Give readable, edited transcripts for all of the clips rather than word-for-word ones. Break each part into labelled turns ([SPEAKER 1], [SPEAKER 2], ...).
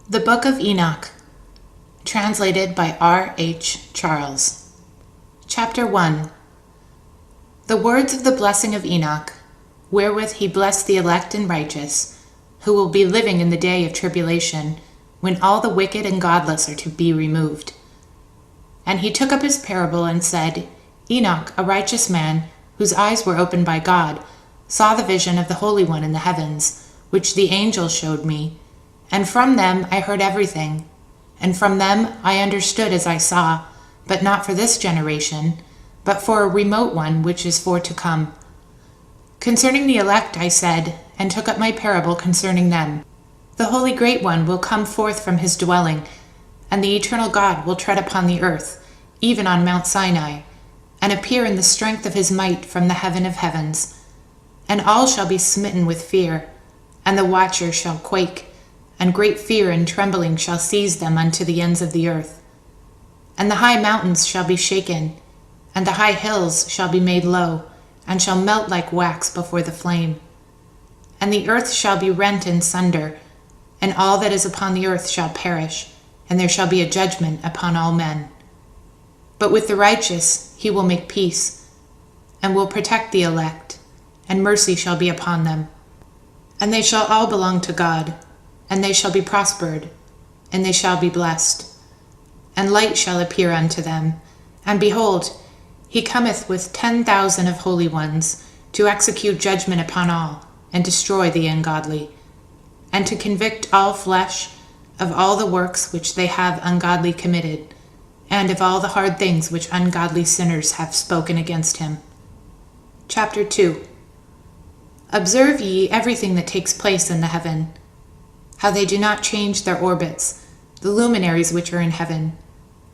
[SPEAKER 1] The Book of Enoch, translated by R. H. Charles. Chapter 1. The words of the blessing of Enoch, wherewith he blessed the elect and righteous, who will be living in the day of tribulation, when all the wicked and godless are to be removed. And he took up his parable and said, Enoch, a righteous man, whose eyes were opened by God, saw the vision of the Holy One in the heavens, which the angel showed me. And from them I heard everything, and from them I understood as I saw, but not for this generation, but for a remote one which is for to come. Concerning the elect I said, and took up my parable concerning them. The Holy Great One will come forth from his dwelling, and the eternal God will tread upon the earth, even on Mount Sinai, and appear in the strength of his might from the heaven of heavens. And all shall be smitten with fear, and the watchers shall quake, and great fear and trembling shall seize them unto the ends of the earth. And the high mountains shall be shaken, and the high hills shall be made low, and shall melt like wax before the flame. And the earth shall be rent in sunder, and all that is upon the earth shall perish, and there shall be a judgment upon all men. But with the righteous he will make peace, and will protect the elect, and mercy shall be upon them. And they shall all belong to God, and they shall be prospered, and they shall be blessed. And light shall appear unto them. And behold, he cometh with 10,000 of holy ones, to execute judgment upon all, and destroy the ungodly, and to convict all flesh of all the works which they have ungodly committed, and of all the hard things which ungodly sinners have spoken against him. Chapter 2. Observe ye everything that takes place in the heaven, how they do not change their orbits, the luminaries which are in heaven,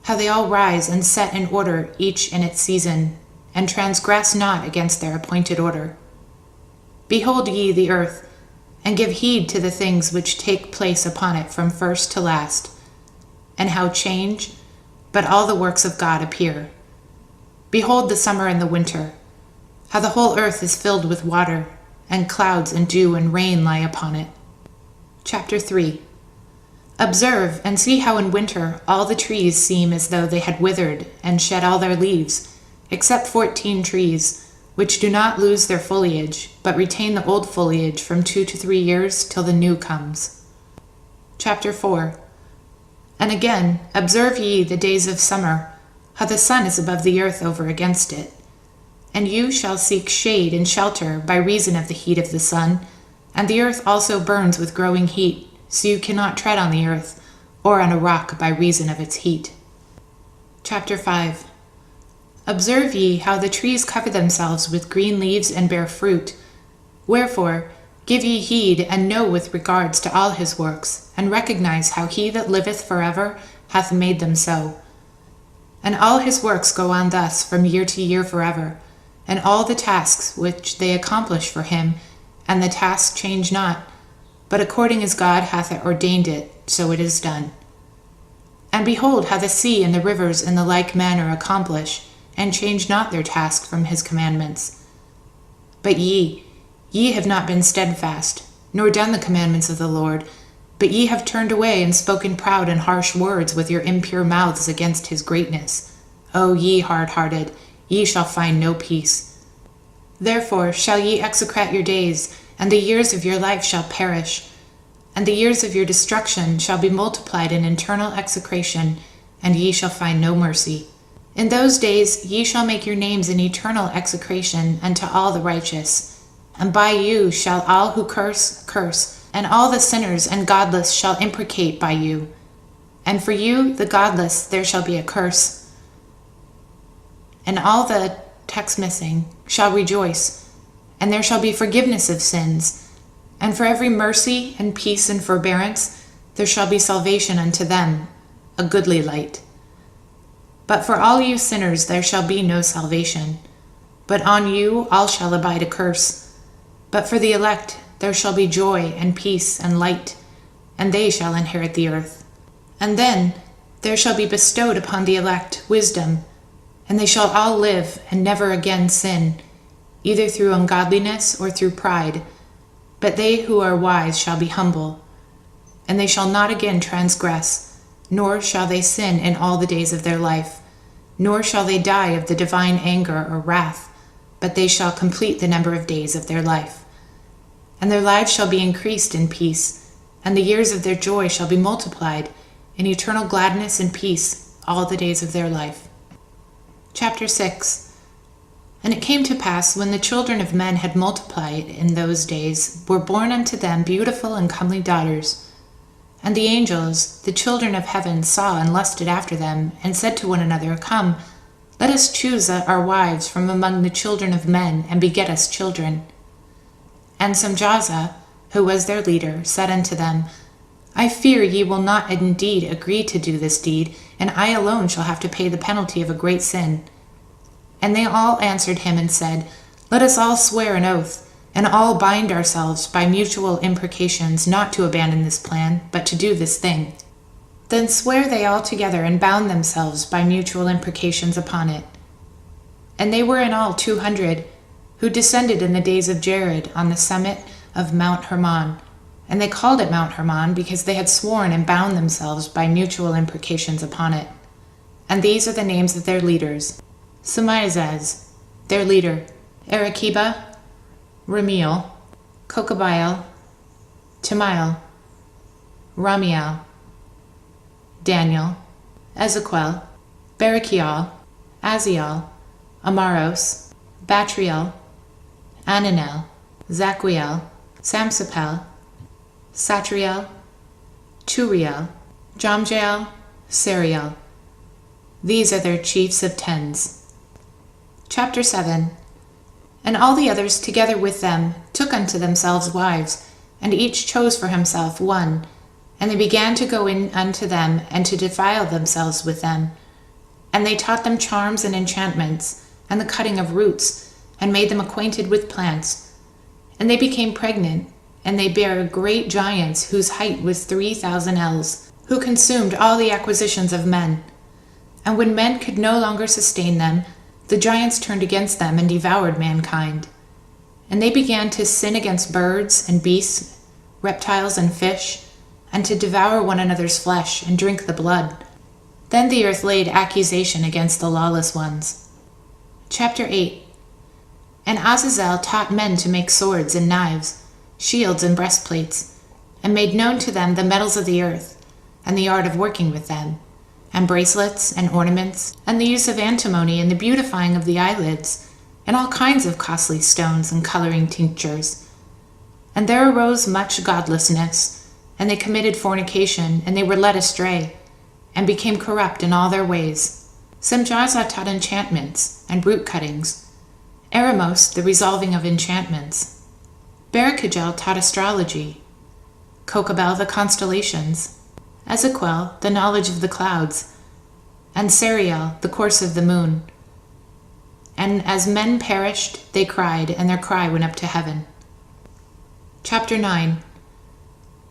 [SPEAKER 1] how they all rise and set in order each in its season, and transgress not against their appointed order. Behold ye the earth, and give heed to the things which take place upon it from first to last, and how change, but all the works of God appear. Behold the summer and the winter, how the whole earth is filled with water, and clouds and dew and rain lie upon it. Chapter 3. Observe and see how in winter all the trees seem as though they had withered and shed all their leaves, except 14 trees, which do not lose their foliage, but retain the old foliage from 2 to 3 years till the new comes. Chapter 4. And again, observe ye the days of summer, how the sun is above the earth over against it. And you shall seek shade and shelter by reason of the heat of the sun, and the earth also burns with growing heat, so you cannot tread on the earth, or on a rock by reason of its heat. Chapter 5. Observe ye how the trees cover themselves with green leaves and bear fruit. Wherefore, give ye heed, and know with regards to all his works, and recognize how he that liveth forever hath made them so. And all his works go on thus from year to year forever, and all the tasks which they accomplish for him, and the tasks change not, but according as God hath ordained it, so it is done. And behold how the sea and the rivers in the like manner accomplish, and change not their task from his commandments. But ye have not been steadfast, nor done the commandments of the Lord, but ye have turned away and spoken proud and harsh words with your impure mouths against his greatness. O ye hard-hearted, ye shall find no peace. Therefore shall ye execrate your days, and the years of your life shall perish, and the years of your destruction shall be multiplied in eternal execration, and ye shall find no mercy. In those days ye shall make your names an eternal execration unto all the righteous, and by you shall all who curse, and all the sinners and godless shall imprecate by you. And for you, the godless, there shall be a curse. And all the text missing shall rejoice, and there shall be forgiveness of sins. And for every mercy and peace and forbearance there shall be salvation unto them, a goodly light. But for all you sinners there shall be no salvation, but on you all shall abide a curse. But for the elect there shall be joy and peace and light, and they shall inherit the earth. And then there shall be bestowed upon the elect wisdom, and they shall all live and never again sin, either through ungodliness or through pride. But they who are wise shall be humble, and they shall not again transgress, nor shall they sin in all the days of their life, nor shall they die of the divine anger or wrath, but they shall complete the number of days of their life. And their lives shall be increased in peace, and the years of their joy shall be multiplied in eternal gladness and peace all the days of their life. Chapter 6. And it came to pass, when the children of men had multiplied in those days, were born unto them beautiful and comely daughters. And the angels, the children of heaven, saw and lusted after them, and said to one another, Come, let us choose our wives from among the children of men, and beget us children. And Samjaza, who was their leader, said unto them, I fear ye will not indeed agree to do this deed, and I alone shall have to pay the penalty of a great sin. And they all answered him and said, Let us all swear an oath, and all bind ourselves by mutual imprecations not to abandon this plan, but to do this thing. Then swear they all together and bound themselves by mutual imprecations upon it. And they were in all 200, who descended in the days of Jared on the summit of Mount Hermon. And they called it Mount Hermon because they had sworn and bound themselves by mutual imprecations upon it. And these are the names of their leaders: Synchronized, their leader, Arakiba, Ramiel, Kokabiel, Tamiel, Ramiel, Daniel, Ezequiel, Barachiel, Aziel, Amaros, Batriel, Ananel, Zaquiel, Samsapel, Satriel, Turiel, Jomjael, Sariel. These are their chiefs of tens. Chapter 7. And all the others together with them took unto themselves wives, and each chose for himself one, and they began to go in unto them, and to defile themselves with them. And they taught them charms and enchantments, and the cutting of roots, and made them acquainted with plants. And they became pregnant, and they bare great giants, whose height was 3,000 ells, who consumed all the acquisitions of men. And when men could no longer sustain them, the giants turned against them and devoured mankind. And they began to sin against birds and beasts, reptiles and fish, and to devour one another's flesh and drink the blood. Then the earth laid accusation against the lawless ones. Chapter 8. And Azazel taught men to make swords and knives, shields and breastplates, and made known to them the metals of the earth, and the art of working with them, and bracelets and ornaments, and the use of antimony and the beautifying of the eyelids, and all kinds of costly stones and coloring tinctures. And there arose much godlessness, and they committed fornication, and they were led astray, and became corrupt in all their ways. Samjaza taught enchantments and root cuttings, Eremos the resolving of enchantments. Barakajel taught astrology, Kokabel the constellations, Ezequiel the knowledge of the clouds, and Sariel the course of the moon. And as men perished, they cried, and their cry went up to heaven. Chapter 9.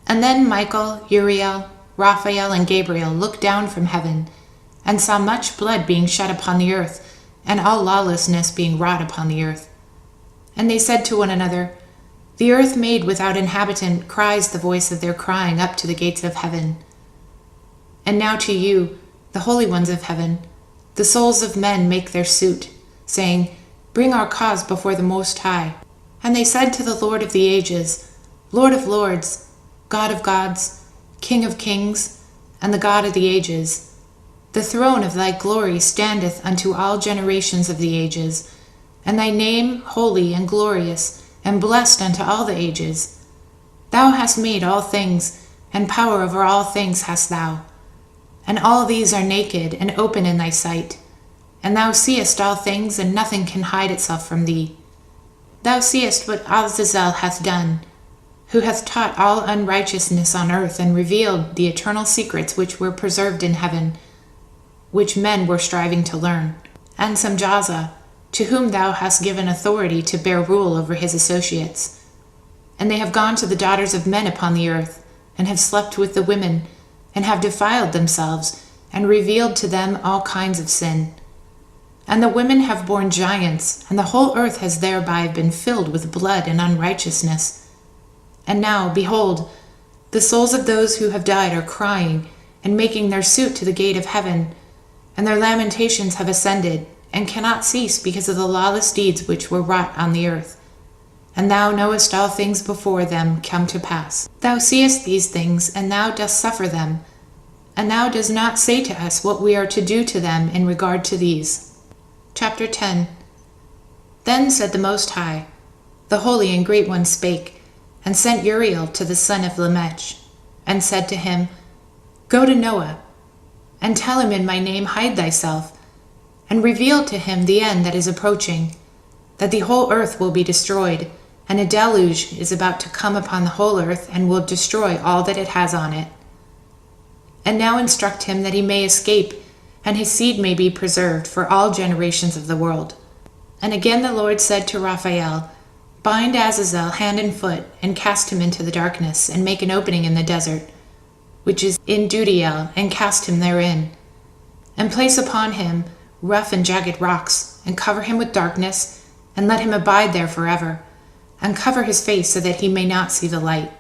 [SPEAKER 1] And then Michael, Uriel, Raphael, and Gabriel looked down from heaven, and saw much blood being shed upon the earth, and all lawlessness being wrought upon the earth. And they said to one another, The earth made without inhabitant cries the voice of their crying up to the gates of heaven. And now to you, the holy ones of heaven, the souls of men make their suit, saying, Bring our cause before the Most High. And they said to the Lord of the ages, Lord of lords, God of gods, King of kings, and the God of the ages, the throne of thy glory standeth unto all generations of the ages, and thy name holy and glorious, and blessed unto all the ages. Thou hast made all things, and power over all things hast thou. And all these are naked and open in thy sight, and thou seest all things, and nothing can hide itself from thee. Thou seest what Azazel hath done, who hath taught all unrighteousness on earth, and revealed the eternal secrets which were preserved in heaven, which men were striving to learn. And Samjaza, to whom thou hast given authority to bear rule over his associates. And they have gone to the daughters of men upon the earth, and have slept with the women, and have defiled themselves, and revealed to them all kinds of sin. And the women have borne giants, and the whole earth has thereby been filled with blood and unrighteousness. And now, behold, The souls of those who have died are crying and making their suit to the gate of heaven, and their lamentations have ascended, and cannot cease because of the lawless deeds which were wrought on the earth. And thou knowest all things before them come to pass. Thou seest these things, and thou dost suffer them, and thou dost not say to us what we are to do to them in regard to these. Chapter 10. Then said the Most High, the Holy and Great One spake, and sent Uriel to the son of Lamech, and said to him, Go to Noah, and tell him in my name hide thyself, and reveal to him the end that is approaching, that the whole earth will be destroyed, and a deluge is about to come upon the whole earth, and will destroy all that it has on it. And now instruct him that he may escape, and his seed may be preserved for all generations of the world. And again the Lord said to Raphael, Bind Azazel hand and foot, and cast him into the darkness, and make an opening in the desert, which is in Dudiel, and cast him therein. And place upon him rough and jagged rocks, and cover him with darkness, and let him abide there forever, and cover his face so that he may not see the light.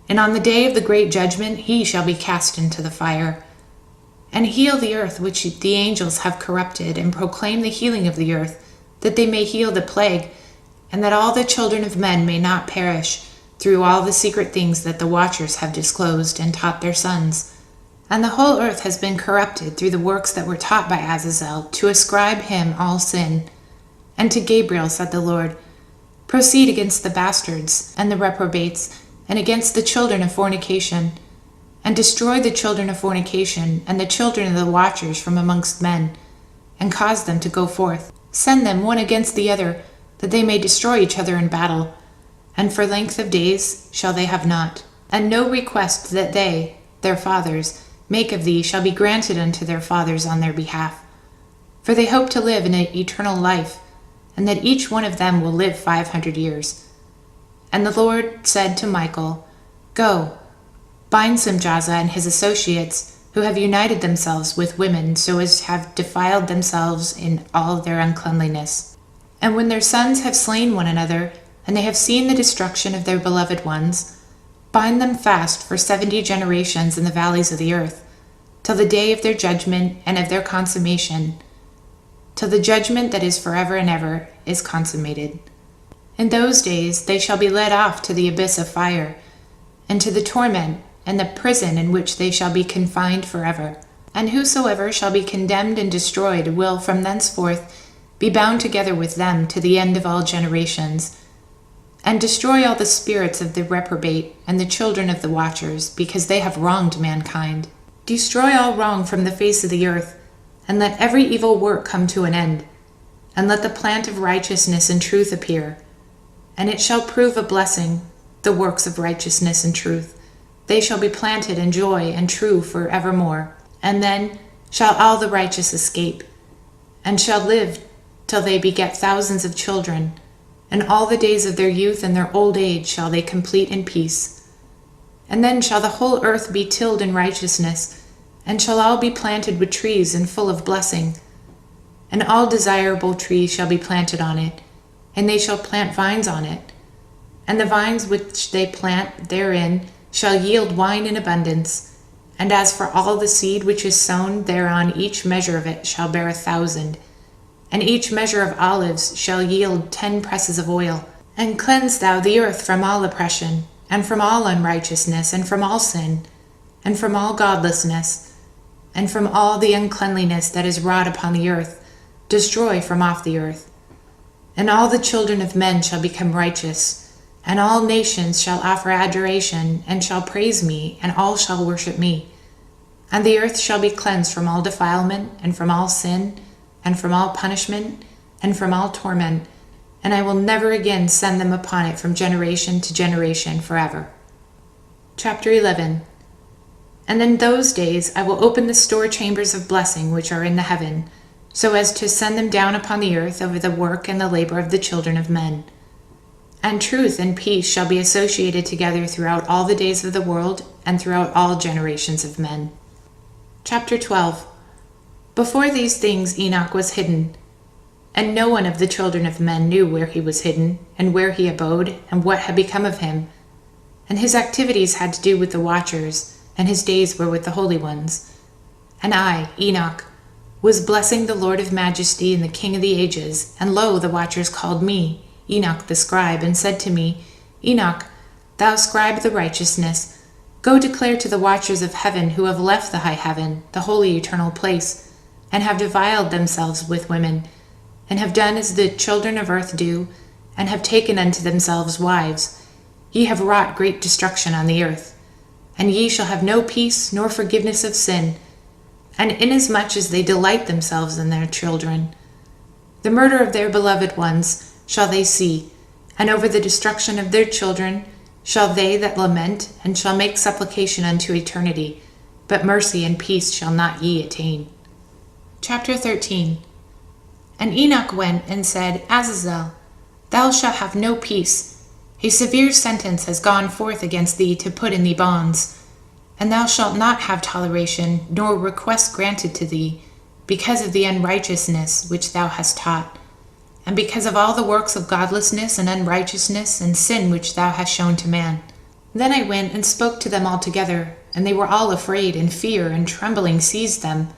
[SPEAKER 1] And on the day of the great judgment he shall be cast into the fire. And heal the earth which the angels have corrupted, and proclaim the healing of the earth, that they may heal the plague, and that all the children of men may not perish, through all the secret things that the watchers have disclosed and taught their sons. And the whole earth has been corrupted through the works that were taught by Azazel, to ascribe him all sin. And to Gabriel said the Lord, Proceed against the bastards and the reprobates, and against the children of fornication, and destroy the children of fornication, and the children of the watchers from amongst men, and cause them to go forth. Send them one against the other, that they may destroy each other in battle. And for length of days shall they have not. And no request that they, their fathers, make of thee shall be granted unto their fathers on their behalf. For they hope to live in an eternal life, and that each one of them will live 500 years. And the Lord said to Michael, Go, bind Simjaza and his associates, who have united themselves with women so as to have defiled themselves in all their uncleanliness. And when their sons have slain one another, and they have seen the destruction of their beloved ones, bind them fast for 70 generations in the valleys of the earth, till the day of their judgment and of their consummation, till the judgment that is forever and ever is consummated. In those days they shall be led off to the abyss of fire, and to the torment and the prison in which they shall be confined forever. And whosoever shall be condemned and destroyed will from thenceforth be bound together with them to the end of all generations, and destroy all the spirits of the reprobate and the children of the watchers, because they have wronged mankind. Destroy all wrong from the face of the earth, and let every evil work come to an end, and let the plant of righteousness and truth appear. And it shall prove a blessing, the works of righteousness and truth. They shall be planted in joy and true for evermore. And then shall all the righteous escape, and shall live till they beget thousands of children, and all the days of their youth and their old age shall they complete in peace. And then shall the whole earth be tilled in righteousness, and shall all be planted with trees and full of blessing. And all desirable trees shall be planted on it, and they shall plant vines on it. And the vines which they plant therein shall yield wine in abundance. And as for all the seed which is sown thereon, each measure of it shall bear 1,000. And each measure of olives shall yield 10 presses of oil. And cleanse thou the earth from all oppression, and from all unrighteousness, and from all sin, and from all godlessness, and from all the uncleanliness that is wrought upon the earth, destroy from off the earth. And all the children of men shall become righteous, and all nations shall offer adoration, and shall praise me, and all shall worship me. And the earth shall be cleansed from all defilement, and from all sin, and from all punishment, and from all torment, and I will never again send them upon it from generation to generation forever. Chapter 11. And in those days I will open the store chambers of blessing which are in the heaven, so as to send them down upon the earth over the work and the labor of the children of men. And truth and peace shall be associated together throughout all the days of the world, and throughout all generations of men. Chapter 12. Before these things Enoch was hidden, and no one of the children of men knew where he was hidden, and where he abode, and what had become of him. and his activities had to do with the watchers, and his days were with the holy ones. And I, Enoch, was blessing the Lord of majesty and the King of the ages, and lo, the watchers called me, Enoch the scribe, and said to me, Enoch, thou scribe of the righteousness, go declare to the watchers of heaven who have left the high heaven, the holy eternal place, and have defiled themselves with women, and have done as the children of earth do, and have taken unto themselves wives. Ye have wrought great destruction on the earth, and ye shall have no peace nor forgiveness of sin, and inasmuch as they delight themselves in their children. The murder of their beloved ones shall they see, and over the destruction of their children shall they that lament, and shall make supplication unto eternity, but mercy and peace shall not ye attain. Chapter 13. And Enoch went and said, Azazel, thou shalt have no peace. A severe sentence has gone forth against thee to put in thee bonds. And thou shalt not have toleration, nor request granted to thee, because of the unrighteousness which thou hast taught, and because of all the works of godlessness and unrighteousness and sin which thou hast shown to man. Then I went and spoke to them all together, and they were all afraid, and fear and trembling seized them.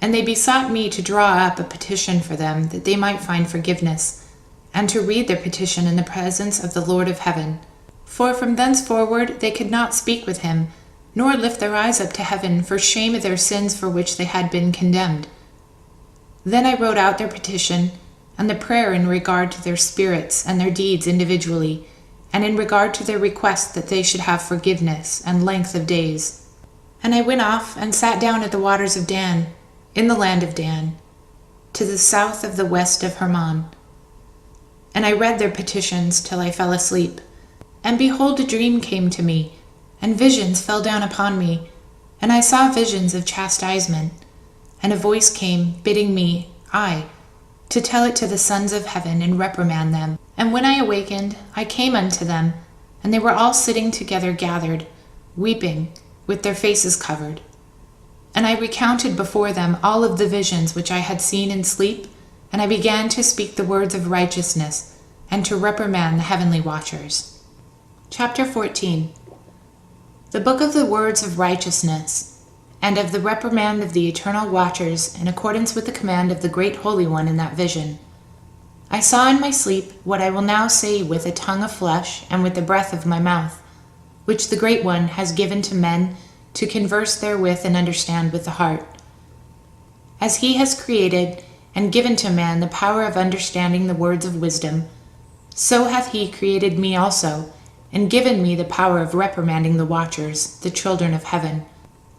[SPEAKER 1] And they besought me to draw up a petition for them, that they might find forgiveness, and to read their petition in the presence of the Lord of heaven. For from thenceforward they could not speak with him, nor lift their eyes up to heaven for shame of their sins for which they had been condemned. Then I wrote out their petition, and the prayer in regard to their spirits and their deeds individually, and in regard to their request that they should have forgiveness and length of days. And I went off and sat down at the waters of Dan, in the land of Dan, to the south of the west of Hermon. And I read their petitions till I fell asleep. And behold, a dream came to me, and visions fell down upon me, and I saw visions of chastisement. And a voice came, bidding me, to tell it to the sons of heaven, and reprimand them. And when I awakened, I came unto them, and they were all sitting together gathered, weeping, with their faces covered. And I recounted before them all of the visions which I had seen in sleep, and I began to speak the words of righteousness, and to reprimand the heavenly watchers. Chapter 14. The book of the words of righteousness, and of the reprimand of the eternal watchers, in accordance with the command of the great Holy One in that vision. I saw in my sleep what I will now say with a tongue of flesh and with the breath of my mouth, which the Great One has given to men to converse therewith and understand with the heart. As he has created and given to man the power of understanding the words of wisdom, so hath he created me also, and given me the power of reprimanding the watchers, the children of heaven.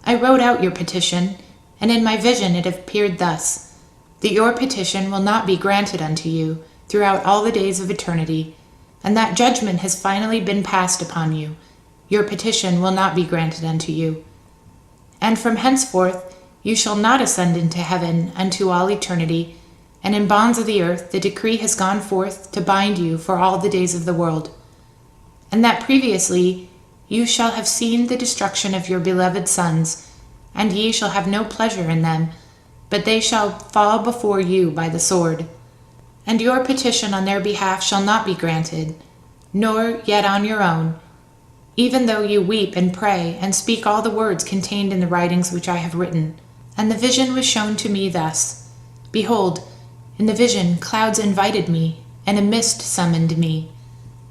[SPEAKER 1] I wrote out your petition, and in my vision it appeared thus, that your petition will not be granted unto you throughout all the days of eternity, and that judgment has finally been passed upon you. Your petition will not be granted unto you. And from henceforth you shall not ascend into heaven unto all eternity, and in bonds of the earth the decree has gone forth to bind you for all the days of the world. And that previously you shall have seen the destruction of your beloved sons, and ye shall have no pleasure in them, but they shall fall before you by the sword. And your petition on their behalf shall not be granted, nor yet on your own, even though you weep and pray, and speak all the words contained in the writings which I have written. And the vision was shown to me thus. Behold, in the vision clouds invited me, and a mist summoned me.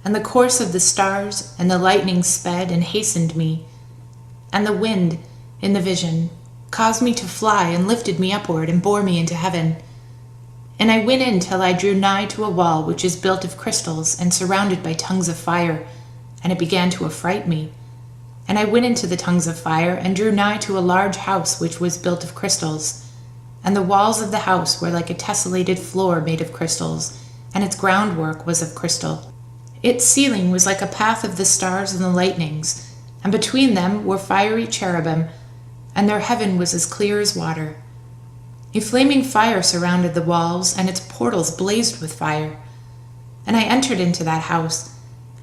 [SPEAKER 1] And the course of the stars and the lightning sped and hastened me. And the wind, in the vision, caused me to fly and lifted me upward and bore me into heaven. And I went in till I drew nigh to a wall which is built of crystals and surrounded by tongues of fire, and it began to affright me. And I went into the tongues of fire and drew nigh to a large house which was built of crystals. And the walls of the house were like a tessellated floor made of crystals, and its groundwork was of crystal. Its ceiling was like a path of the stars and the lightnings, and between them were fiery cherubim, and their heaven was as clear as water. A flaming fire surrounded the walls, and its portals blazed with fire. And I entered into that house,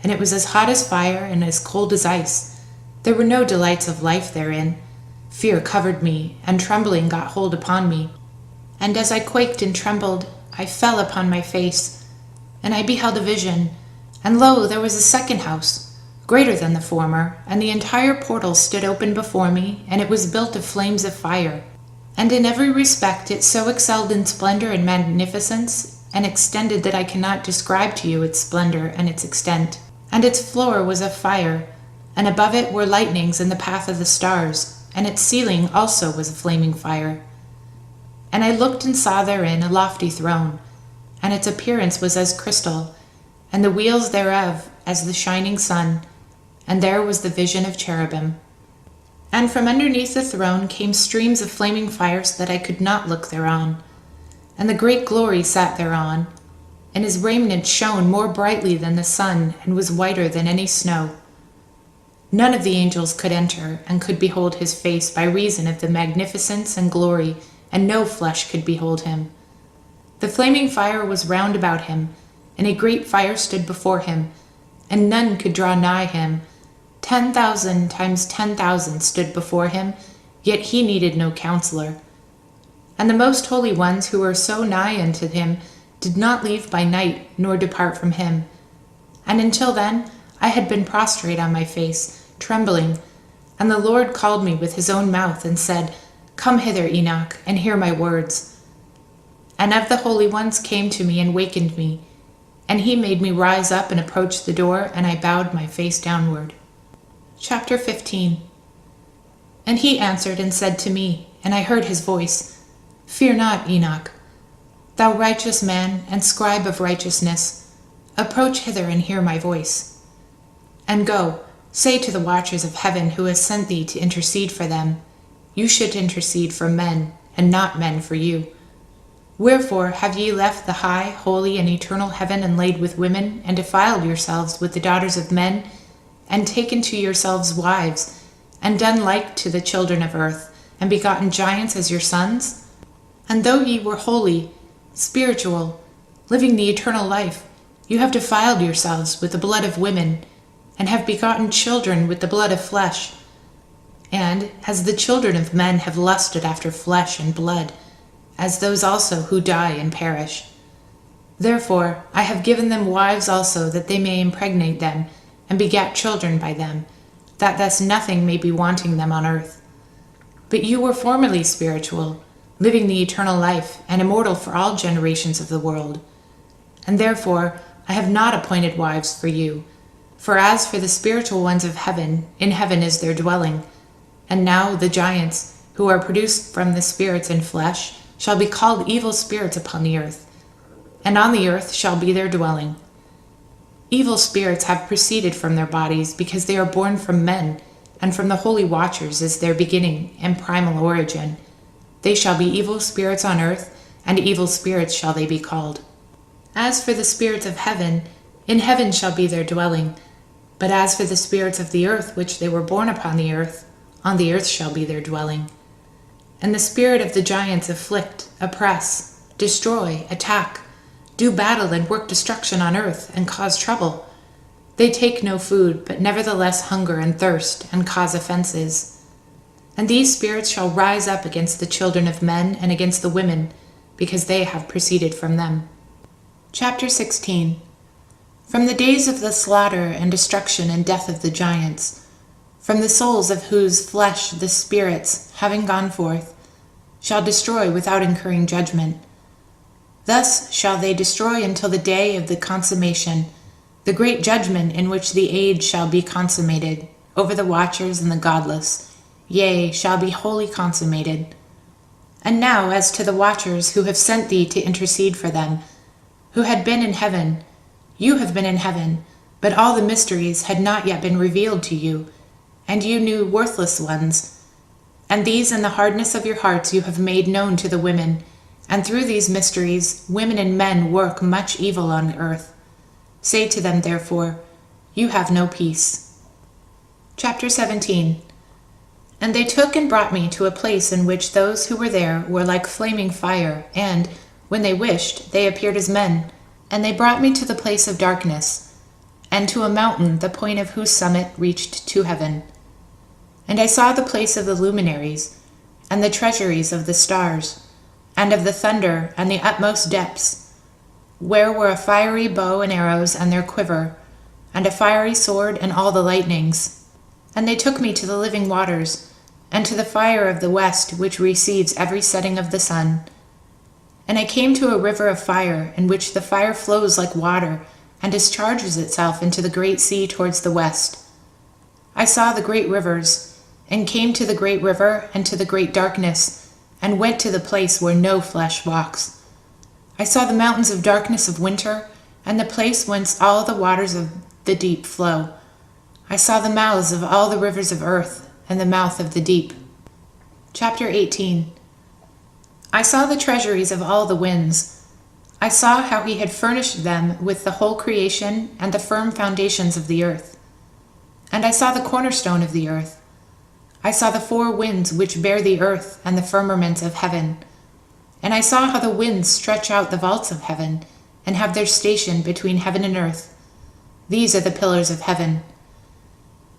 [SPEAKER 1] and it was as hot as fire and as cold as ice. There were no delights of life therein. Fear covered me, and trembling got hold upon me. And as I quaked and trembled, I fell upon my face, and I beheld a vision. And lo, there was a second house, greater than the former, and the entire portal stood open before me, and it was built of flames of fire. And in every respect it so excelled in splendor and magnificence, and extended that I cannot describe to you its splendor and its extent. And its floor was of fire, and above it were lightnings in the path of the stars, and its ceiling also was a flaming fire. And I looked and saw therein a lofty throne, and its appearance was as crystal, and the wheels thereof as the shining sun, and there was the vision of cherubim. And from underneath the throne came streams of flaming fire so that I could not look thereon. And the great glory sat thereon, and his raiment shone more brightly than the sun, and was whiter than any snow. None of the angels could enter, and could behold his face by reason of the magnificence and glory, and no flesh could behold him. The flaming fire was round about him, and a great fire stood before him, and none could draw nigh him. 10,000 times 10,000 stood before him, yet he needed no counselor. And the most holy ones who were so nigh unto him did not leave by night, nor depart from him. And until then I had been prostrate on my face, trembling. And the Lord called me with his own mouth, and said, Come hither, Enoch, and hear my words. And of the holy ones came to me and wakened me. And he made me rise up and approach the door, and I bowed my face downward. Chapter 15. And he answered and said to me, and I heard his voice, Fear not, Enoch, thou righteous man and scribe of righteousness, approach hither and hear my voice. And go, say to the watchers of heaven who has sent thee to intercede for them, You should intercede for men, and not men for you. Wherefore have ye left the high, holy, and eternal heaven, and laid with women, and defiled yourselves with the daughters of men, and taken to yourselves wives, and done like to the children of earth, and begotten giants as your sons? And though ye were holy, spiritual, living the eternal life, you have defiled yourselves with the blood of women, and have begotten children with the blood of flesh. And as the children of men have lusted after flesh and blood, as those also who die and perish. Therefore I have given them wives also, that they may impregnate them, and begat children by them, that thus nothing may be wanting them on earth. But you were formerly spiritual, living the eternal life, and immortal for all generations of the world. And therefore I have not appointed wives for you, for as for the spiritual ones of heaven, in heaven is their dwelling. And now the giants, who are produced from the spirits and flesh, shall be called evil spirits upon the earth, and on the earth shall be their dwelling. Evil spirits have proceeded from their bodies, because they are born from men, and from the holy watchers is their beginning and primal origin. They shall be evil spirits on earth, and evil spirits shall they be called. As for the spirits of heaven, in heaven shall be their dwelling. But as for the spirits of the earth, which they were born upon the earth, on the earth shall be their dwelling. And the spirit of the giants afflict, oppress, destroy, attack, do battle and work destruction on earth, and cause trouble. They take no food, but nevertheless hunger and thirst, and cause offenses. And these spirits shall rise up against the children of men and against the women, because they have proceeded from them. Chapter 16. From the days of the slaughter and destruction and death of the giants, from the souls of whose flesh the spirits, having gone forth, shall destroy without incurring judgment. Thus shall they destroy until the day of the consummation, the great judgment in which the age shall be consummated over the watchers and the godless, yea, shall be wholly consummated. And now as to the watchers who have sent thee to intercede for them, who had been in heaven, you have been in heaven, but all the mysteries had not yet been revealed to you, and you knew worthless ones. And these in the hardness of your hearts you have made known to the women, and through these mysteries women and men work much evil on earth. Say to them, therefore, you have no peace. Chapter 17. And they took and brought me to a place in which those who were there were like flaming fire, and, when they wished, they appeared as men. And they brought me to the place of darkness, and to a mountain the point of whose summit reached to heaven. And I saw the place of the luminaries, and the treasuries of the stars, and of the thunder and the utmost depths, where were a fiery bow and arrows and their quiver, and a fiery sword, and all the lightnings. And they took me to the living waters, and to the fire of the west, which receives every setting of the sun. And I came to a river of fire, in which the fire flows like water, and discharges itself into the great sea towards the west. I saw the great rivers, and came to the great river, and to the great darkness, and went to the place where no flesh walks. I saw the mountains of darkness of winter, and the place whence all the waters of the deep flow. I saw the mouths of all the rivers of earth, and the mouth of the deep. Chapter 18. I saw the treasuries of all the winds. I saw how he had furnished them with the whole creation and the firm foundations of the earth. And I saw the cornerstone of the earth. I saw the four winds which bear the earth and the firmament of heaven. And I saw how the winds stretch out the vaults of heaven, and have their station between heaven and earth. These are the pillars of heaven.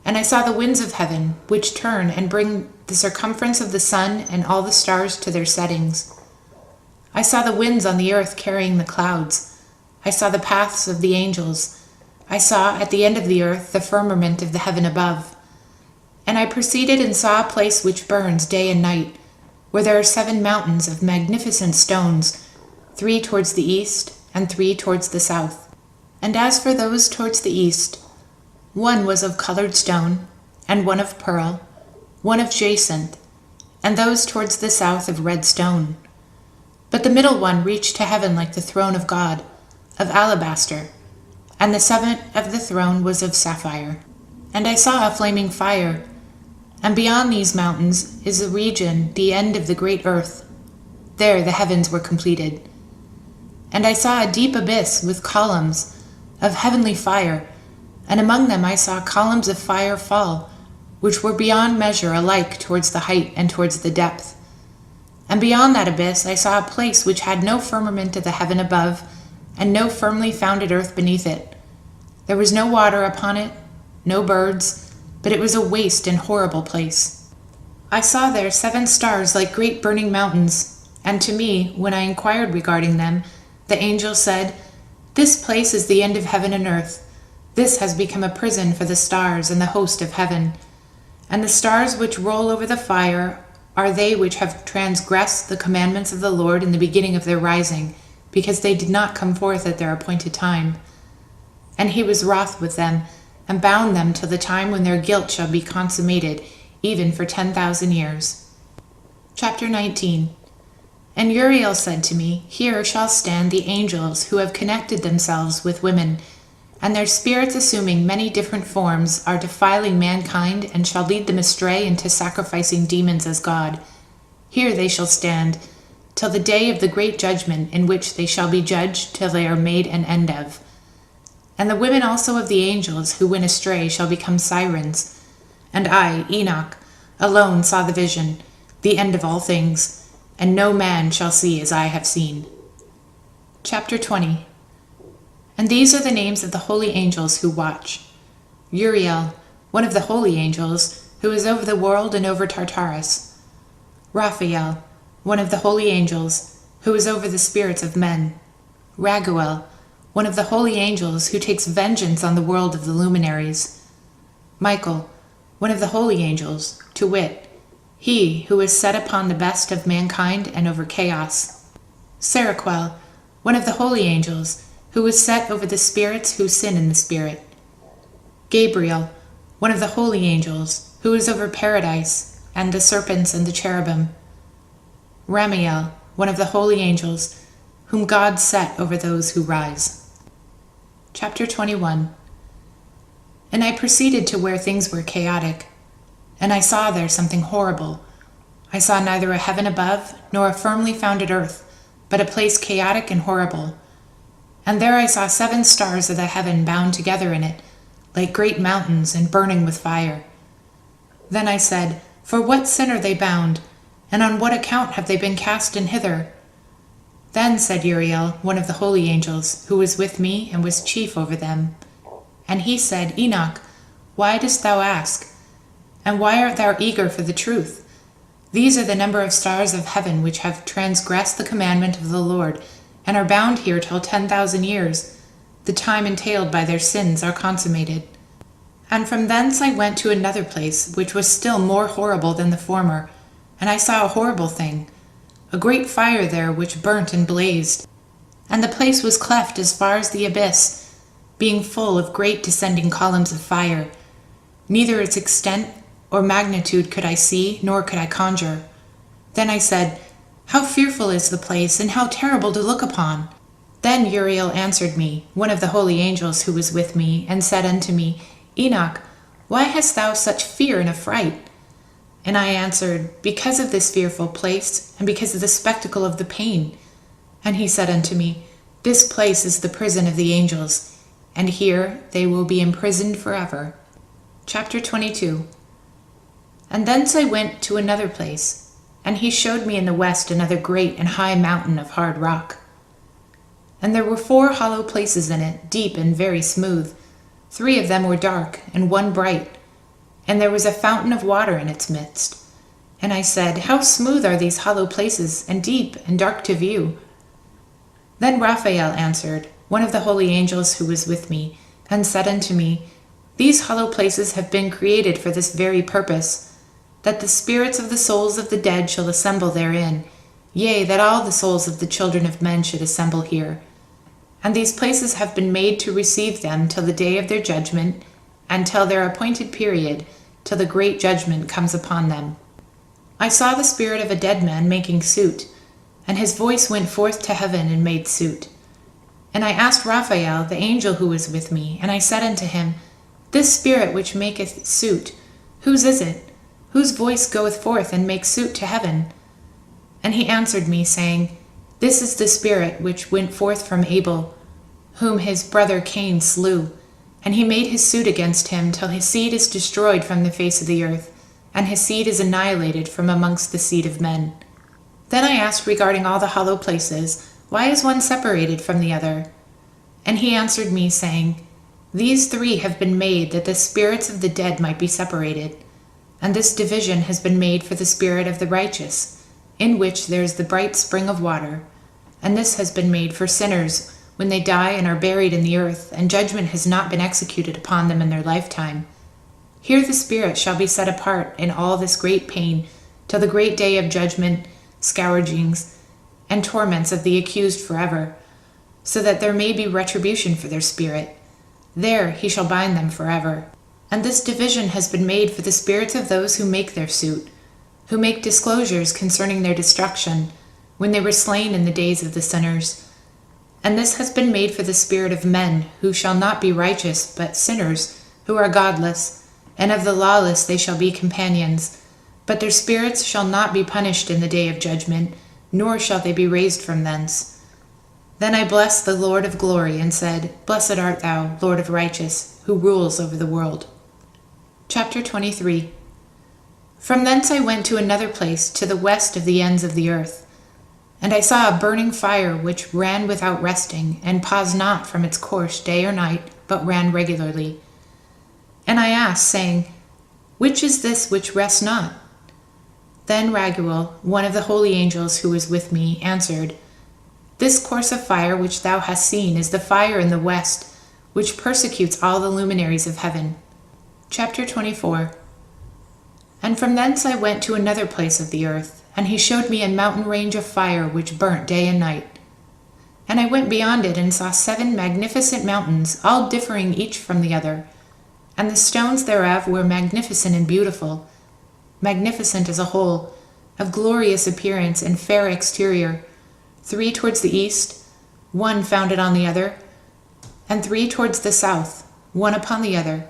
[SPEAKER 1] And I saw the winds of heaven, which turn and bring the circumference of the sun and all the stars to their settings. I saw the winds on the earth carrying the clouds. I saw the paths of the angels. I saw at the end of the earth the firmament of the heaven above. And I proceeded and saw a place which burns day and night, where there are 7 mountains of magnificent stones, 3 towards the east and 3 towards the south. And as for those towards the east, one was of colored stone, and one of pearl, one of jacinth, and those towards the south of red stone. But the middle one reached to heaven like the throne of God, of alabaster, and the summit of the throne was of sapphire. And I saw a flaming fire, and beyond these mountains is a region, the end of the great earth. There the heavens were completed. And I saw a deep abyss with columns of heavenly fire, and among them I saw columns of fire fall, which were beyond measure alike towards the height and towards the depth. And beyond that abyss I saw a place which had no firmament of the heaven above, and no firmly founded earth beneath it. There was no water upon it, no birds, but it was a waste and horrible place. I saw there 7 stars like great burning mountains, and to me, when I inquired regarding them, the angel said, "This place is the end of heaven and earth. This has become a prison for the stars and the host of heaven. And the stars which roll over the fire are they which have transgressed the commandments of the Lord in the beginning of their rising, because they did not come forth at their appointed time. And he was wroth with them, and bound them till the time when their guilt shall be consummated, even for 10,000 years." Chapter 19. And Uriel said to me, "Here shall stand the angels who have connected themselves with women, and their spirits assuming many different forms are defiling mankind, and shall lead them astray into sacrificing demons as God. Here they shall stand, till the day of the great judgment, in which they shall be judged till they are made an end of. And the women also of the angels who went astray shall become sirens. And I, Enoch, alone saw the vision, the end of all things, and no man shall see as I have seen." Chapter 20. And these are the names of the holy angels who watch. Uriel, one of the holy angels, who is over the world and over Tartarus. Raphael, one of the holy angels, who is over the spirits of men. Raguel, one of the holy angels, who takes vengeance on the world of the luminaries. Michael, one of the holy angels, to wit, he who is set upon the best of mankind and over chaos. Seraquel, one of the holy angels, who is set over the spirits who sin in the spirit. Gabriel, one of the holy angels, who is over paradise, and the serpents and the cherubim. Ramiel, one of the holy angels, whom God set over those who rise. Chapter 21. And I proceeded to where things were chaotic, and I saw there something horrible. I saw neither a heaven above, nor a firmly founded earth, but a place chaotic and horrible. And there I saw 7 stars of the heaven bound together in it, like great mountains and burning with fire. Then I said, "For what sin are they bound, and on what account have they been cast in hither?" Then said Uriel, one of the holy angels, who was with me and was chief over them. And he said, "Enoch, why dost thou ask? And why art thou eager for the truth? These are the number of stars of heaven which have transgressed the commandment of the Lord, and are bound here till 10,000 years. the time entailed by their sins are consummated. And from thence I went to another place, which was still more horrible than the former, and I saw a horrible thing, a great fire there which burnt and blazed. And the place was cleft as far as the abyss, being full of great descending columns of fire. Neither its extent or magnitude could I see, nor could I conjure. Then I said, How fearful is the place, and how terrible to look upon! Then Uriel answered me, one of the holy angels who was with me, and said unto me, Enoch, why hast thou such fear and affright? And I answered, Because of this fearful place, and because of the spectacle of the pain. And he said unto me, This place is the prison of the angels, and here they will be imprisoned forever. Chapter 22. And thence I went to another place, and he showed me in the west another great and high mountain of hard rock. And there were 4 hollow places in it, deep and very smooth. 3 of them were dark, and 1 bright, and there was a fountain of water in its midst. And I said, How smooth are these hollow places, and deep and dark to view! Then Raphael answered, one of the holy angels who was with me, and said unto me, These hollow places have been created for this very purpose, that the spirits of the souls of the dead shall assemble therein, yea, that all the souls of the children of men should assemble here. And these places have been made to receive them till the day of their judgment, and till their appointed period, till the great judgment comes upon them. I saw the spirit of a dead man making suit, and his voice went forth to heaven and made suit. And I asked Raphael, the angel who was with me, and I said unto him, This spirit which maketh suit, whose is it? Whose voice goeth forth and makes suit to heaven? And he answered me, saying, This is the spirit which went forth from Abel, whom his brother Cain slew, and he made his suit against him till his seed is destroyed from the face of the earth, and his seed is annihilated from amongst the seed of men. Then I asked regarding all the hollow places, Why is one separated from the other? And he answered me, saying, These 3 have been made that the spirits of the dead might be separated, and this division has been made for the spirit of the righteous, in which there is the bright spring of water, and this has been made for sinners when they die and are buried in the earth, and judgment has not been executed upon them in their lifetime. Here the spirit shall be set apart in all this great pain, till the great day of judgment, scourgings, and torments of the accused forever, so that there may be retribution for their spirit. There he shall bind them forever. And this division has been made for the spirits of those who make their suit, who make disclosures concerning their destruction, when they were slain in the days of the sinners. And this has been made for the spirit of men, who shall not be righteous, but sinners, who are godless, and of the lawless they shall be companions. But their spirits shall not be punished in the day of judgment, nor shall they be raised from thence. Then I blessed the Lord of glory, and said, Blessed art thou, Lord of righteous, who rules over the world. Chapter 23. From thence I went to another place, to the west of the ends of the earth. And I saw a burning fire which ran without resting, and paused not from its course day or night, but ran regularly. And I asked, saying, Which is this which rests not? Then Raguel, one of the holy angels who was with me, answered, This course of fire which thou hast seen is the fire in the west, which persecutes all the luminaries of heaven. Chapter 24. And from thence I went to another place of the earth, and he showed me a mountain range of fire which burnt day and night. And I went beyond it and saw 7 magnificent mountains, all differing each from the other. And the stones thereof were magnificent and beautiful, magnificent as a whole, of glorious appearance and fair exterior, 3 towards the east, 1 founded on the other, and 3 towards the south, 1 upon the other,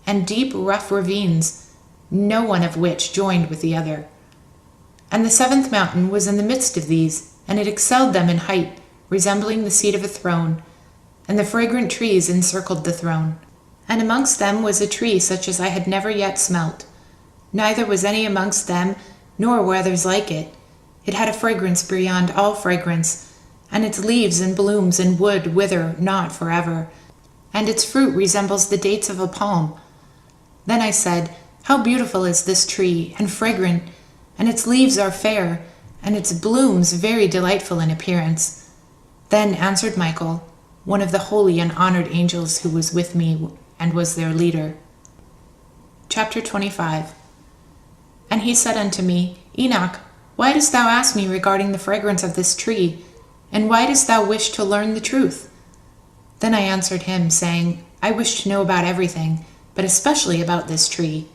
[SPEAKER 1] and deep rough ravines, no one of which joined with the other. And the 7th mountain was in the midst of these, and it excelled them in height, resembling the seat of a throne, and the fragrant trees encircled the throne. And amongst them was a tree such as I had never yet smelt, neither was any amongst them, nor were others like it. It had a fragrance beyond all fragrance, and its leaves and blooms and wood wither not forever, and its fruit resembles the dates of a palm. Then I said, How beautiful is this tree, and fragrant, and its leaves are fair, and its blooms very delightful in appearance. Then answered Michael, one of the holy and honored angels who was with me and was their leader. Chapter 25. And he said unto me, Enoch, why dost thou ask me regarding the fragrance of this tree? And why dost thou wish to learn the truth? Then I answered him, saying, I wish to know about everything, but especially about this tree.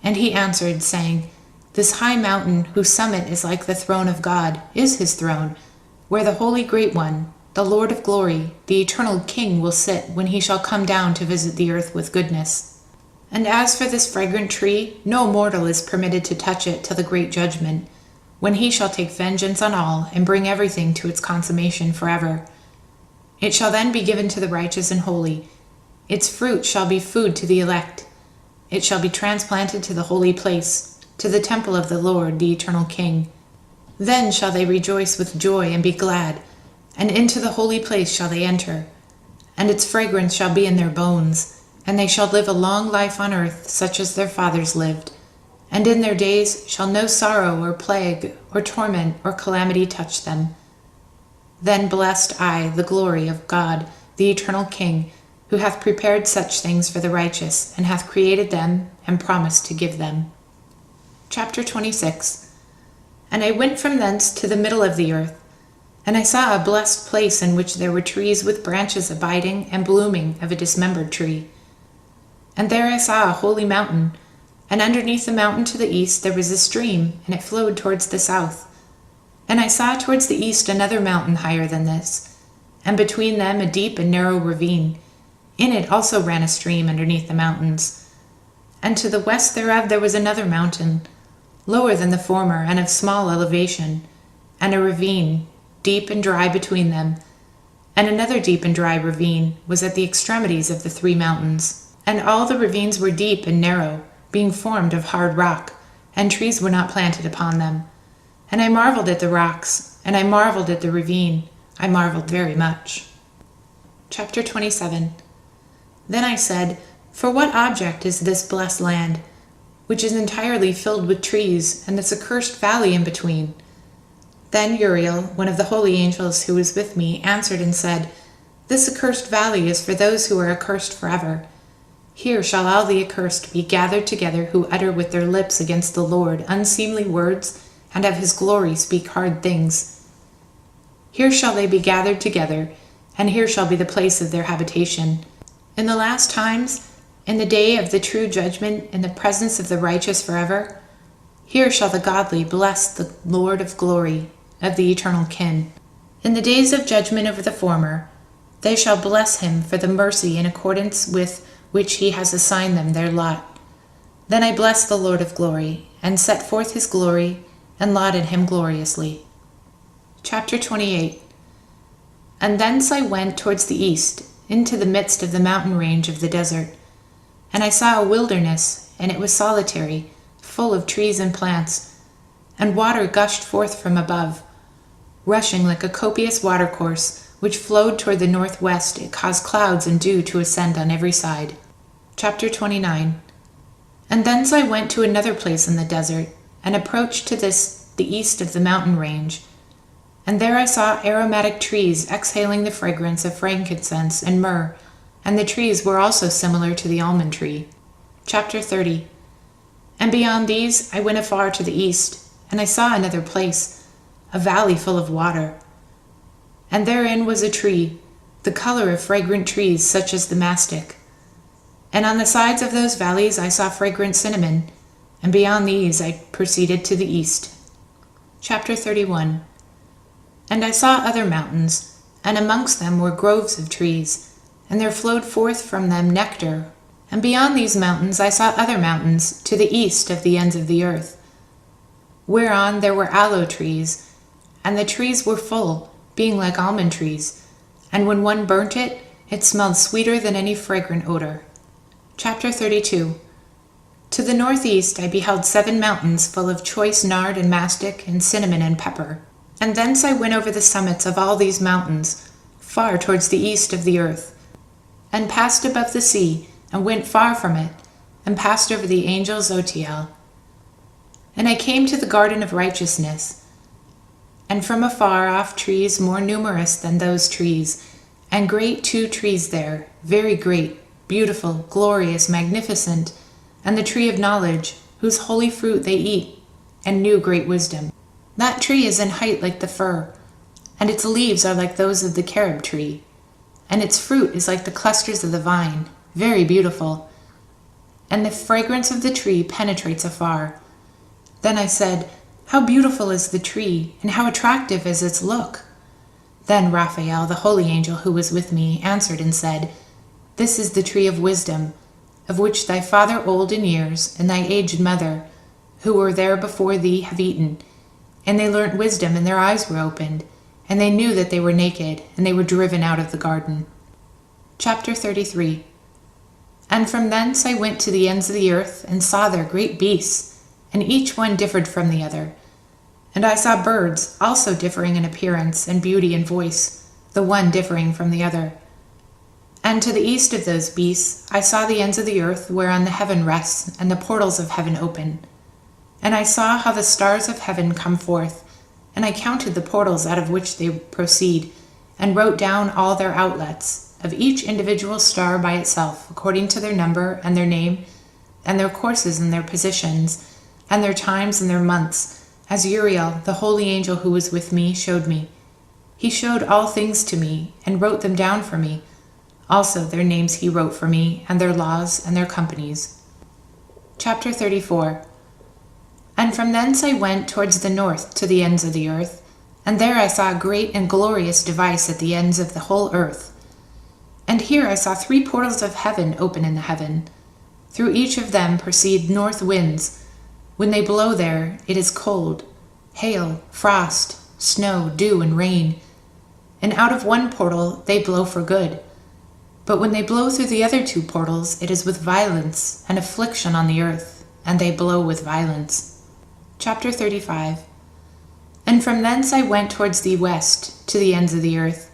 [SPEAKER 1] And he answered, saying, This high mountain, whose summit is like the throne of God, is his throne, where the Holy Great One, the Lord of glory, the eternal King, will sit when he shall come down to visit the earth with goodness. And as for this fragrant tree, no mortal is permitted to touch it till the great judgment, when he shall take vengeance on all and bring everything to its consummation forever. It shall then be given to the righteous and holy. Its fruit shall be food to the elect. It shall be transplanted to the holy place, to the temple of the Lord, the eternal King. Then shall they rejoice with joy and be glad, and into the holy place shall they enter. And its fragrance shall be in their bones, and they shall live a long life on earth, such as their fathers lived. And in their days shall no sorrow or plague or torment or calamity touch them. Then blessed I the glory of God, the eternal King, who hath prepared such things for the righteous, and hath created them, and promised to give them. Chapter 26. And I went from thence to the middle of the earth, and I saw a blessed place in which there were trees with branches abiding and blooming of a dismembered tree. And there I saw a holy mountain, and underneath the mountain to the east there was a stream, and it flowed towards the south. And I saw towards the east another mountain higher than this, and between them a deep and narrow ravine. In it also ran a stream underneath the mountains. And to the west thereof there was another mountain, lower than the former, and of small elevation, and a ravine, deep and dry between them. And another deep and dry ravine was at the extremities of the three mountains. And all the ravines were deep and narrow, being formed of hard rock, and trees were not planted upon them. And I marveled at the rocks, and I marveled at the ravine. I marveled very much. Chapter 27. Then I said, For what object is this blessed land, which is entirely filled with trees, and this accursed valley in between? Then Uriel, one of the holy angels who was with me, answered and said, This accursed valley is for those who are accursed forever. Here shall all the accursed be gathered together who utter with their lips against the Lord unseemly words, and of his glory speak hard things. Here shall they be gathered together, and here shall be the place of their habitation. In the last times, in the day of the true judgment, in the presence of the righteous forever, here shall the godly bless the Lord of glory, of the eternal kin. In the days of judgment over the former, they shall bless him for the mercy in accordance with which he has assigned them their lot. Then I blessed the Lord of glory, and set forth his glory, and lauded him gloriously. Chapter 28. And thence I went towards the east, into the midst of the mountain range of the desert. And I saw a wilderness, and it was solitary, full of trees and plants, and water gushed forth from above. Rushing like a copious watercourse, which flowed toward the northwest, it caused clouds and dew to ascend on every side. Chapter 29. And thence I went to another place in the desert, and approached to this the east of the mountain range. And there I saw aromatic trees exhaling the fragrance of frankincense and myrrh, and the trees were also similar to the almond tree. Chapter 30. And beyond these I went afar to the east, and I saw another place, a valley full of water. And therein was a tree, the color of fragrant trees such as the mastic. And on the sides of those valleys I saw fragrant cinnamon, and beyond these I proceeded to the east. Chapter 31. And I saw other mountains, and amongst them were groves of trees, and there flowed forth from them nectar. And beyond these mountains I saw other mountains, to the east of the ends of the earth, whereon there were aloe trees, and the trees were full, being like almond trees, and when one burnt it, it smelled sweeter than any fragrant odor. Chapter 32. To the northeast I beheld 7 mountains full of choice nard and mastic and cinnamon and pepper. And thence I went over the summits of all these mountains, far towards the east of the earth, and passed above the sea, and went far from it, and passed over the angel Zotiel. And I came to the garden of righteousness, and from afar off trees more numerous than those trees, and great 2 trees there, very great, beautiful, glorious, magnificent, and the tree of knowledge, whose holy fruit they eat, and knew great wisdom. That tree is in height like the fir, and its leaves are like those of the carob tree, and its fruit is like the clusters of the vine, very beautiful, and the fragrance of the tree penetrates afar. Then I said, how beautiful is the tree, and how attractive is its look! Then Raphael, the holy angel who was with me, answered and said, this is the tree of wisdom, of which thy father old in years, and thy aged mother, who were there before thee, have eaten. And they learnt wisdom, and their eyes were opened, and they knew that they were naked, and they were driven out of the garden. Chapter 33. And from thence I went to the ends of the earth, and saw there great beasts, and each one differed from the other. And I saw birds, also differing in appearance, and beauty, and voice, the one differing from the other. And to the east of those beasts I saw the ends of the earth, whereon the heaven rests, and the portals of heaven open. And I saw how the stars of heaven come forth, and I counted the portals out of which they proceed, and wrote down all their outlets, of each individual star by itself, according to their number, and their name, and their courses, and their positions, and their times, and their months, as Uriel, the holy angel who was with me, showed me. He showed all things to me, and wrote them down for me. Also their names he wrote for me, and their laws, and their companies. Chapter 34. And from thence I went towards the north to the ends of the earth, and there I saw a great and glorious device at the ends of the whole earth. And here I saw 3 portals of heaven open in the heaven. Through each of them proceed north winds. When they blow there, it is cold, hail, frost, snow, dew, and rain. And out of one portal they blow for good. But when they blow through the other 2 portals, it is with violence and affliction on the earth, and they blow with violence. Chapter 35. And from thence I went towards the west, to the ends of the earth,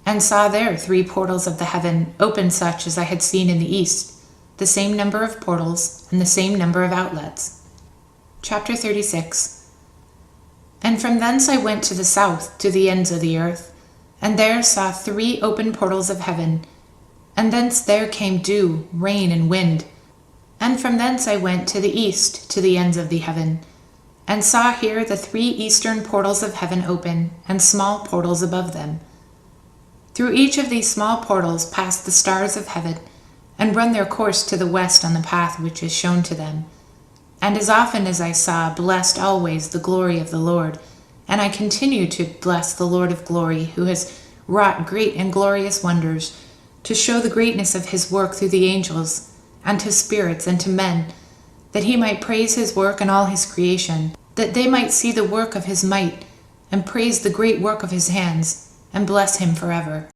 [SPEAKER 1] and saw there 3 portals of the heaven, open such as I had seen in the east, the same number of portals, and the same number of outlets. Chapter 36. And from thence I went to the south, to the ends of the earth, and there saw 3 open portals of heaven, and thence there came dew, rain, and wind. And from thence I went to the east, to the ends of the heaven, and saw here the 3 eastern portals of heaven open, and small portals above them. Through each of these small portals pass the stars of heaven, and run their course to the west on the path which is shown to them. And as often as I saw, blessed always the glory of the Lord, and I continue to bless the Lord of glory, who has wrought great and glorious wonders, to show the greatness of his work through the angels, and to spirits, and to men, that he might praise his work and all his creation, that they might see the work of his might, and praise the great work of his hands, and bless him forever.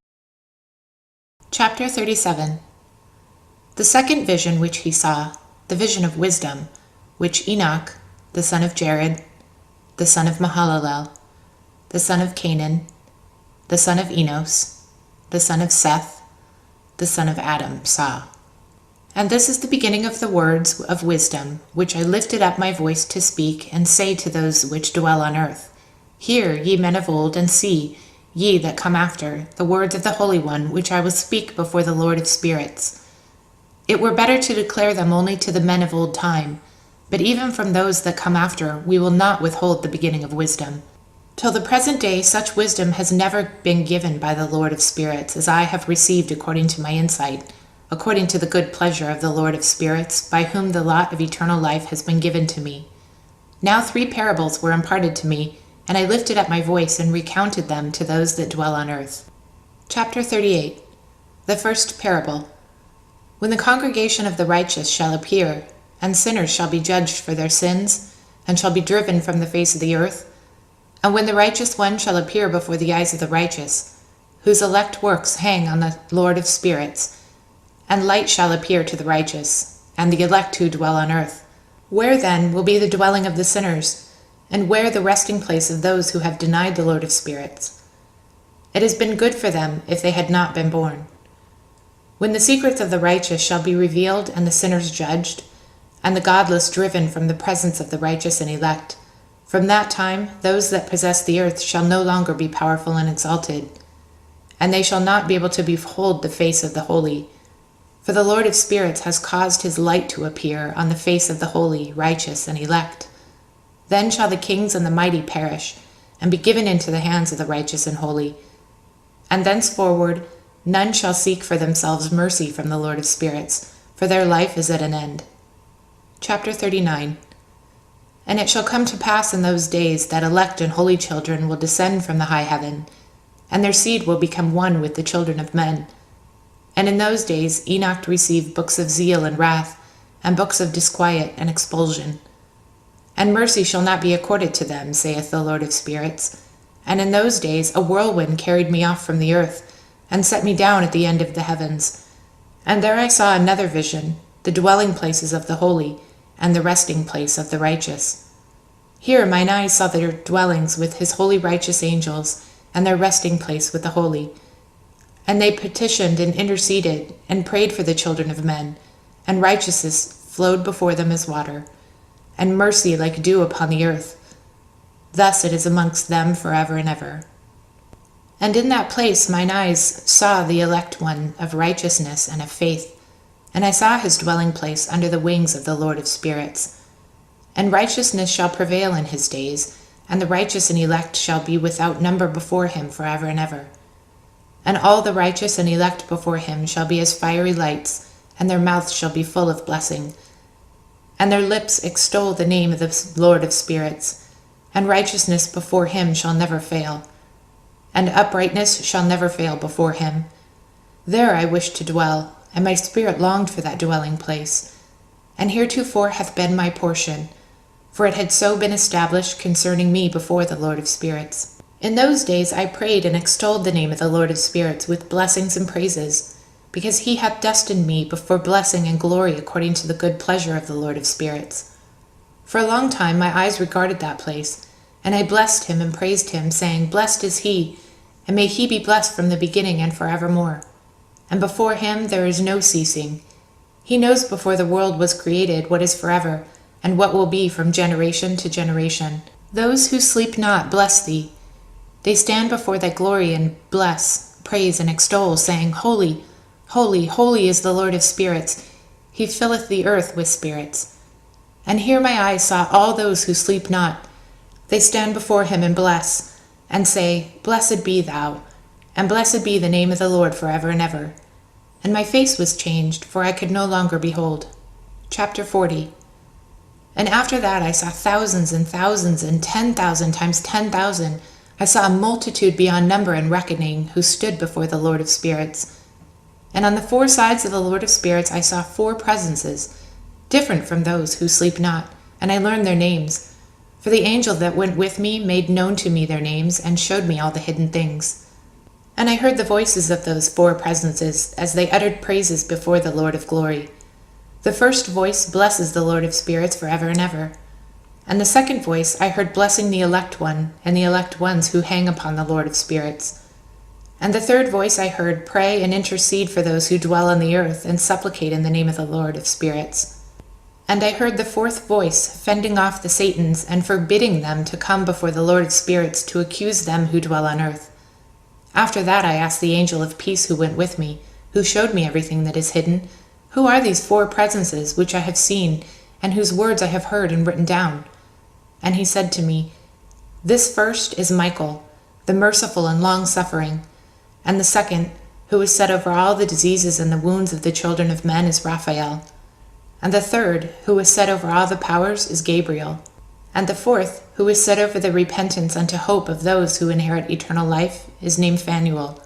[SPEAKER 1] Chapter 37. The second vision which he saw, the vision of wisdom, which Enoch, the son of Jared, the son of Mahalalel, the son of Canaan, the son of Enos, the son of Seth, the son of Adam, saw. And this is the beginning of the words of wisdom, which I lifted up my voice to speak, and say to those which dwell on earth, Hear, ye men of old, and see, ye that come after, the words of the Holy One, which I will speak before the Lord of spirits. It were better to declare them only to the men of old time, but even from those that come after we will not withhold the beginning of wisdom. Till the present day such wisdom has never been given by the Lord of spirits, as I have received according to my insight, according to the good pleasure of the Lord of spirits, by whom the lot of eternal life has been given to me. Now 3 parables were imparted to me, and I lifted up my voice and recounted them to those that dwell on earth. Chapter 38. The first parable. When the congregation of the righteous shall appear, and sinners shall be judged for their sins, and shall be driven from the face of the earth, and when the righteous one shall appear before the eyes of the righteous, whose elect works hang on the Lord of spirits, and light shall appear to the righteous, and the elect who dwell on earth. Where then will be the dwelling of the sinners, and where the resting place of those who have denied the Lord of spirits? It has been good for them if they had not been born. When the secrets of the righteous shall be revealed, and the sinners judged, and the godless driven from the presence of the righteous and elect, from that time those that possess the earth shall no longer be powerful and exalted. and they shall not be able to behold the face of the holy. For the Lord of spirits has caused his light to appear on the face of the holy, righteous, and elect. Then shall the kings and the mighty perish, and be given into the hands of the righteous and holy. And thenceforward none shall seek for themselves mercy from the Lord of spirits, for their life is at an end. Chapter 39. And it shall come to pass in those days that elect and holy children will descend from the high heaven, and their seed will become one with the children of men. And in those days Enoch received books of zeal and wrath, and books of disquiet and expulsion. And mercy shall not be accorded to them, saith the Lord of spirits. And in those days a whirlwind carried me off from the earth, and set me down at the end of the heavens. And there I saw another vision, the dwelling places of the holy, and the resting place of the righteous. Here mine eyes saw their dwellings with his holy righteous angels, and their resting place with the holy. And they petitioned and interceded, and prayed for the children of men, and righteousness flowed before them as water, and mercy like dew upon the earth. Thus it is amongst them forever and ever. And in that place mine eyes saw the elect one of righteousness and of faith, and I saw his dwelling place under the wings of the Lord of spirits. And righteousness shall prevail in his days, and the righteous and elect shall be without number before him forever and ever. And all the righteous and elect before him shall be as fiery lights, and their mouths shall be full of blessing. And their lips extol the name of the Lord of spirits, and righteousness before him shall never fail, and uprightness shall never fail before him. There I wished to dwell, and my spirit longed for that dwelling place. And heretofore hath been my portion, for it had so been established concerning me before the Lord of spirits. In those days I prayed and extolled the name of the Lord of spirits with blessings and praises, because he hath destined me for blessing and glory according to the good pleasure of the Lord of spirits. For a long time my eyes regarded that place, and I blessed him and praised him, saying, Blessed is he, and may he be blessed from the beginning and forevermore. And before him there is no ceasing. He knows before the world was created what is forever, and what will be from generation to generation. Those who sleep not bless thee. They stand before thy glory and bless, praise, and extol, saying, Holy, holy, holy is the Lord of spirits. He filleth the earth with spirits. And here my eyes saw all those who sleep not. They stand before him and bless, and say, Blessed be thou, and blessed be the name of the Lord forever and ever. And my face was changed, for I could no longer behold. Chapter 40. And after that I saw thousands and thousands and 10,000 times 10,000. I saw a multitude beyond number and reckoning, who stood before the Lord of spirits. And on the four sides of the Lord of spirits I saw four presences, different from those who sleep not, and I learned their names. For the angel that went with me made known to me their names, and showed me all the hidden things. And I heard the voices of those four presences, as they uttered praises before the Lord of glory. The first voice blesses the Lord of spirits forever and ever. And the second voice I heard blessing the elect one, and the elect ones who hang upon the Lord of spirits. And the third voice I heard pray and intercede for those who dwell on the earth, and supplicate in the name of the Lord of spirits. And I heard the fourth voice fending off the Satans, and forbidding them to come before the Lord of spirits to accuse them who dwell on earth. After that I asked the angel of peace who went with me, who showed me everything that is hidden, Who are these four presences which I have seen, and whose words I have heard and written down? And he said to me, This first is Michael, the merciful and long-suffering, and the second, who is set over all the diseases and the wounds of the children of men, is Raphael. And the third, who is set over all the powers, is Gabriel. And the fourth, who is set over the repentance unto hope of those who inherit eternal life, is named Phanuel.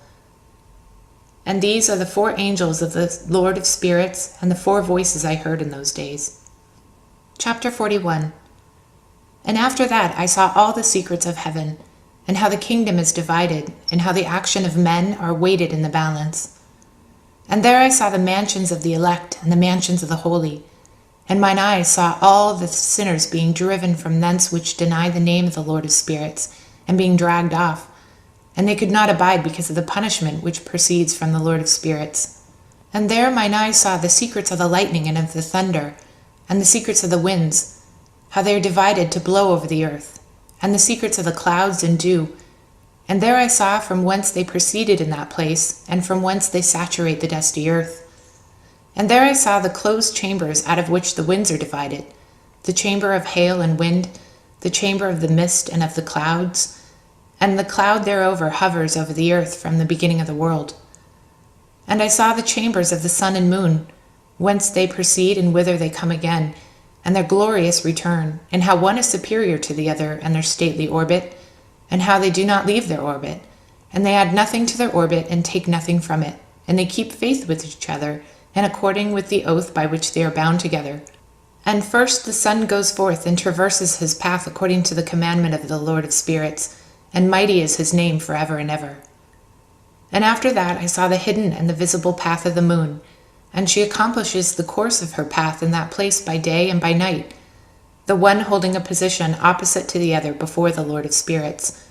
[SPEAKER 1] And these are the four angels of the Lord of spirits, and the four voices I heard in those days. Chapter 41. And after that I saw all the secrets of heaven, and how the kingdom is divided, and how the action of men are weighted in the balance. And there I saw the mansions of the elect, and the mansions of the holy. And mine eyes saw all the sinners being driven from thence which deny the name of the Lord of spirits, and being dragged off. And they could not abide because of the punishment which proceeds from the Lord of spirits. And there mine eyes saw the secrets of the lightning and of the thunder, and the secrets of the winds, how they are divided to blow over the earth, and the secrets of the clouds and dew, And there I saw from whence they proceeded in that place, and from whence they saturate the dusty earth. And there I saw the closed chambers out of which the winds are divided, the chamber of hail and wind, the chamber of the mist and of the clouds, and the cloud thereover hovers over the earth from the beginning of the world. And I saw the chambers of the sun and moon, whence they proceed and whither they come again, and their glorious return, and how one is superior to the other and their stately orbit, and how they do not leave their orbit, and they add nothing to their orbit and take nothing from it, and they keep faith with each other, and according with the oath by which they are bound together. And first the sun goes forth and traverses his path according to the commandment of the Lord of spirits, and mighty is his name forever and ever. And after that I saw the hidden and the visible path of the moon, and she accomplishes the course of her path in that place by day and by night, the one holding a position opposite to the other before the Lord of spirits.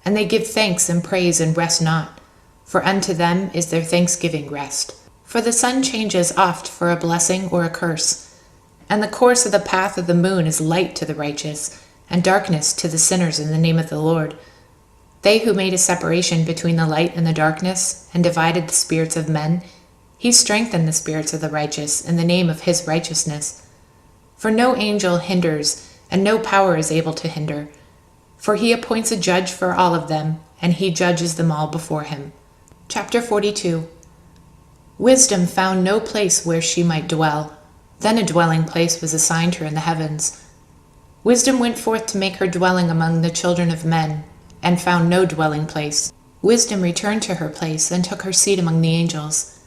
[SPEAKER 1] And they give thanks and praise and rest not, for unto them is their thanksgiving rest. For the sun changes oft for a blessing or a curse, and the course of the path of the moon is light to the righteous, and darkness to the sinners in the name of the Lord. They who made a separation between the light and the darkness, and divided the spirits of men, he strengthened the spirits of the righteous in the name of his righteousness. For no angel hinders, and no power is able to hinder. For he appoints a judge for all of them, and he judges them all before him. Chapter 42. Wisdom found no place where she might dwell. Then a dwelling place was assigned her in the heavens. Wisdom went forth to make her dwelling among the children of men, and found no dwelling place. Wisdom returned to her place, and took her seat among the angels.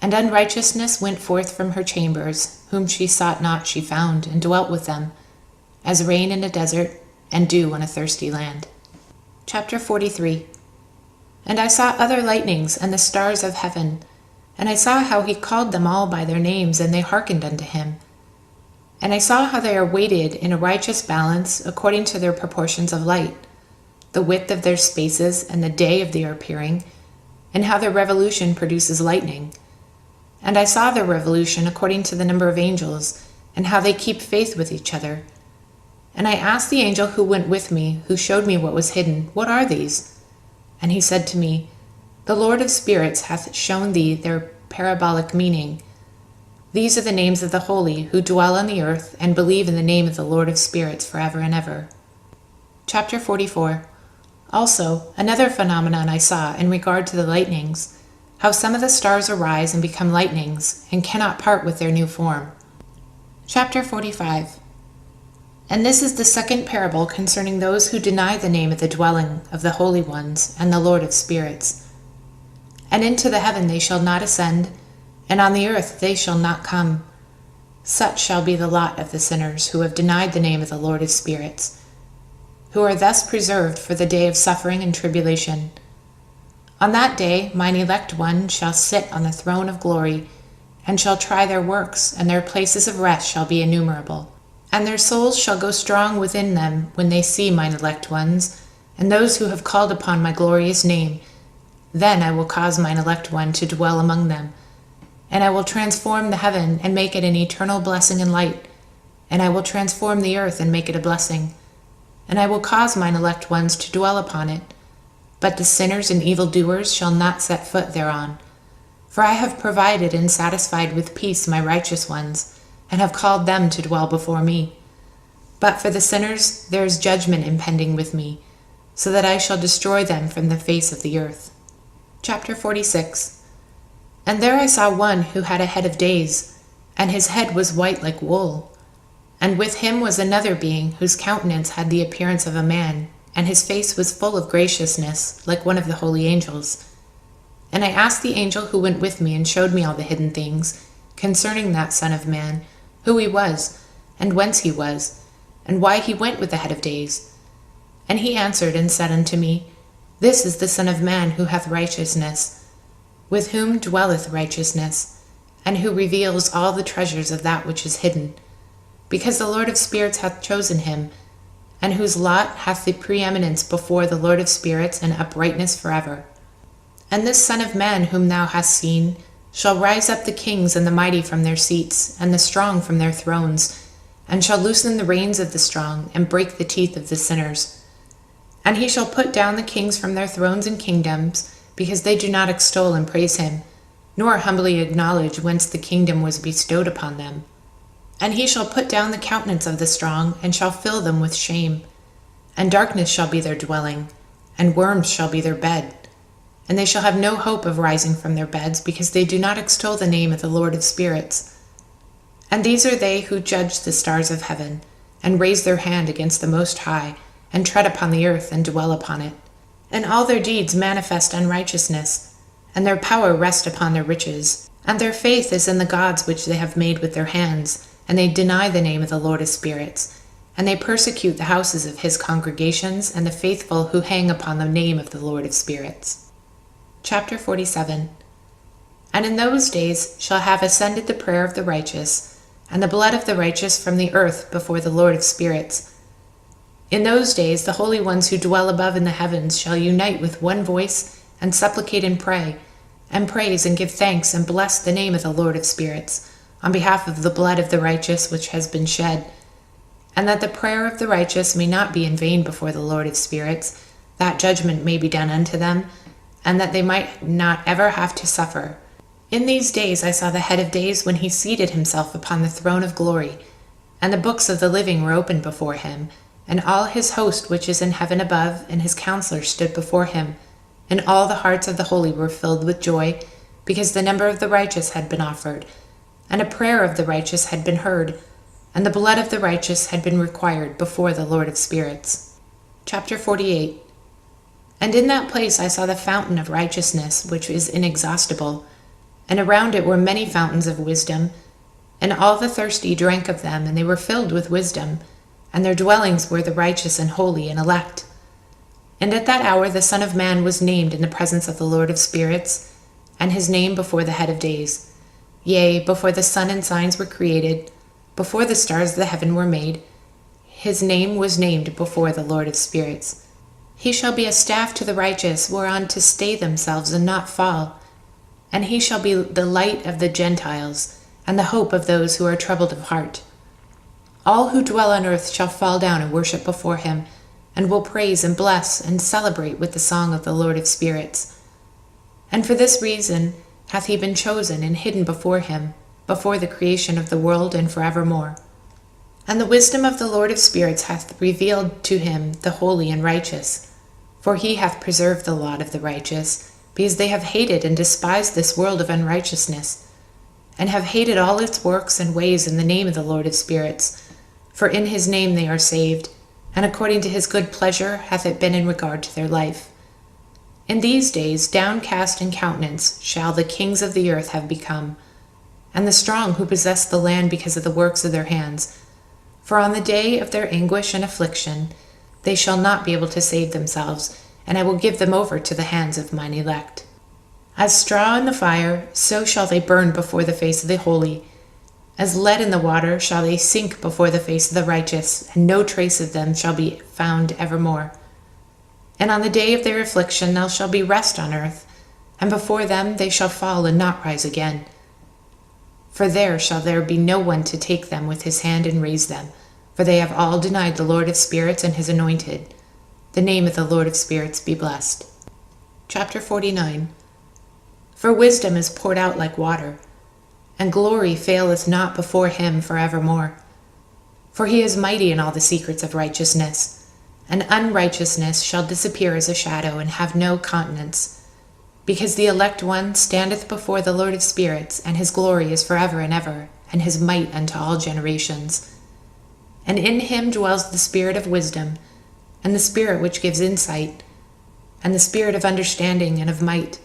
[SPEAKER 1] And unrighteousness went forth from her chambers, whom she sought not she found, and dwelt with them, as rain in a desert, and dew on a thirsty land. Chapter 43. And I saw other lightnings, and the stars of heaven, and I saw how he called them all by their names, and they hearkened unto him. And I saw how they are weighted in a righteous balance, according to their proportions of light, the width of their spaces, and the day of their appearing, and how their revolution produces lightning. And I saw their revolution according to the number of angels, and how they keep faith with each other. And I asked the angel who went with me, who showed me what was hidden, What are these? And he said to me, The Lord of spirits hath shown thee their parabolic meaning. These are the names of the holy, who dwell on the earth, and believe in the name of the Lord of spirits forever and ever. Chapter 44. Also, another phenomenon I saw in regard to the lightnings, how some of the stars arise and become lightnings, and cannot part with their new form. Chapter 45. And this is the second parable concerning those who deny the name of the dwelling of the holy ones and the Lord of spirits. And into the heaven they shall not ascend, and on the earth they shall not come. Such shall be the lot of the sinners who have denied the name of the Lord of spirits, who are thus preserved for the day of suffering and tribulation. On that day mine elect one shall sit on the throne of glory, and shall try their works, and their places of rest shall be innumerable. And their souls shall go strong within them when they see mine elect ones, and those who have called upon my glorious name. Then I will cause mine elect one to dwell among them, and I will transform the heaven and make it an eternal blessing and light, and I will transform the earth and make it a blessing, and I will cause mine elect ones to dwell upon it. But the sinners and evildoers shall not set foot thereon. For I have provided and satisfied with peace my righteous ones, and have called them to dwell before me. But for the sinners there is judgment impending with me, so that I shall destroy them from the face of the earth. Chapter 46. And there I saw one who had a head of days, and his head was white like wool. And with him was another being whose countenance had the appearance of a man, and his face was full of graciousness, like one of the holy angels. And I asked the angel who went with me and showed me all the hidden things concerning that Son of Man, who he was, and whence he was, and why he went with the head of days. And he answered and said unto me, This is the Son of Man who hath righteousness, with whom dwelleth righteousness, and who reveals all the treasures of that which is hidden, because the Lord of spirits hath chosen him, and whose lot hath the preeminence before the Lord of spirits and uprightness forever. And this Son of Man whom thou hast seen shall rise up the kings and the mighty from their seats, and the strong from their thrones, and shall loosen the reins of the strong, and break the teeth of the sinners. And he shall put down the kings from their thrones and kingdoms, because they do not extol and praise him, nor humbly acknowledge whence the kingdom was bestowed upon them. And he shall put down the countenance of the strong, and shall fill them with shame. And darkness shall be their dwelling, and worms shall be their bed. And they shall have no hope of rising from their beds, because they do not extol the name of the Lord of spirits. And these are they who judge the stars of heaven, and raise their hand against the Most High, and tread upon the earth, and dwell upon it. And all their deeds manifest unrighteousness, and their power rest upon their riches. And their faith is in the gods which they have made with their hands, and they deny the name of the Lord of spirits. And they persecute the houses of his congregations, and the faithful who hang upon the name of the Lord of spirits. Chapter 47. And in those days shall have ascended the prayer of the righteous, and the blood of the righteous from the earth before the Lord of spirits. In those days the holy ones who dwell above in the heavens shall unite with one voice, and supplicate and pray, and praise and give thanks and bless the name of the Lord of spirits, on behalf of the blood of the righteous which has been shed, and that the prayer of the righteous may not be in vain before the Lord of spirits, that judgment may be done unto them, and that they might not ever have to suffer. In these days I saw the head of days when he seated himself upon the throne of glory, and the books of the living were opened before him, and all his host which is in heaven above, and his counselors stood before him, and all the hearts of the holy were filled with joy, because the number of the righteous had been offered, and a prayer of the righteous had been heard, and the blood of the righteous had been required before the Lord of spirits. Chapter 48. And in that place I saw the fountain of righteousness, which is inexhaustible, and around it were many fountains of wisdom, and all the thirsty drank of them, and they were filled with wisdom, and their dwellings were the righteous and holy and elect. And at that hour the Son of Man was named in the presence of the Lord of spirits, and his name before the head of days. Yea, before the sun and signs were created, before the stars of the heaven were made, his name was named before the Lord of spirits. He shall be a staff to the righteous, whereon to stay themselves and not fall. And he shall be the light of the Gentiles, and the hope of those who are troubled of heart. All who dwell on earth shall fall down and worship before him, and will praise and bless and celebrate with the song of the Lord of spirits. And for this reason hath he been chosen and hidden before him, before the creation of the world and forevermore. And the wisdom of the Lord of spirits hath revealed to him the holy and righteous. For he hath preserved the lot of the righteous, because they have hated and despised this world of unrighteousness, and have hated all its works and ways in the name of the Lord of spirits. For in his name they are saved, and according to his good pleasure hath it been in regard to their life. In these days downcast in countenance shall the kings of the earth have become, and the strong who possess the land because of the works of their hands. For on the day of their anguish and affliction they shall not be able to save themselves, and I will give them over to the hands of mine elect. As straw in the fire, so shall they burn before the face of the holy. As lead in the water shall they sink before the face of the righteous, and no trace of them shall be found evermore. And on the day of their affliction there shall be rest on earth, and before them they shall fall and not rise again. For there shall there be no one to take them with his hand and raise them, for they have all denied the Lord of spirits and his anointed. The name of the Lord of spirits be blessed. Chapter 49. For wisdom is poured out like water, and glory faileth not before him forevermore. For he is mighty in all the secrets of righteousness, and unrighteousness shall disappear as a shadow and have no countenance. Because the elect one standeth before the Lord of spirits, and his glory is forever and ever, and his might unto all generations. And in him dwells the spirit of wisdom, and the spirit which gives insight, and the spirit of understanding and of might,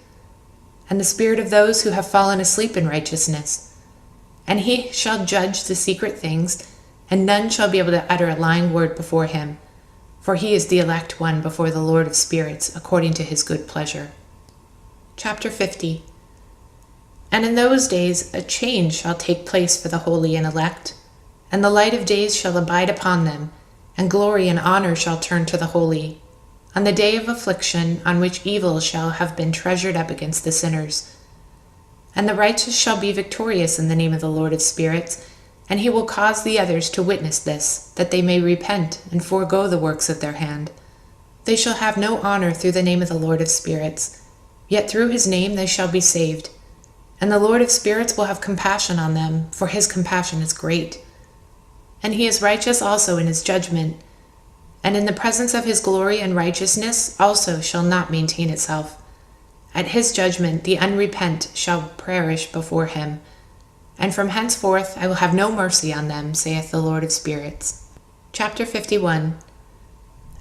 [SPEAKER 1] and the spirit of those who have fallen asleep in righteousness. And he shall judge the secret things, and none shall be able to utter a lying word before him, for he is the elect one before the Lord of spirits, according to his good pleasure. Chapter 50. And in those days a change shall take place for the holy and elect, and the light of days shall abide upon them, and glory and honor shall turn to the holy, on the day of affliction on which evil shall have been treasured up against the sinners. And the righteous shall be victorious in the name of the Lord of spirits, and he will cause the others to witness this, that they may repent and forego the works of their hand. They shall have no honor through the name of the Lord of spirits, yet through his name they shall be saved. And the Lord of spirits will have compassion on them, for his compassion is great. And he is righteous also in his judgment, and in the presence of his glory and righteousness also shall not maintain itself. At his judgment the unrepentant shall perish before him. And from henceforth I will have no mercy on them, saith the Lord of spirits. Chapter 51.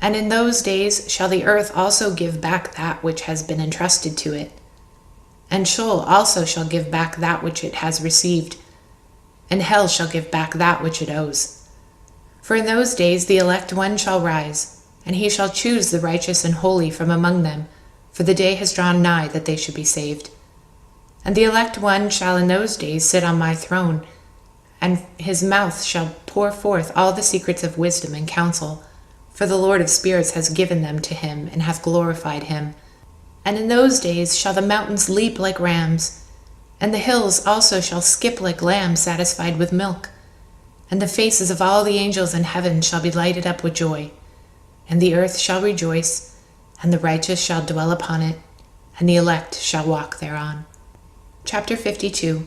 [SPEAKER 1] And in those days shall the earth also give back that which has been entrusted to it. And Sheol also shall give back that which it has received. And hell shall give back that which it owes. For in those days the elect one shall rise, and he shall choose the righteous and holy from among them, for the day has drawn nigh that they should be saved. And the elect one shall in those days sit on my throne, and his mouth shall pour forth all the secrets of wisdom and counsel, for the Lord of spirits has given them to him, and hath glorified him. And in those days shall the mountains leap like rams, and the hills also shall skip like lambs satisfied with milk. And the faces of all the angels in heaven shall be lighted up with joy. And the earth shall rejoice, and the righteous shall dwell upon it, and the elect shall walk thereon. Chapter 52.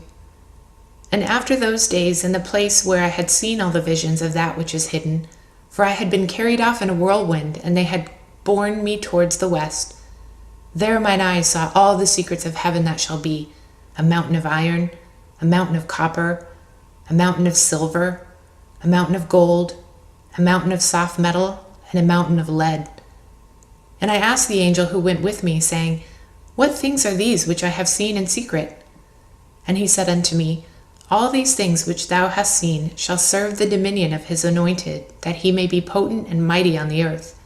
[SPEAKER 1] And after those days, in the place where I had seen all the visions of that which is hidden, for I had been carried off in a whirlwind, and they had borne me towards the west, there mine eyes saw all the secrets of heaven that shall be, a mountain of iron, a mountain of copper, a mountain of silver, a mountain of gold, a mountain of soft metal, and a mountain of lead. And I asked the angel who went with me, saying, What things are these which I have seen in secret? And he said unto me, All these things which thou hast seen shall serve the dominion of his anointed, that he may be potent and mighty on the earth.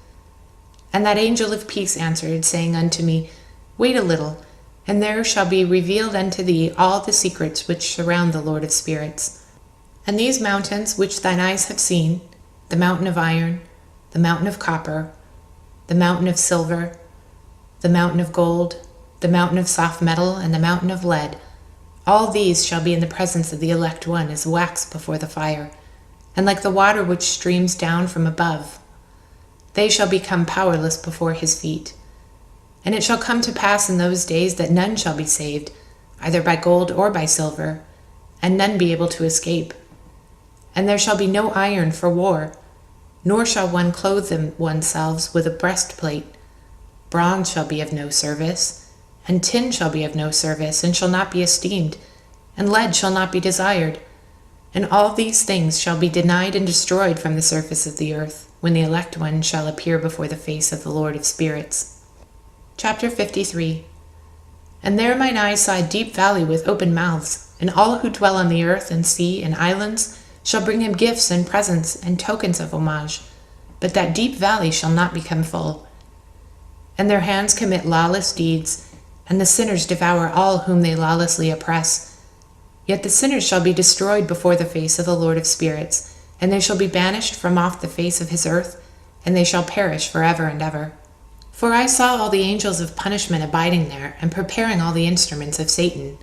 [SPEAKER 1] And that angel of peace answered, saying unto me, Wait a little, and there shall be revealed unto thee all the secrets which surround the Lord of spirits. And these mountains which thine eyes have seen, the mountain of iron, the mountain of copper, the mountain of silver, the mountain of gold, the mountain of soft metal, and the mountain of lead, all these shall be in the presence of the elect one as wax before the fire, and like the water which streams down from above. They shall become powerless before his feet. And it shall come to pass in those days that none shall be saved, either by gold or by silver, and none be able to escape. And there shall be no iron for war, nor shall one clothe oneself with a breastplate. Bronze shall be of no service, and tin shall be of no service, and shall not be esteemed, and lead shall not be desired. And all these things shall be denied and destroyed from the surface of the earth, when the elect one shall appear before the face of the Lord of spirits. Chapter 53. And there mine eyes saw a deep valley with open mouths, and all who dwell on the earth and sea and islands shall bring him gifts and presents and tokens of homage, but that deep valley shall not become full. And their hands commit lawless deeds, and the sinners devour all whom they lawlessly oppress. Yet the sinners shall be destroyed before the face of the Lord of spirits, and they shall be banished from off the face of his earth, and they shall perish forever and ever. For I saw all the angels of punishment abiding there, and preparing all the instruments of Satan.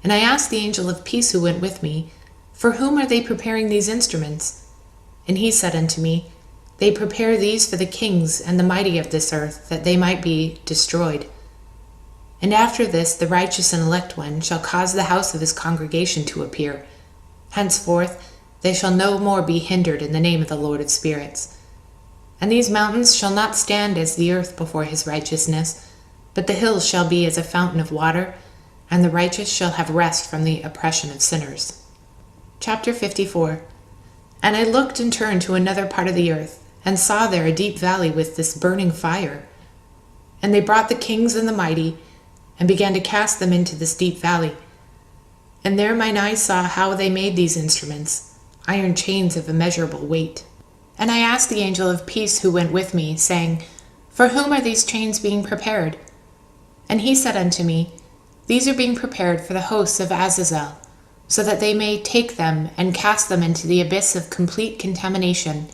[SPEAKER 1] And I asked the angel of peace who went with me, For whom are they preparing these instruments? And he said unto me, They prepare these for the kings and the mighty of this earth, that they might be destroyed. And after this the righteous and elect one shall cause the house of his congregation to appear. Henceforth they shall no more be hindered in the name of the Lord of spirits. And these mountains shall not stand as the earth before his righteousness, but the hills shall be as a fountain of water, and the righteous shall have rest from the oppression of sinners. Chapter 54. And I looked and turned to another part of the earth, and saw there a deep valley with this burning fire. And they brought the kings and the mighty, and began to cast them into this deep valley. And there mine eyes saw how they made these instruments, iron chains of immeasurable weight. And I asked the angel of peace who went with me, saying, For whom are these chains being prepared? And he said unto me, These are being prepared for the hosts of Azazel, so that they may take them and cast them into the abyss of complete contamination.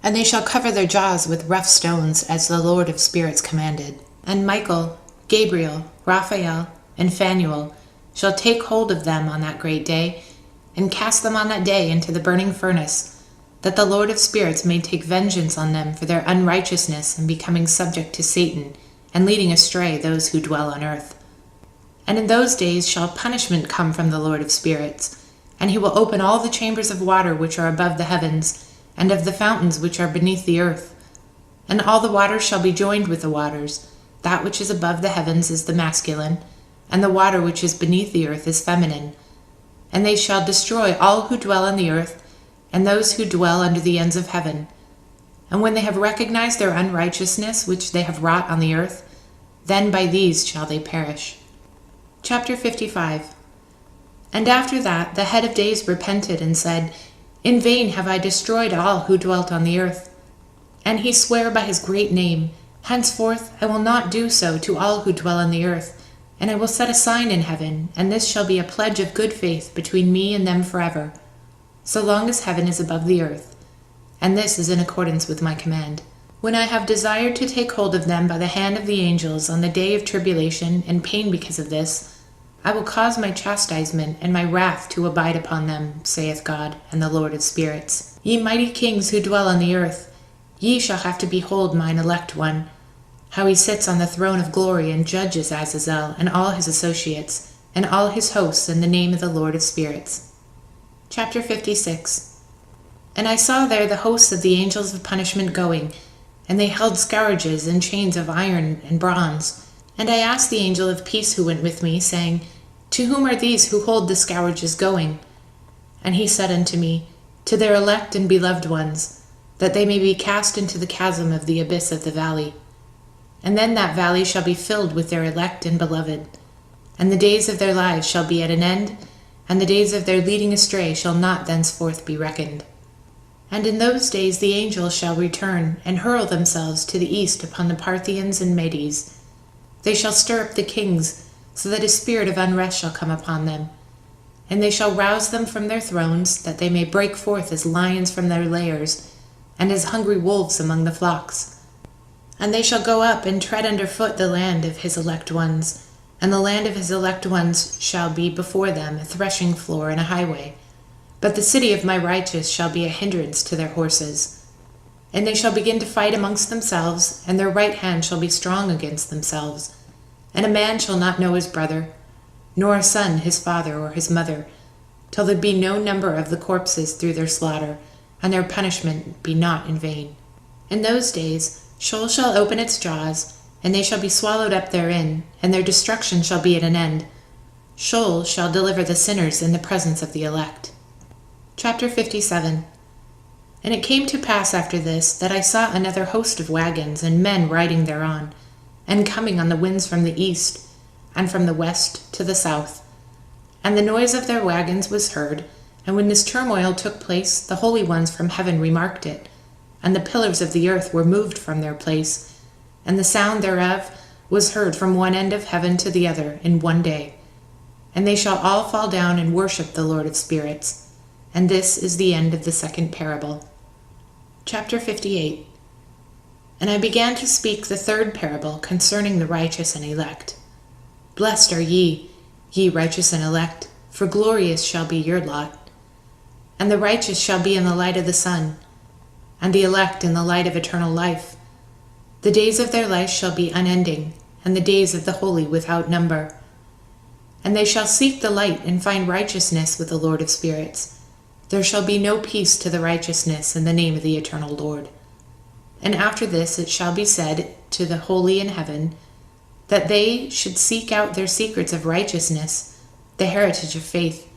[SPEAKER 1] And they shall cover their jaws with rough stones, as the Lord of spirits commanded. And Michael, Gabriel, Raphael, and Phanuel shall take hold of them on that great day, and cast them on that day into the burning furnace, that the Lord of spirits may take vengeance on them for their unrighteousness and becoming subject to Satan, and leading astray those who dwell on earth. And in those days shall punishment come from the Lord of spirits, and he will open all the chambers of water which are above the heavens, and of the fountains which are beneath the earth. And all the waters shall be joined with the waters. That which is above the heavens is the masculine, and the water which is beneath the earth is feminine. And they shall destroy all who dwell on the earth, and those who dwell under the ends of heaven. And when they have recognized their unrighteousness which they have wrought on the earth, then by these shall they perish. Chapter 55. And after that the head of days repented and said, In vain have I destroyed all who dwelt on the earth. And he sware by his great name, Henceforth I will not do so to all who dwell on the earth, and I will set a sign in heaven, and this shall be a pledge of good faith between me and them forever, so long as heaven is above the earth, and this is in accordance with my command. When I have desired to take hold of them by the hand of the angels on the day of tribulation and pain because of this, I will cause my chastisement and my wrath to abide upon them, saith God, and the Lord of spirits. Ye mighty kings who dwell on the earth, ye shall have to behold mine elect one, how he sits on the throne of glory and judges Azazel and all his associates, and all his hosts in the name of the Lord of spirits. Chapter 56. And I saw there the hosts of the angels of punishment going, and they held scourges and chains of iron and bronze. And I asked the angel of peace who went with me, saying, To whom are these who hold the scourges going? And he said unto me, To their elect and beloved ones, that they may be cast into the chasm of the abyss of the valley. And then that valley shall be filled with their elect and beloved, and the days of their lives shall be at an end, and the days of their leading astray shall not thenceforth be reckoned. And in those days the angels shall return, and hurl themselves to the east upon the Parthians and Medes. They shall stir up the kings, so that a spirit of unrest shall come upon them. And they shall rouse them from their thrones, that they may break forth as lions from their lairs, and as hungry wolves among the flocks. And they shall go up and tread under foot the land of his elect ones, and the land of his elect ones shall be before them a threshing floor and a highway. But the city of my righteous shall be a hindrance to their horses. And they shall begin to fight amongst themselves, and their right hand shall be strong against themselves. And a man shall not know his brother, nor a son his father or his mother, till there be no number of the corpses through their slaughter, and their punishment be not in vain. In those days Sheol shall open its jaws, and they shall be swallowed up therein, and their destruction shall be at an end. Sheol shall deliver the sinners in the presence of the elect. Chapter 57. And it came to pass after this, that I saw another host of wagons, and men riding thereon, and coming on the winds from the east, and from the west to the south. And the noise of their wagons was heard, and when this turmoil took place, the holy ones from heaven remarked it, and the pillars of the earth were moved from their place, and the sound thereof was heard from one end of heaven to the other in one day. And they shall all fall down and worship the Lord of spirits. And this is the end of the second parable. Chapter 58. And I began to speak the third parable concerning the righteous and elect. Blessed are ye, ye righteous and elect, for glorious shall be your lot. And the righteous shall be in the light of the sun, and the elect in the light of eternal life. The days of their life shall be unending, and the days of the holy without number. And they shall seek the light and find righteousness with the Lord of spirits. There shall be no peace to the righteousness in the name of the eternal Lord. And after this it shall be said to the holy in heaven, that they should seek out their secrets of righteousness, the heritage of faith.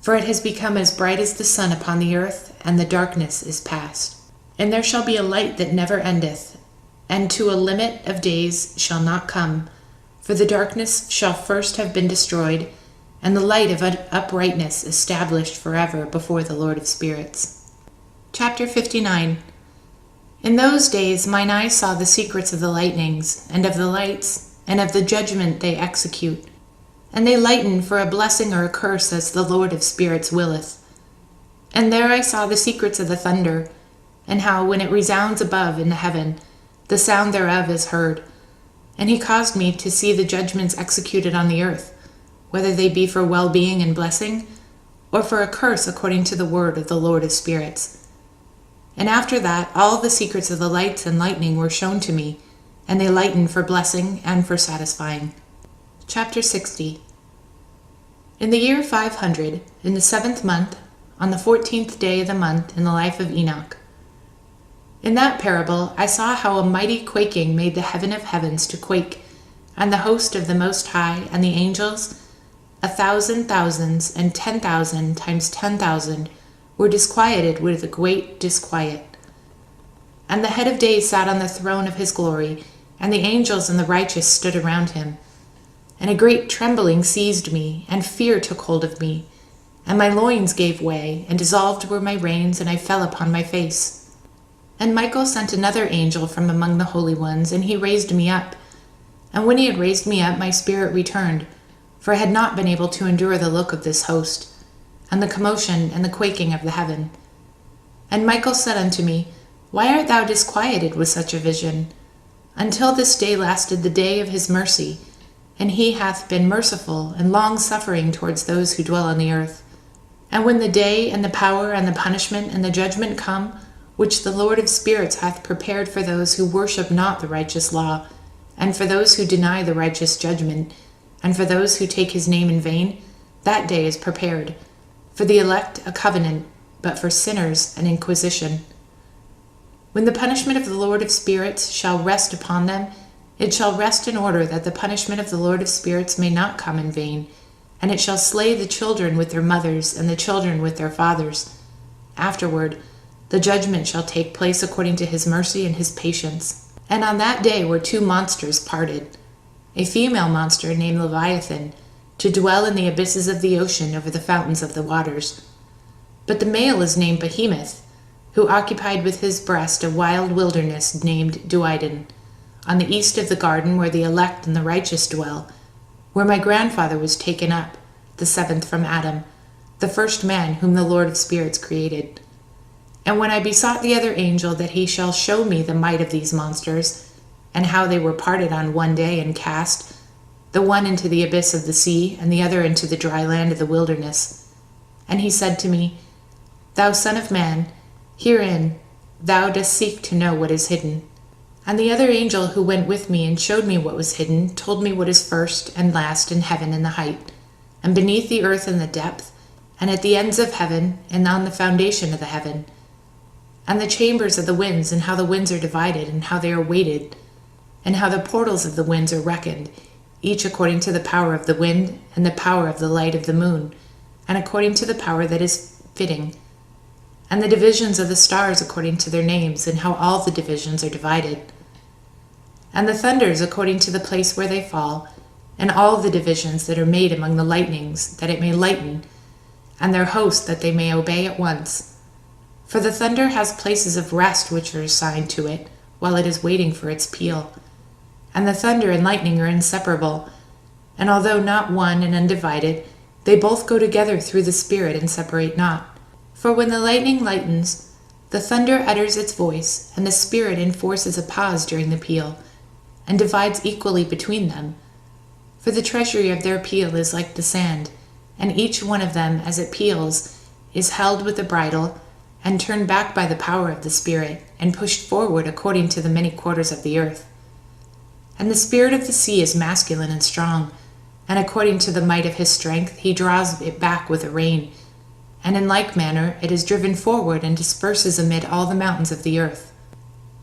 [SPEAKER 1] For it has become as bright as the sun upon the earth, and the darkness is past. And there shall be a light that never endeth, and to a limit of days shall not come, for the darkness shall first have been destroyed, and the light of uprightness established forever before the Lord of spirits. Chapter 59. In those days mine eyes saw the secrets of the lightnings, and of the lights, and of the judgment they execute. And they lighten for a blessing or a curse as the Lord of spirits willeth. And there I saw the secrets of the thunder, and how when it resounds above in the heaven, the sound thereof is heard. And he caused me to see the judgments executed on the earth, whether they be for well-being and blessing, or for a curse according to the word of the Lord of spirits. And after that all the secrets of the lights and lightning were shown to me, and they lighten for blessing and for satisfying. Chapter 60. In the year 500, in the 7th month, on the 14th day of the month in the life of Enoch. In that parable I saw how a mighty quaking made the heaven of heavens to quake, and the host of the Most High and the angels, 1,000 thousands and 10,000 times 10,000, were disquieted with a great disquiet. And the head of days sat on the throne of his glory, and the angels and the righteous stood around him. And a great trembling seized me, and fear took hold of me, and my loins gave way, and dissolved were my reins, and I fell upon my face. And Michael sent another angel from among the holy ones, and he raised me up. And when he had raised me up, my spirit returned, for I had not been able to endure the look of this host, and the commotion and the quaking of the heaven. And Michael said unto me, Why art thou disquieted with such a vision? Until this day lasted the day of his mercy, and he hath been merciful and long-suffering towards those who dwell on the earth. And when the day and the power and the punishment and the judgment come, which the Lord of spirits hath prepared for those who worship not the righteous law, and for those who deny the righteous judgment, and for those who take his name in vain, that day is prepared. For the elect a covenant, but for sinners an inquisition. When the punishment of the Lord of spirits shall rest upon them, it shall rest in order that the punishment of the Lord of spirits may not come in vain, and it shall slay the children with their mothers, and the children with their fathers. Afterward, the judgment shall take place according to his mercy and his patience. And on that day were 2 monsters parted, a female monster named Leviathan, to dwell in the abysses of the ocean over the fountains of the waters. But the male is named Behemoth, who occupied with his breast a wild wilderness named Duiden, on the east of the garden where the elect and the righteous dwell, where my grandfather was taken up, the 7th from Adam, the first man whom the Lord of spirits created. And when I besought the other angel that he shall show me the might of these monsters, and how they were parted on one day and cast, the one into the abyss of the sea, and the other into the dry land of the wilderness. And he said to me, Thou son of man, herein thou dost seek to know what is hidden. And the other angel who went with me and showed me what was hidden told me what is first and last in heaven in the height, and beneath the earth in the depth, and at the ends of heaven, and on the foundation of the heaven, and the chambers of the winds, and how the winds are divided, and how they are weighted, and how the portals of the winds are reckoned, each according to the power of the wind, and the power of the light of the moon, and according to the power that is fitting, and the divisions of the stars according to their names, and how all the divisions are divided, and the thunders according to the place where they fall, and all the divisions that are made among the lightnings, that it may lighten, and their host that they may obey at once. For the thunder has places of rest which are assigned to it, while it is waiting for its peal. And the thunder and lightning are inseparable, and although not one and undivided, they both go together through the Spirit and separate not. For when the lightning lightens, the thunder utters its voice, and the Spirit enforces a pause during the peal, and divides equally between them. For the treasury of their peal is like the sand, and each one of them, as it peals, is held with the bridle, and turned back by the power of the Spirit, and pushed forward according to the many quarters of the earth. And the spirit of the sea is masculine and strong, and according to the might of his strength he draws it back with a rein, and in like manner it is driven forward and disperses amid all the mountains of the earth.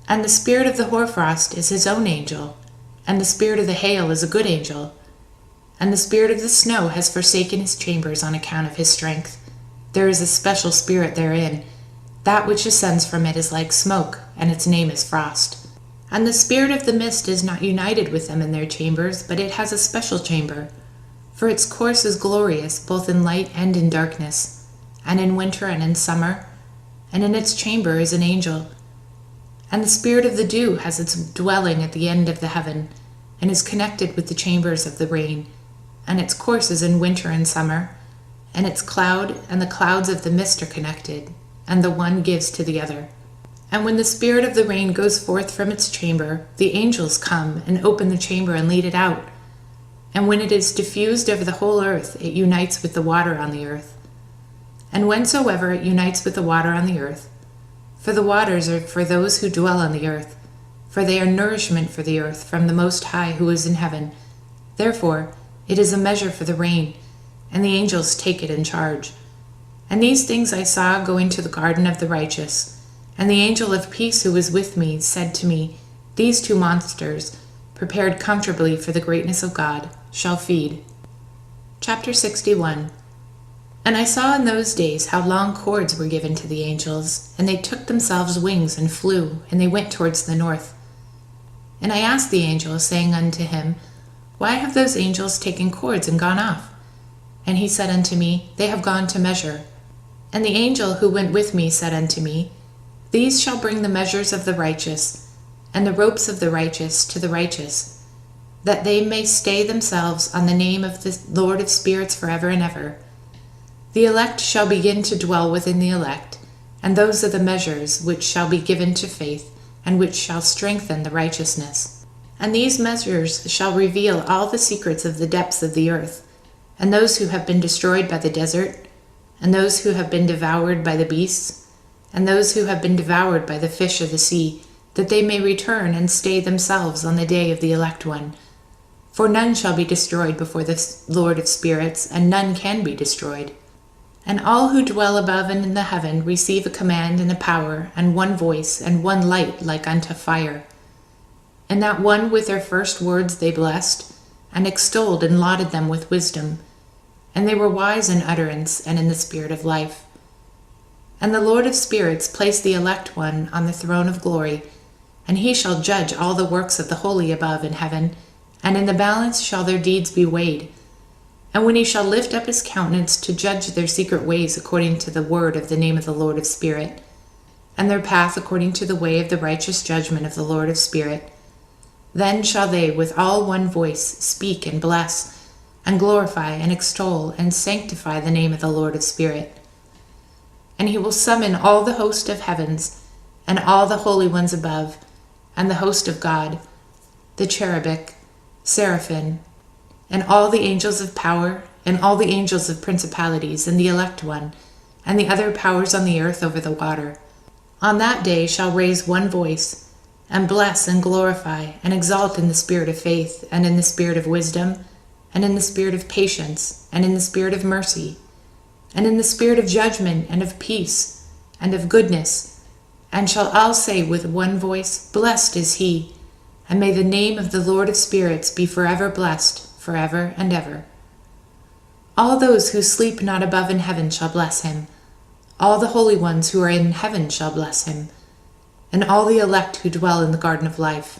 [SPEAKER 1] And the spirit of the hoarfrost is his own angel, and the spirit of the hail is a good angel, and the spirit of the snow has forsaken his chambers on account of his strength. There is a special spirit therein. That which ascends from it is like smoke, and its name is frost. And the spirit of the mist is not united with them in their chambers, but it has a special chamber. For its course is glorious, both in light and in darkness, and in winter and in summer, and in its chamber is an angel. And the spirit of the dew has its dwelling at the end of the heaven, and is connected with the chambers of the rain, and its course is in winter and summer, and its cloud and the clouds of the mist are connected, and the one gives to the other. And when the spirit of the rain goes forth from its chamber, the angels come and open the chamber and lead it out. And when it is diffused over the whole earth, it unites with the water on the earth. And whensoever it unites with the water on the earth, For the waters are for those who dwell on the earth, for they are nourishment for the earth from the Most High who is in heaven. Therefore it is a measure for the rain, and the angels take it in charge. And these things I saw go into the garden of the righteous. And the angel of peace who was with me said to me, These two monsters, prepared comfortably for the greatness of God, shall feed. Chapter 61. And I saw in those days how long cords were given to the angels, and they took themselves wings and flew, and they went towards the north. And I asked the angel, saying unto him, Why have those angels taken cords and gone off? And he said unto me, They have gone to measure. And the angel who went with me said unto me, These shall bring the measures of the righteous, and the ropes of the righteous to the righteous, that they may stay themselves on the name of the Lord of spirits forever and ever. The elect shall begin to dwell within the elect, and those are the measures which shall be given to faith, and which shall strengthen the righteousness. And these measures shall reveal all the secrets of the depths of the earth, and those who have been destroyed by the desert, and those who have been devoured by the beasts, and those who have been devoured by the fish of the sea, that they may return and stay themselves on the day of the elect one. For none shall be destroyed before the Lord of spirits, and none can be destroyed. And all who dwell above and in the heaven receive a command and a power, and one voice, and one light like unto fire. And that one with their first words they blessed, and extolled and lauded them with wisdom. And they were wise in utterance and in the spirit of life. And the Lord of spirits placed the elect one on the throne of glory, and he shall judge all the works of the holy above in heaven, and in the balance shall their deeds be weighed. And when he shall lift up his countenance to judge their secret ways according to the word of the name of the Lord of spirit, and their path according to the way of the righteous judgment of the Lord of spirit, then shall they with all one voice speak and bless, and glorify and extol and sanctify the name of the Lord of spirit. And he will summon all the host of heavens, and all the holy ones above, and the host of God, the cherubic, seraphim, and all the angels of power, and all the angels of principalities, and the elect one, and the other powers on the earth over the water. On that day shall raise one voice, and bless and glorify, and exalt in the spirit of faith, and in the spirit of wisdom, and in the spirit of patience, and in the spirit of mercy, and in the spirit of judgment, and of peace, and of goodness, and shall all say with one voice, Blessed is he, and may the name of the Lord of spirits be forever blessed, forever and ever. All those who sleep not above in heaven shall bless him. All the holy ones who are in heaven shall bless him, and all the elect who dwell in the garden of life.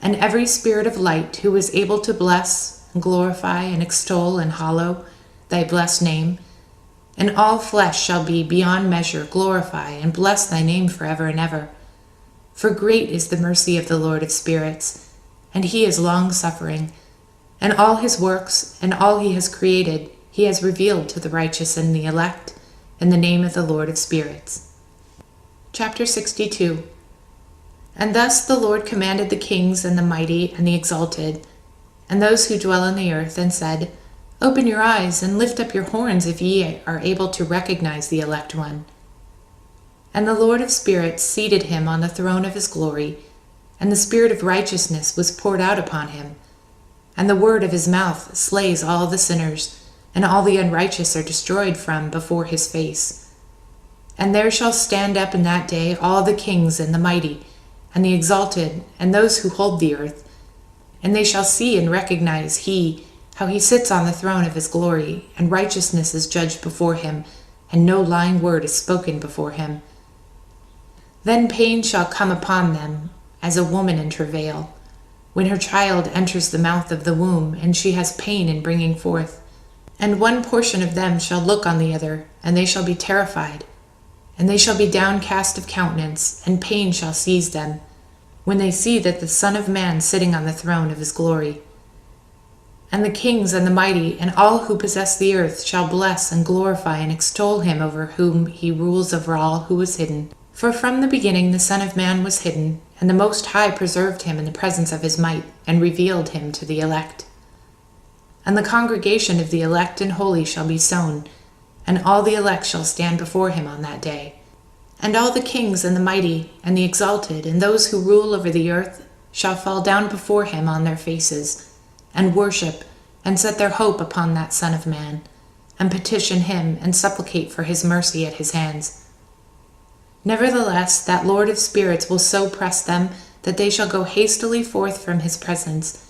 [SPEAKER 1] And every spirit of light who is able to bless, and glorify, and extol, and hallow thy blessed name, and all flesh shall be beyond measure glorify and bless thy name forever and ever. For great is the mercy of the Lord of spirits, and he is long-suffering, and all his works and all he has created he has revealed to the righteous and the elect in the name of the Lord of spirits. Chapter 62. And thus the Lord commanded the kings and the mighty and the exalted, and those who dwell on the earth, and said, Open your eyes, and lift up your horns, if ye are able to recognize the elect one. And the Lord of spirits seated him on the throne of his glory, and the spirit of righteousness was poured out upon him. And the word of his mouth slays all the sinners, and all the unrighteous are destroyed from before his face. And there shall stand up in that day all the kings and the mighty, and the exalted, and those who hold the earth, and they shall see and recognize how he sits on the throne of his glory, and righteousness is judged before him, and no lying word is spoken before him. Then pain shall come upon them, as a woman in travail, when her child enters the mouth of the womb, and she has pain in bringing forth. And one portion of them shall look on the other, and they shall be terrified, and they shall be downcast of countenance, and pain shall seize them, when they see that the Son of Man sitting on the throne of his glory. And the kings and the mighty and all who possess the earth shall bless and glorify and extol him over whom he rules over all who is hidden. For from the beginning the Son of Man was hidden, and the Most High preserved him in the presence of his might, and revealed him to the elect. And the congregation of the elect and holy shall be sown, and all the elect shall stand before him on that day. And all the kings and the mighty and the exalted and those who rule over the earth shall fall down before him on their faces, and worship, and set their hope upon that Son of Man, and petition him and supplicate for his mercy at his hands. Nevertheless, that Lord of spirits will so press them that they shall go hastily forth from his presence,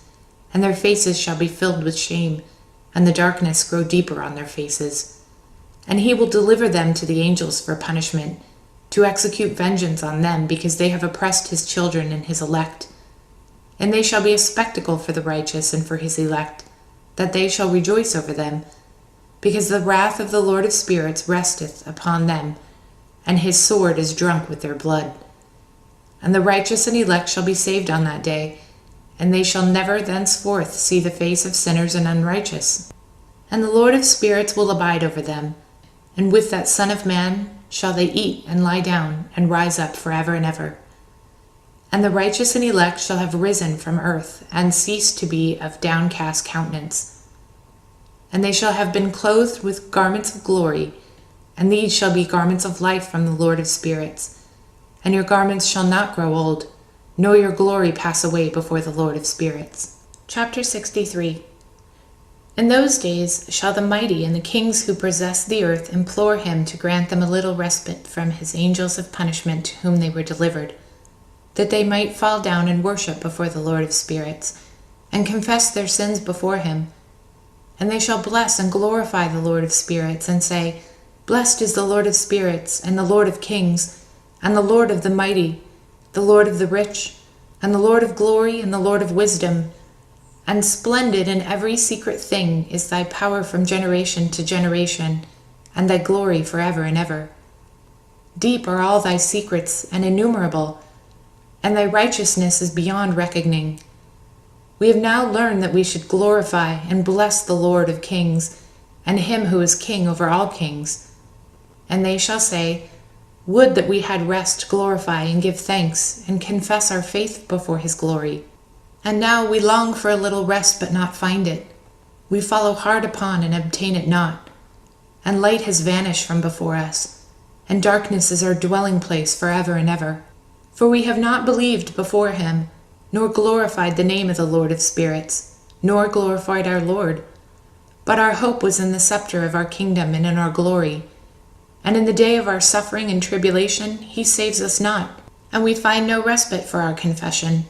[SPEAKER 1] and their faces shall be filled with shame, and the darkness grow deeper on their faces. And he will deliver them to the angels for punishment, to execute vengeance on them, because they have oppressed his children and his elect. And they shall be a spectacle for the righteous and for his elect, that they shall rejoice over them, because the wrath of the Lord of spirits resteth upon them, and his sword is drunk with their blood. And the righteous and elect shall be saved on that day, and they shall never thenceforth see the face of sinners and unrighteous. And the Lord of spirits will abide over them, and with that Son of Man shall they eat and lie down and rise up forever and ever. And the righteous and elect shall have risen from earth, and ceased to be of downcast countenance. And they shall have been clothed with garments of glory, and these shall be garments of life from the Lord of spirits. And your garments shall not grow old, nor your glory pass away before the Lord of spirits. Chapter 63. In those days shall the mighty and the kings who possess the earth implore him to grant them a little respite from his angels of punishment to whom they were delivered, that they might fall down and worship before the Lord of spirits, and confess their sins before him. And they shall bless and glorify the Lord of spirits, and say, Blessed is the Lord of spirits, and the Lord of kings, and the Lord of the mighty, the Lord of the rich, and the Lord of glory, and the Lord of wisdom. And splendid in every secret thing is thy power from generation to generation, and thy glory forever and ever. Deep are all thy secrets, and innumerable, and thy righteousness is beyond reckoning. We have now learned that we should glorify and bless the Lord of kings, and him who is king over all kings. And they shall say, Would that we had rest, glorify, and give thanks, and confess our faith before his glory. And now we long for a little rest, but not find it. We follow hard upon and obtain it not. And light has vanished from before us, and darkness is our dwelling place forever and ever. For we have not believed before him, nor glorified the name of the Lord of spirits, nor glorified our Lord. But our hope was in the scepter of our kingdom and in our glory. And in the day of our suffering and tribulation he saves us not, and we find no respite for our confession,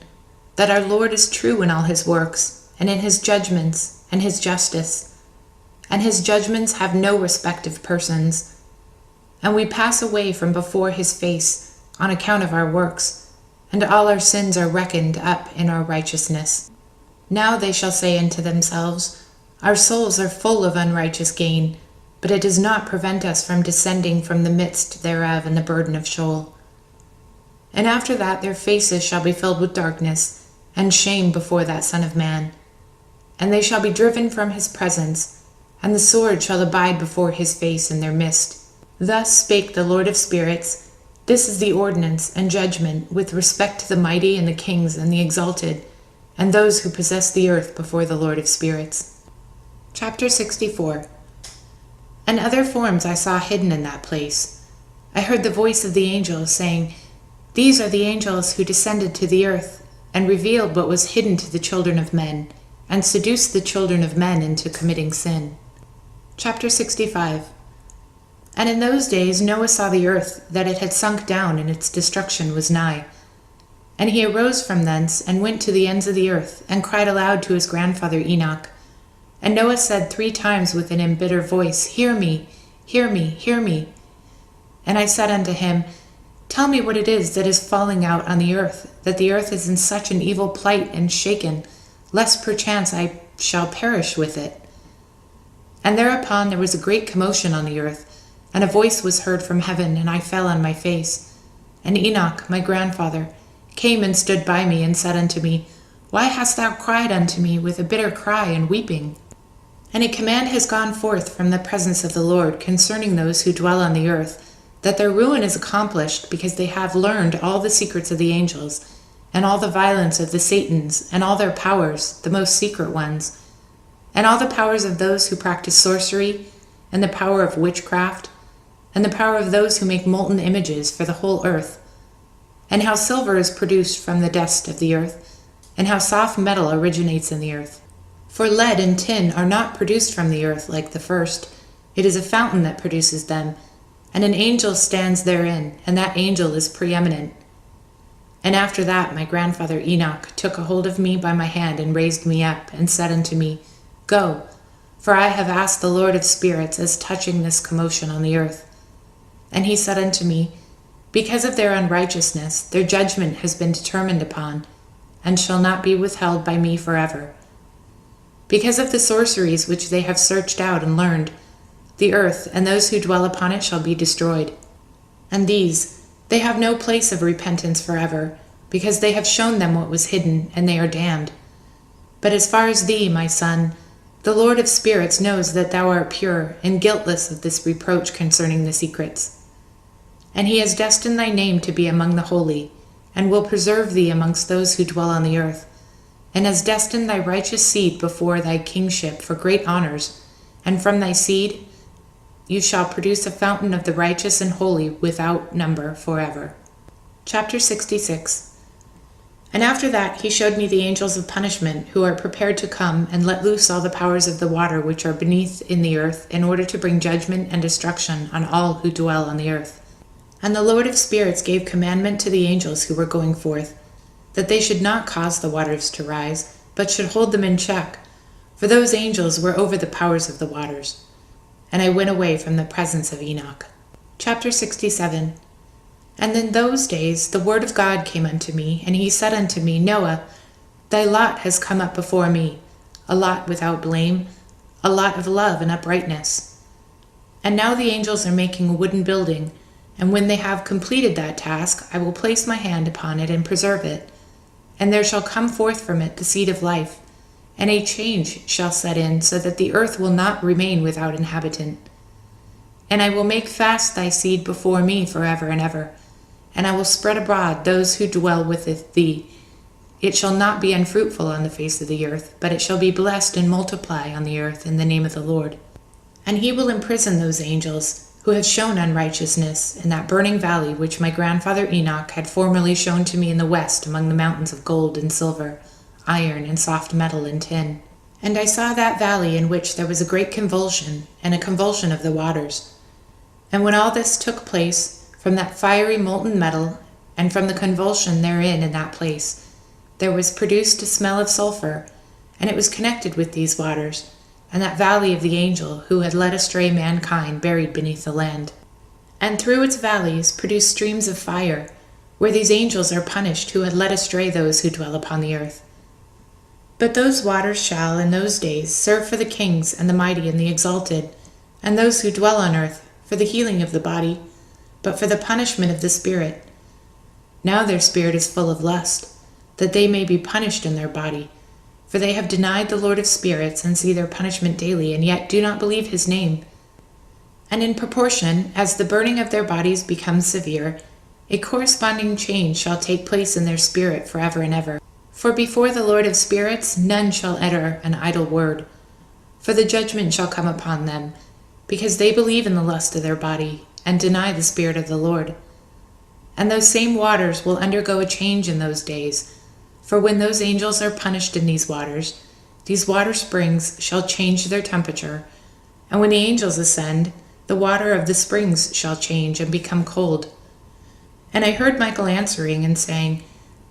[SPEAKER 1] that our Lord is true in all his works, and in his judgments, and his justice. And his judgments have no respect of persons. And we pass away from before his face on account of our works, and all our sins are reckoned up in our righteousness. Now they shall say unto themselves, Our souls are full of unrighteous gain, but it does not prevent us from descending from the midst thereof in the burden of Sheol. And after that their faces shall be filled with darkness, and shame before that Son of Man. And they shall be driven from his presence, and the sword shall abide before his face in their midst. Thus spake the Lord of spirits, This is the ordinance and judgment with respect to the mighty and the kings and the exalted, and those who possess the earth before the Lord of spirits. Chapter 64. And other forms I saw hidden in that place. I heard the voice of the angels saying, These are the angels who descended to the earth, and revealed what was hidden to the children of men, and seduced the children of men into committing sin. Chapter 65. And in those days Noah saw the earth, that it had sunk down, and its destruction was nigh. And he arose from thence, and went to the ends of the earth, and cried aloud to his grandfather Enoch. And Noah said 3 times with an embittered voice, Hear me, hear me, hear me. And I said unto him, Tell me what it is that is falling out on the earth, that the earth is in such an evil plight and shaken, lest perchance I shall perish with it. And thereupon there was a great commotion on the earth, and a voice was heard from heaven, and I fell on my face. And Enoch, my grandfather, came and stood by me, and said unto me, Why hast thou cried unto me with a bitter cry and weeping? And a command has gone forth from the presence of the Lord concerning those who dwell on the earth, that their ruin is accomplished, because they have learned all the secrets of the angels, and all the violence of the Satans, and all their powers, the most secret ones, and all the powers of those who practice sorcery, and the power of witchcraft, and the power of those who make molten images for the whole earth, and how silver is produced from the dust of the earth, and how soft metal originates in the earth. For lead and tin are not produced from the earth like the first. It is a fountain that produces them, and an angel stands therein, and that angel is preeminent. And after that my grandfather Enoch took a hold of me by my hand and raised me up, and said unto me, Go, for I have asked the Lord of spirits as touching this commotion on the earth. And he said unto me, Because of their unrighteousness their judgment has been determined upon, and shall not be withheld by me forever. Because of the sorceries which they have searched out and learned, the earth and those who dwell upon it shall be destroyed. And these, they have no place of repentance forever, because they have shown them what was hidden, and they are damned. But as far as thee, my son, the Lord of spirits knows that thou art pure and guiltless of this reproach concerning the secrets. And he has destined thy name to be among the holy, and will preserve thee amongst those who dwell on the earth, and has destined thy righteous seed before thy kingship for great honors, and from thy seed you shall produce a fountain of the righteous and holy without number forever. Chapter 66. And after that he showed me the angels of punishment, who are prepared to come and let loose all the powers of the water which are beneath in the earth, in order to bring judgment and destruction on all who dwell on the earth. And the Lord of spirits gave commandment to the angels who were going forth, that they should not cause the waters to rise, but should hold them in check, for those angels were over the powers of the waters. And I went away from the presence of Enoch. Chapter 67. And in those days the word of God came unto me, and he said unto me, Noah, thy lot has come up before me, a lot without blame, a lot of love and uprightness. And now the angels are making a wooden building, and when they have completed that task, I will place my hand upon it and preserve it. And there shall come forth from it the seed of life, and a change shall set in, so that the earth will not remain without inhabitant. And I will make fast thy seed before me forever and ever, and I will spread abroad those who dwell with thee. It shall not be unfruitful on the face of the earth, but it shall be blessed and multiply on the earth in the name of the Lord. And he will imprison those angels who have shown unrighteousness in that burning valley which my grandfather Enoch had formerly shown to me in the west among the mountains of gold and silver, iron and soft metal and tin. And I saw that valley in which there was a great convulsion, and a convulsion of the waters. And when all this took place, from that fiery molten metal, and from the convulsion therein in that place, there was produced a smell of sulfur, and it was connected with these waters, and that valley of the angel who had led astray mankind buried beneath the land. And through its valleys produced streams of fire, where these angels are punished who had led astray those who dwell upon the earth. But those waters shall in those days serve for the kings and the mighty and the exalted, and those who dwell on earth, for the healing of the body, but for the punishment of the spirit. Now their spirit is full of lust, that they may be punished in their body. For they have denied the Lord of spirits, and see their punishment daily, and yet do not believe his name. And in proportion as the burning of their bodies becomes severe, a corresponding change shall take place in their spirit forever and ever. For before the Lord of spirits none shall utter an idle word, for the judgment shall come upon them, because they believe in the lust of their body, and deny the Spirit of the Lord. And those same waters will undergo a change in those days, for when those angels are punished in these water springs shall change their temperature, and when the angels ascend, the water of the springs shall change and become cold. And I heard Michael answering and saying,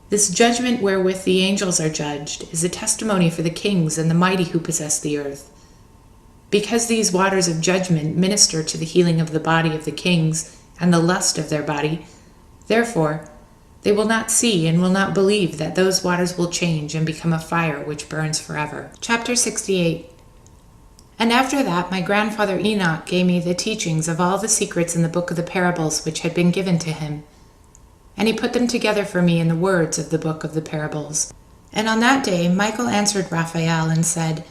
[SPEAKER 1] This judgment wherewith the angels are judged is a testimony for the kings and the mighty who possess the earth. Because these waters of judgment minister to the healing of the body of the kings and the lust of their body, therefore they will not see and will not believe that those waters will change and become a fire which burns forever. Chapter 68. And after that my grandfather Enoch gave me the teachings of all the secrets in the book of the parables which had been given to him. And he put them together for me in the words of the book of the parables. And on that day Michael answered Raphael and said,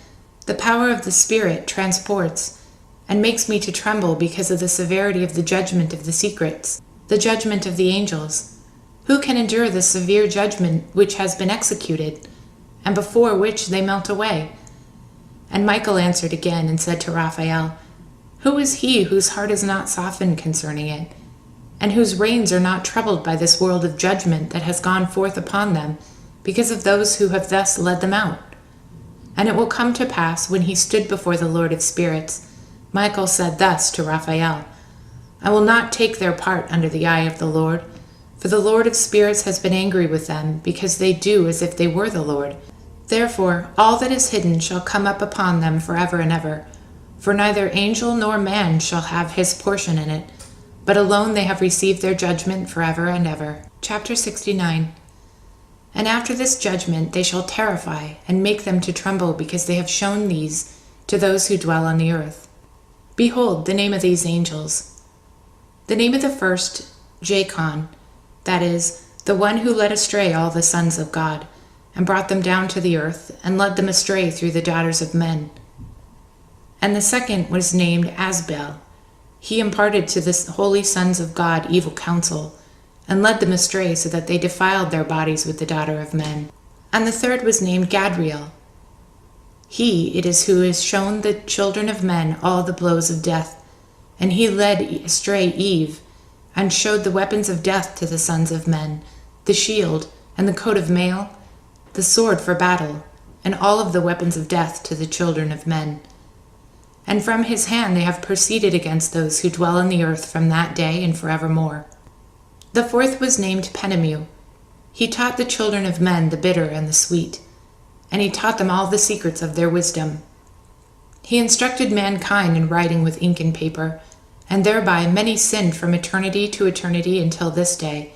[SPEAKER 1] The power of the Spirit transports, and makes me to tremble because of the severity of the judgment of the secrets, the judgment of the angels. Who can endure the severe judgment which has been executed, and before which they melt away? And Michael answered again and said to Raphael, Who is he whose heart is not softened concerning it, and whose reins are not troubled by this world of judgment that has gone forth upon them, because of those who have thus led them out? And it will come to pass, when he stood before the Lord of spirits, Michael said thus to Raphael, I will not take their part under the eye of the Lord, for the Lord of spirits has been angry with them, because they do as if they were the Lord. Therefore all that is hidden shall come up upon them forever and ever, for neither angel nor man shall have his portion in it, but alone they have received their judgment forever and ever. Chapter 69. And after this judgment they shall terrify and make them to tremble, because they have shown these to those who dwell on the earth. Behold the name of these angels. The name of the first, Jacon, that is, the one who led astray all the sons of God, and brought them down to the earth, and led them astray through the daughters of men. And the second was named Asbel. He imparted to the holy sons of God evil counsel, and led them astray so that they defiled their bodies with the daughter of men. And the third was named Gadriel. He it is who has shown the children of men all the blows of death, and he led astray Eve, and showed the weapons of death to the sons of men, the shield, and the coat of mail, the sword for battle, and all of the weapons of death to the children of men. And from his hand they have proceeded against those who dwell on the earth from that day and forevermore. The fourth was named Penemu. He taught the children of men the bitter and the sweet, and he taught them all the secrets of their wisdom. He instructed mankind in writing with ink and paper, and thereby many sinned from eternity to eternity until this day.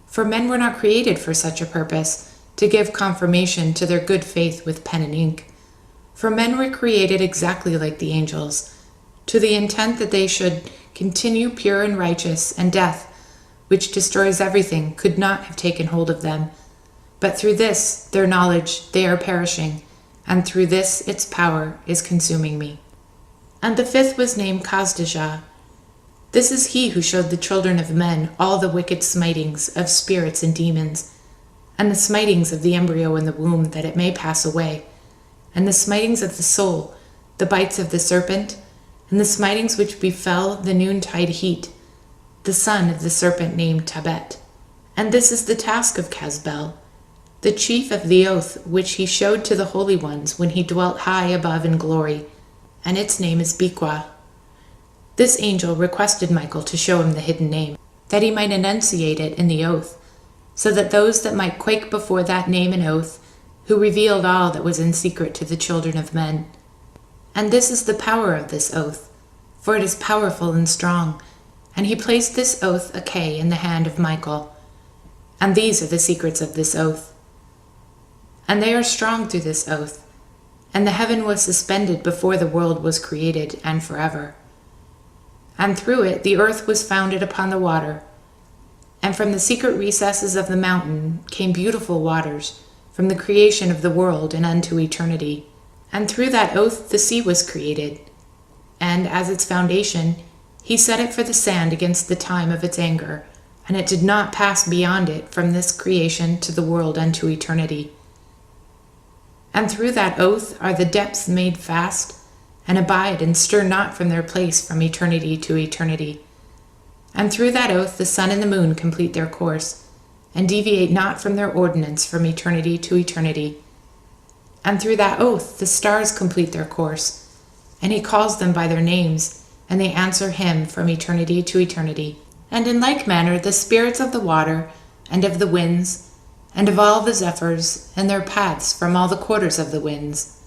[SPEAKER 1] For men were not created for such a purpose, to give confirmation to their good faith with pen and ink. For men were created exactly like the angels, to the intent that they should continue pure and righteous, and death, which destroys everything, could not have taken hold of them. But through this, their knowledge, they are perishing, and through this, its power is consuming me. And the fifth was named Kazdajah. This is he who showed the children of men all the wicked smitings of spirits and demons, and the smitings of the embryo in the womb, that it may pass away, and the smitings of the soul, the bites of the serpent, and the smitings which befell the noontide heat, the son of the serpent named Tabet. And this is the task of Casbel, the chief of the oath which he showed to the holy ones when he dwelt high above in glory, and its name is Bequa. This angel requested Michael to show him the hidden name, that he might enunciate it in the oath, so that those that might quake before that name and oath, who revealed all that was in secret to the children of men. And this is the power of this oath, for it is powerful and strong, and he placed this oath Achae in the hand of Michael. And these are the secrets of this oath. And they are strong through this oath, and the heaven was suspended before the world was created, and forever. And through it the earth was founded upon the water, and from the secret recesses of the mountain came beautiful waters, from the creation of the world and unto eternity. And through that oath the sea was created, and as its foundation he set it for the sand against the time of its anger, and it did not pass beyond it from this creation to the world unto eternity. And through that oath are the depths made fast, and abide and stir not from their place from eternity to eternity. And through that oath the sun and the moon complete their course, and deviate not from their ordinance from eternity to eternity. And through that oath the stars complete their course, and he calls them by their names, and they answer him from eternity to eternity. And in like manner the spirits of the water, and of the winds, and of all the zephyrs, and their paths from all the quarters of the winds.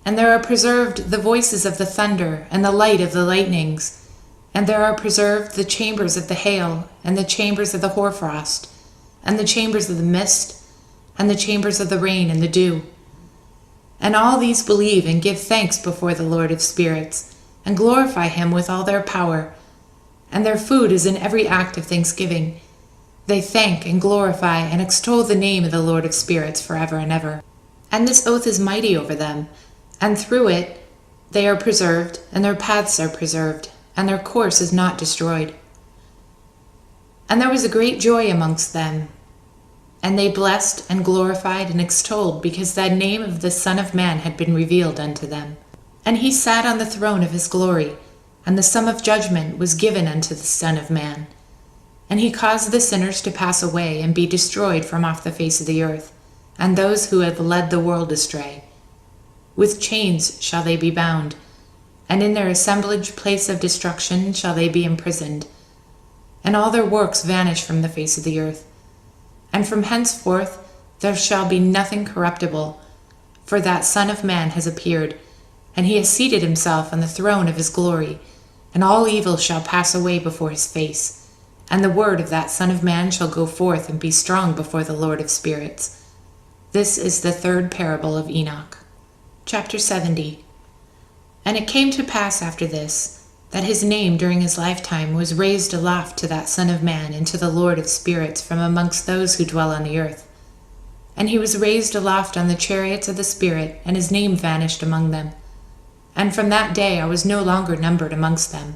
[SPEAKER 1] And there are preserved the voices of the thunder, and the light of the lightnings, and there are preserved the chambers of the hail, and the chambers of the hoarfrost, and the chambers of the mist, and the chambers of the rain and the dew. And all these believe and give thanks before the Lord of spirits, and glorify him with all their power. And their food is in every act of thanksgiving. They thank and glorify and extol the name of the Lord of spirits forever and ever. And this oath is mighty over them, and through it they are preserved, and their paths are preserved, and their course is not destroyed. And there was a great joy amongst them, and they blessed and glorified and extolled, because that name of the Son of Man had been revealed unto them. And he sat on the throne of his glory, and the sum of judgment was given unto the Son of Man. And he caused the sinners to pass away and be destroyed from off the face of the earth, and those who have led the world astray. With chains shall they be bound, and in their assemblage place of destruction shall they be imprisoned. And all their works vanish from the face of the earth. And from henceforth there shall be nothing corruptible, for that Son of Man has appeared, and he has seated himself on the throne of his glory, and all evil shall pass away before his face. And the word of that Son of Man shall go forth and be strong before the Lord of spirits. This is the third parable of Enoch. Chapter 70. And it came to pass after this, that his name during his lifetime was raised aloft to that Son of Man and to the Lord of spirits from amongst those who dwell on the earth. And he was raised aloft on the chariots of the Spirit, and his name vanished among them. And from that day I was no longer numbered amongst them.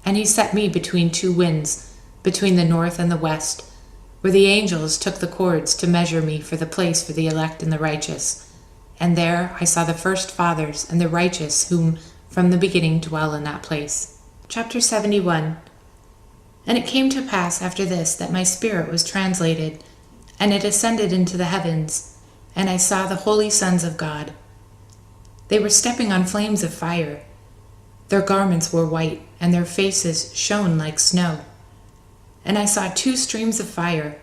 [SPEAKER 1] And he set me between two winds, between the north and the west, where the angels took the cords to measure me for the place for the elect and the righteous. And there I saw the first fathers and the righteous whom from the beginning dwell in that place. Chapter 71. And it came to pass after this that my spirit was translated, and it ascended into the heavens, and I saw the holy sons of God. They were stepping on flames of fire. Their garments were white, and their faces shone like snow. And I saw two streams of fire,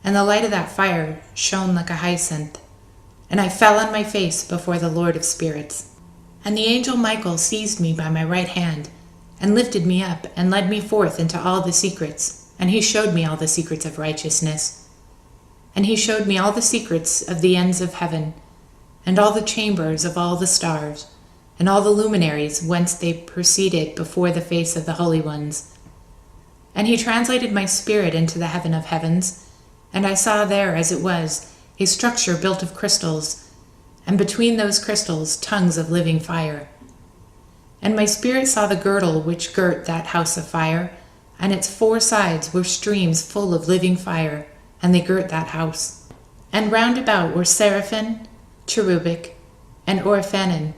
[SPEAKER 1] and the light of that fire shone like a hyacinth. And I fell on my face before the Lord of spirits. And the angel Michael seized me by my right hand, and lifted me up, and led me forth into all the secrets, and he showed me all the secrets of righteousness. And he showed me all the secrets of the ends of heaven, and all the chambers of all the stars, and all the luminaries whence they proceeded before the face of the holy ones. And he translated my spirit into the heaven of heavens, and I saw there, as it was, a structure built of crystals, and between those crystals tongues of living fire. And my spirit saw the girdle which girt that house of fire, and its four sides were streams full of living fire, and they girt that house. And round about were seraphim, cherubic, and oriphanon.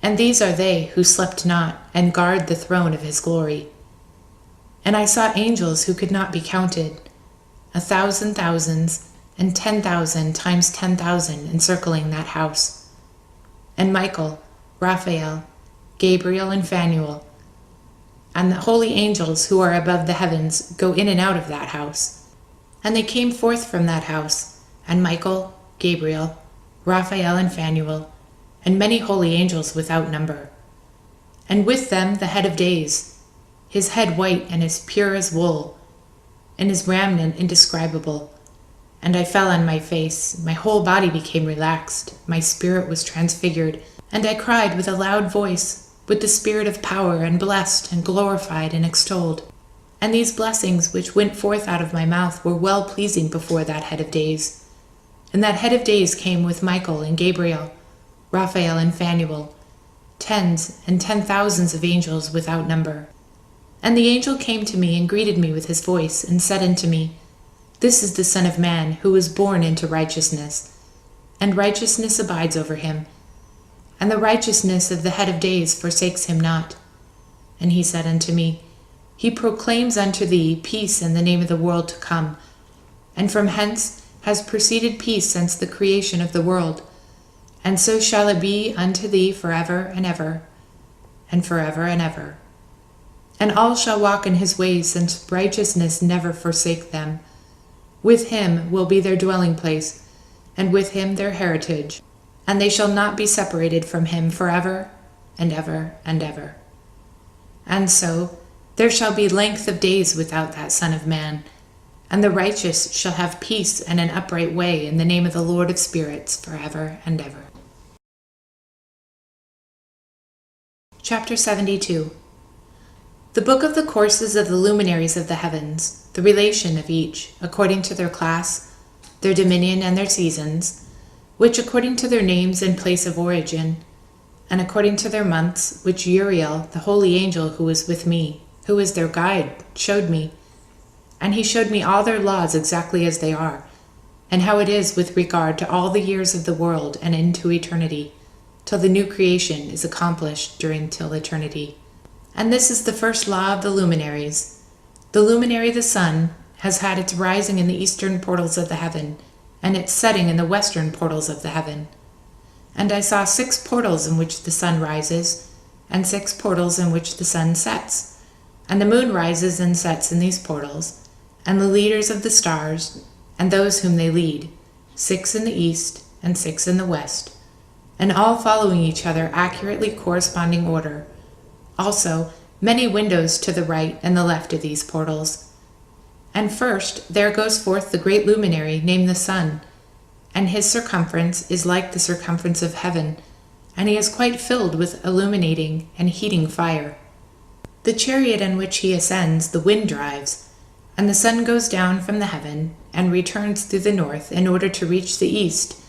[SPEAKER 1] And these are they who slept not, and guard the throne of his glory. And I saw angels who could not be counted, 1,000 thousands, and 10,000 times 10,000 encircling that house. And Michael, Raphael, Gabriel, and Phanuel, and the holy angels who are above the heavens go in and out of that house. And they came forth from that house, and Michael, Gabriel, Raphael, and Phanuel, and many holy angels without number. And with them the head of days, his head white and as pure as wool, and his raiment indescribable. And I fell on my face, my whole body became relaxed, my spirit was transfigured, and I cried with a loud voice, with the spirit of power, and blessed, and glorified, and extolled. And these blessings which went forth out of my mouth were well pleasing before that head of days. And that head of days came with Michael and Gabriel, Raphael and Phanuel, tens and 10,000s of angels without number. And the angel came to me and greeted me with his voice, and said unto me, This is the Son of Man, who was born into righteousness, and righteousness abides over him, and the righteousness of the head of days forsakes him not. And he said unto me, He proclaims unto thee peace in the name of the world to come, and from hence has proceeded peace since the creation of the world, and so shall it be unto thee forever and ever, and forever and ever. And all shall walk in his ways, since righteousness never forsake them. With him will be their dwelling place, and with him their heritage, and they shall not be separated from him forever and ever and ever. And so there shall be length of days without that Son of Man, and the righteous shall have peace and an upright way in the name of the Lord of spirits forever and ever. Chapter 72. The book of the courses of the luminaries of the heavens, the relation of each, according to their class, their dominion, and their seasons, which according to their names and place of origin, and according to their months, which Uriel, the holy angel who was with me, who is their guide, showed me. And he showed me all their laws exactly as they are, and how it is with regard to all the years of the world and into eternity, till the new creation is accomplished till eternity. And this is the first law of the luminaries. The luminary, the sun, has had its rising in the eastern portals of the heaven, and its setting in the western portals of the heaven. And I saw 6 portals in which the sun rises, and 6 portals in which the sun sets. And the moon rises and sets in these portals, and the leaders of the stars, and those whom they lead, 6 in the east and 6 in the west, and all following each other accurately corresponding order. Also, many windows to the right and the left of these portals. And first there goes forth the great luminary named the sun, and his circumference is like the circumference of heaven, and he is quite filled with illuminating and heating fire. The chariot in which he ascends the wind drives, and the sun goes down from the heaven and returns through the north in order to reach the east,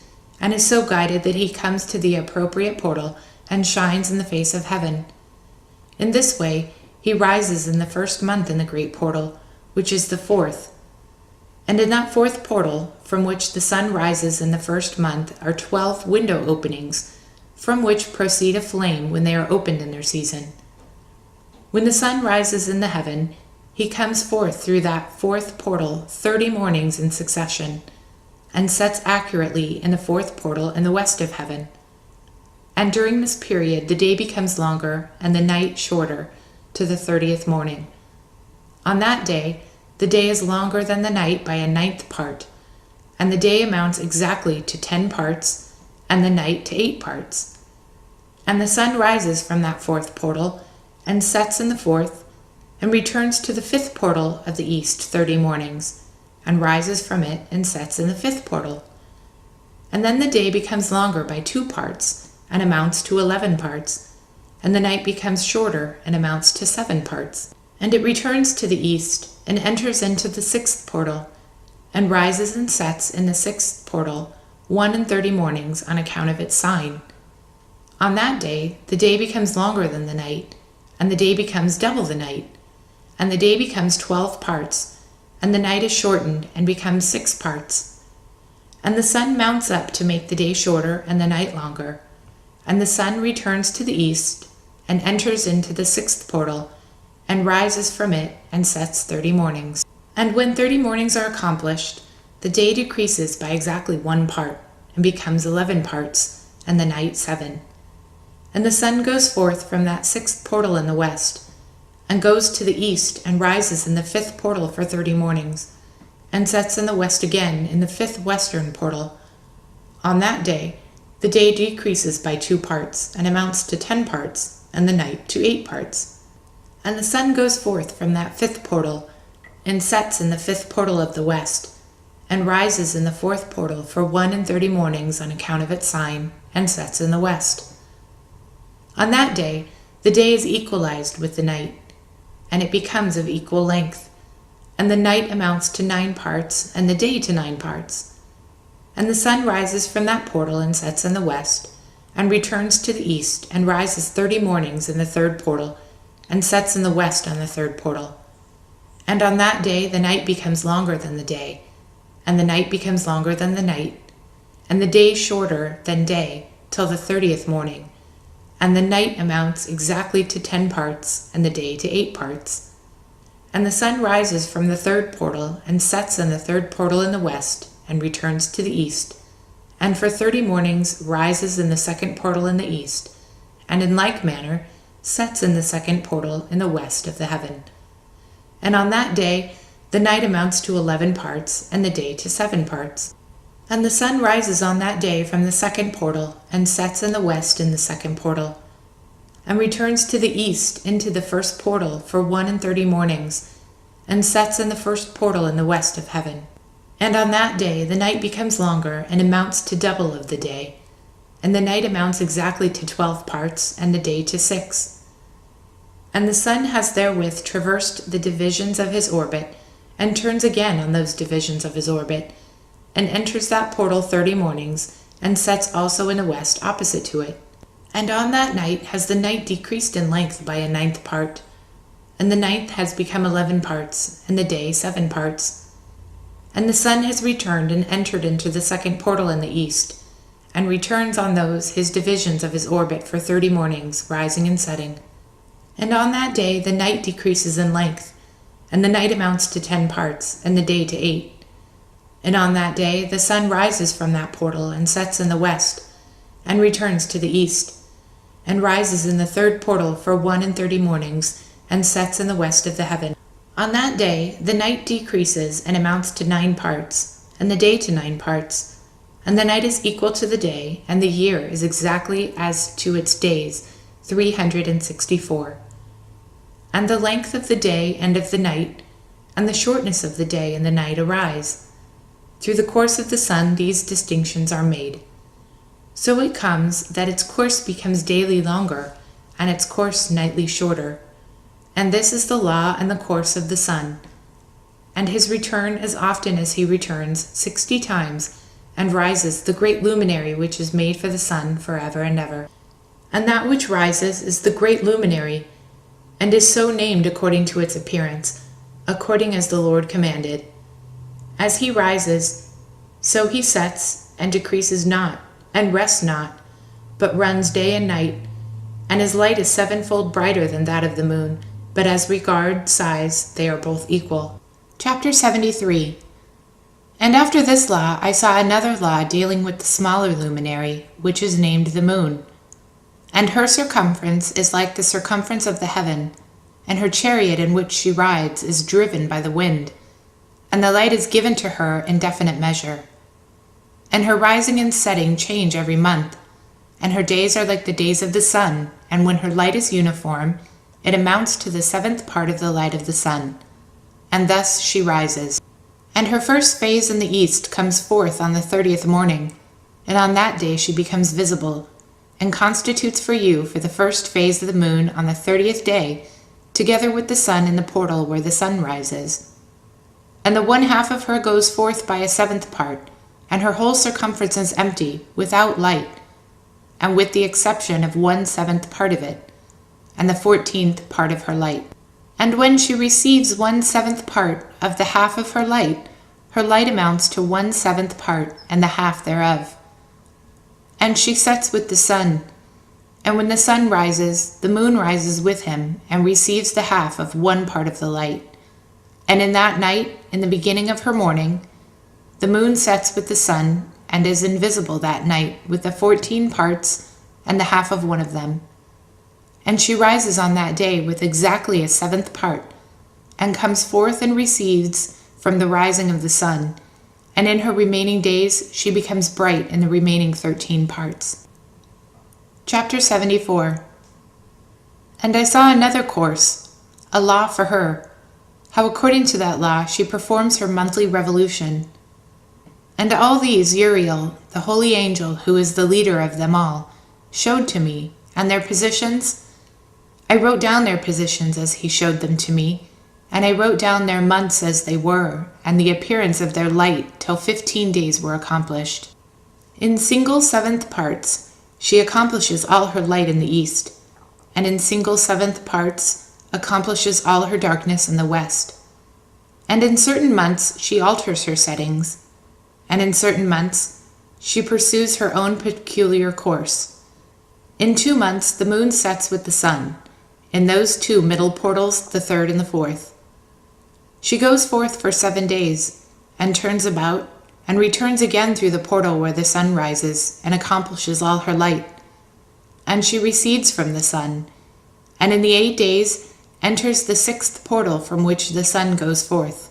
[SPEAKER 1] and is so guided that he comes to the appropriate portal and shines in the face of heaven. In this way he rises in the first month in the great portal, which is the 4th. And in that 4th portal, from which the sun rises in the first month, are 12 window openings, from which proceed a flame when they are opened in their season. When the sun rises in the heaven, he comes forth through that 4th portal 30 mornings in succession, and sets accurately in the 4th portal in the west of heaven. And during this period the day becomes longer and the night shorter to the 30th morning. On that day the day is longer than the night by a 9th part, and the day amounts exactly to 10 parts, and the night to 8 parts. And the sun rises from that 4th portal, and sets in the 4th, and returns to the 5th portal of the east 30 mornings, and rises from it and sets in the 5th portal. And then the day becomes longer by 2 parts, and amounts to 11 parts, and the night becomes shorter and amounts to 7 parts. And it returns to the east, and enters into the 6th portal, and rises and sets in the 6th portal 31 mornings on account of its sign. On that day the day becomes longer than the night, and the day becomes double the night, and the day becomes 12 parts, and the night is shortened and becomes 6 parts. And the sun mounts up to make the day shorter and the night longer, and the sun returns to the east, and enters into the 6th portal, and rises from it and sets 30 mornings. And when 30 mornings are accomplished, the day decreases by exactly 1 part, and becomes 11 parts, and the night 7. And the sun goes forth from that 6th portal in the west, and goes to the east, and rises in the 5th portal for 30 mornings, and sets in the west again in the 5th western portal. On that day the day decreases by 2 parts, and amounts to 10 parts, and the night to 8 parts. And the sun goes forth from that 5th portal, and sets in the 5th portal of the west, and rises in the 4th portal for 31 mornings on account of its sign, and sets in the west. On that day the day is equalized with the night, and it becomes of equal length, and the night amounts to 9 parts, and the day to 9 parts. And the sun rises from that portal and sets in the west, and returns to the east, and rises 30 mornings in the 3rd portal, and sets in the west on the 3rd portal. And on that day the night becomes longer than the day, and the night becomes longer than the night, and the day shorter than day till the 30th morning, and the night amounts exactly to 10 parts, and the day to 8 parts. And the sun rises from the 3rd portal, and sets in the 3rd portal in the west, and returns to the east, and for 30 mornings rises in the 2nd portal in the east, and in like manner sets in the 2nd portal in the west of the heaven. And on that day the night amounts to 11 parts, and the day to 7 parts. And the sun rises on that day from the 2nd portal, and sets in the west in the 2nd portal, and returns to the east into the 1st portal for 31 mornings, and sets in the 1st portal in the west of heaven. And on that day the night becomes longer, and amounts to double of the day, and the night amounts exactly to 12 parts, and the day to 6. And the sun has therewith traversed the divisions of his orbit, and turns again on those divisions of his orbit, and enters that portal 30 mornings, and sets also in the west opposite to it. And on that night has the night decreased in length by a 9th part, and the 9th has become 11 parts, and the day 7 parts. And the sun has returned and entered into the 2nd portal in the east, and returns on those his divisions of his orbit for 30 mornings, rising and setting. And on that day the night decreases in length, and the night amounts to 10 parts, and the day to 8. And on that day the sun rises from that portal and sets in the west, and returns to the east, and rises in the third portal for 31 mornings, and sets in the west of the heaven. On that day the night decreases and amounts to 9 parts, and the day to 9 parts, and the night is equal to the day, and the year is exactly as to its days, 364. And the length of the day and of the night, and the shortness of the day and the night arise. Through the course of the sun these distinctions are made. So it comes that its course becomes daily longer, and its course nightly shorter. And this is the law and the course of the sun. And his return as often as he returns 60 times, and rises the great luminary which is made for the sun forever and ever. And that which rises is the great luminary, and is so named according to its appearance, according as the Lord commanded. As he rises, so he sets, and decreases not, and rests not, but runs day and night, and his light is 7-fold brighter than that of the moon, but as regards size they are both equal. Chapter 73. And after this law I saw another law dealing with the smaller luminary, which is named the moon. And her circumference is like the circumference of the heaven, and her chariot in which she rides is driven by the wind, and the light is given to her in definite measure. And her rising and setting change every month, and her days are like the days of the sun, and when her light is uniform, it amounts to the 7th part of the light of the sun. And thus she rises. And her first phase in the east comes forth on the 30th morning, and on that day she becomes visible, and constitutes for you for the first phase of the moon on the 30th day, together with the sun in the portal where the sun rises. And the 1/2 of her goes forth by a 7th part, and her whole circumference is empty, without light, and with the exception of 1/7 part of it, and the 14th part of her light. And when she receives 1/7 part of the half of her light amounts to 1/7 part and the half thereof. And she sets with the sun, and when the sun rises, the moon rises with him, and receives the half of 1 part of the light. And in that night, in the beginning of her morning, the moon sets with the sun, and is invisible that night with the 14 parts and the half of 1 of them. And she rises on that day with exactly a 7th part, and comes forth and recedes from the rising of the sun, and in her remaining days she becomes bright in the remaining 13 parts. Chapter 74. And I saw another course, a law for her, how according to that law she performs her monthly revolution. And all these Uriel, the holy angel who is the leader of them all, showed to me, and their positions. I wrote down their positions as he showed them to me, and I wrote down their months as they were, and the appearance of their light till 15 days were accomplished. In single 7th parts she accomplishes all her light in the east, and in single 7th parts accomplishes all her darkness in the west. And in certain months she alters her settings, and in certain months she pursues her own peculiar course. In 2 months the moon sets with the sun, in those 2 middle portals, the 3rd and the 4th. She goes forth for 7 days, and turns about, and returns again through the portal where the sun rises, and accomplishes all her light. And she recedes from the sun, and in the 8 days enters the 6th portal from which the sun goes forth.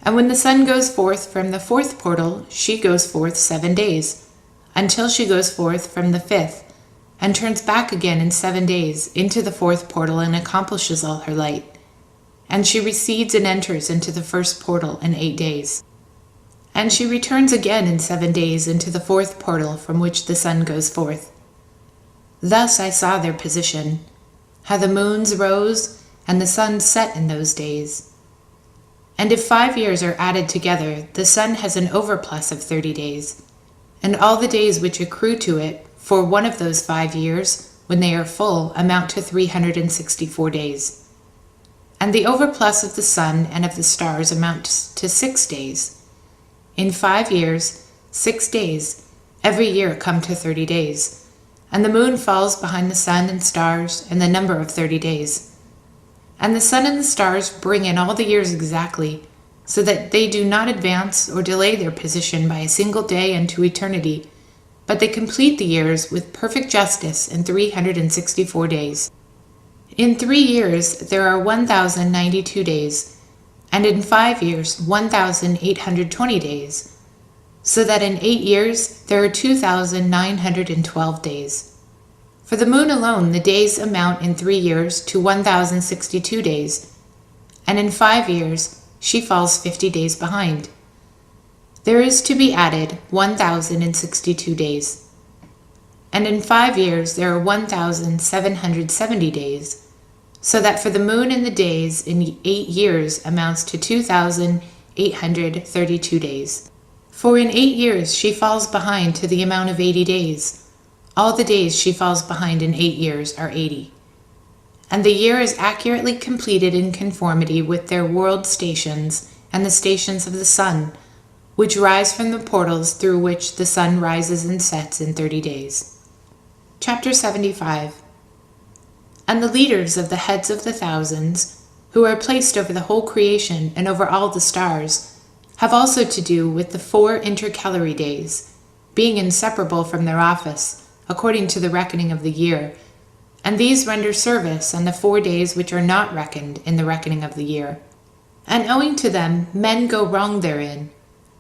[SPEAKER 1] And when the sun goes forth from the 4th portal, she goes forth 7 days, until she goes forth from the 5th, and turns back again in 7 days into the 4th portal and accomplishes all her light. And she recedes and enters into the 1st portal in 8 days. And she returns again in 7 days into the 4th portal from which the sun goes forth. Thus I saw their position, how the moons rose and the sun set in those days. And if 5 years are added together, the sun has an overplus of 30 days, and all the days which accrue to it for one of those 5 years, when they are full, amount to 364 days. And the overplus of the sun and of the stars amounts to 6 days. In 5 years, 6 days, every year come to 30 days, and the moon falls behind the sun and stars in the number of 30 days. And the sun and the stars bring in all the years exactly, so that they do not advance or delay their position by a single day unto eternity, but they complete the years with perfect justice in 364 days. In 3 years there are 1,092 days, and in 5 years 1,820 days, so that in 8 years there are 2,912 days. For the moon alone the days amount in 3 years to 1,062 days, and in 5 years she falls 50 days behind. There is to be added 1,062 days. And in 5 years there are 1,770 days, so that for the moon in the days in 8 years amounts to 2,832 days. For in 8 years she falls behind to the amount of 80 days. All the days she falls behind in 8 years are 80. And the year is accurately completed in conformity with their world stations and the stations of the sun, which rise from the portals through which the sun rises and sets in 30 days. Chapter 75. And the leaders of the heads of the thousands, who are placed over the whole creation and over all the stars, have also to do with the 4 intercalary days, being inseparable from their office, according to the reckoning of the year, and these render service on the 4 days which are not reckoned in the reckoning of the year. And owing to them men go wrong therein,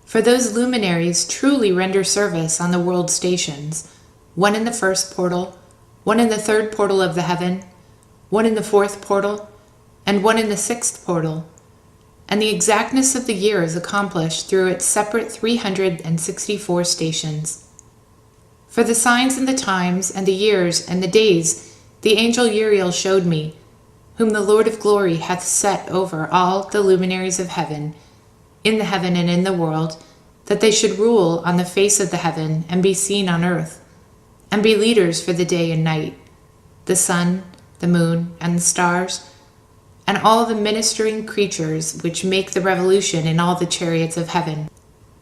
[SPEAKER 1] for those luminaries truly render service on the world stations, one in the first portal, one in the third portal of the heaven, one in the fourth portal, and one in the sixth portal, and the exactness of the year is accomplished through its separate 364 stations. For the signs and the times and the years and the days the angel Uriel showed me, whom the Lord of glory hath set over all the luminaries of heaven, in the heaven and in the world, that they should rule on the face of the heaven and be seen on earth, and be leaders for the day and night, the sun, the moon, and the stars, and all the ministering creatures which make the revolution in all the chariots of heaven.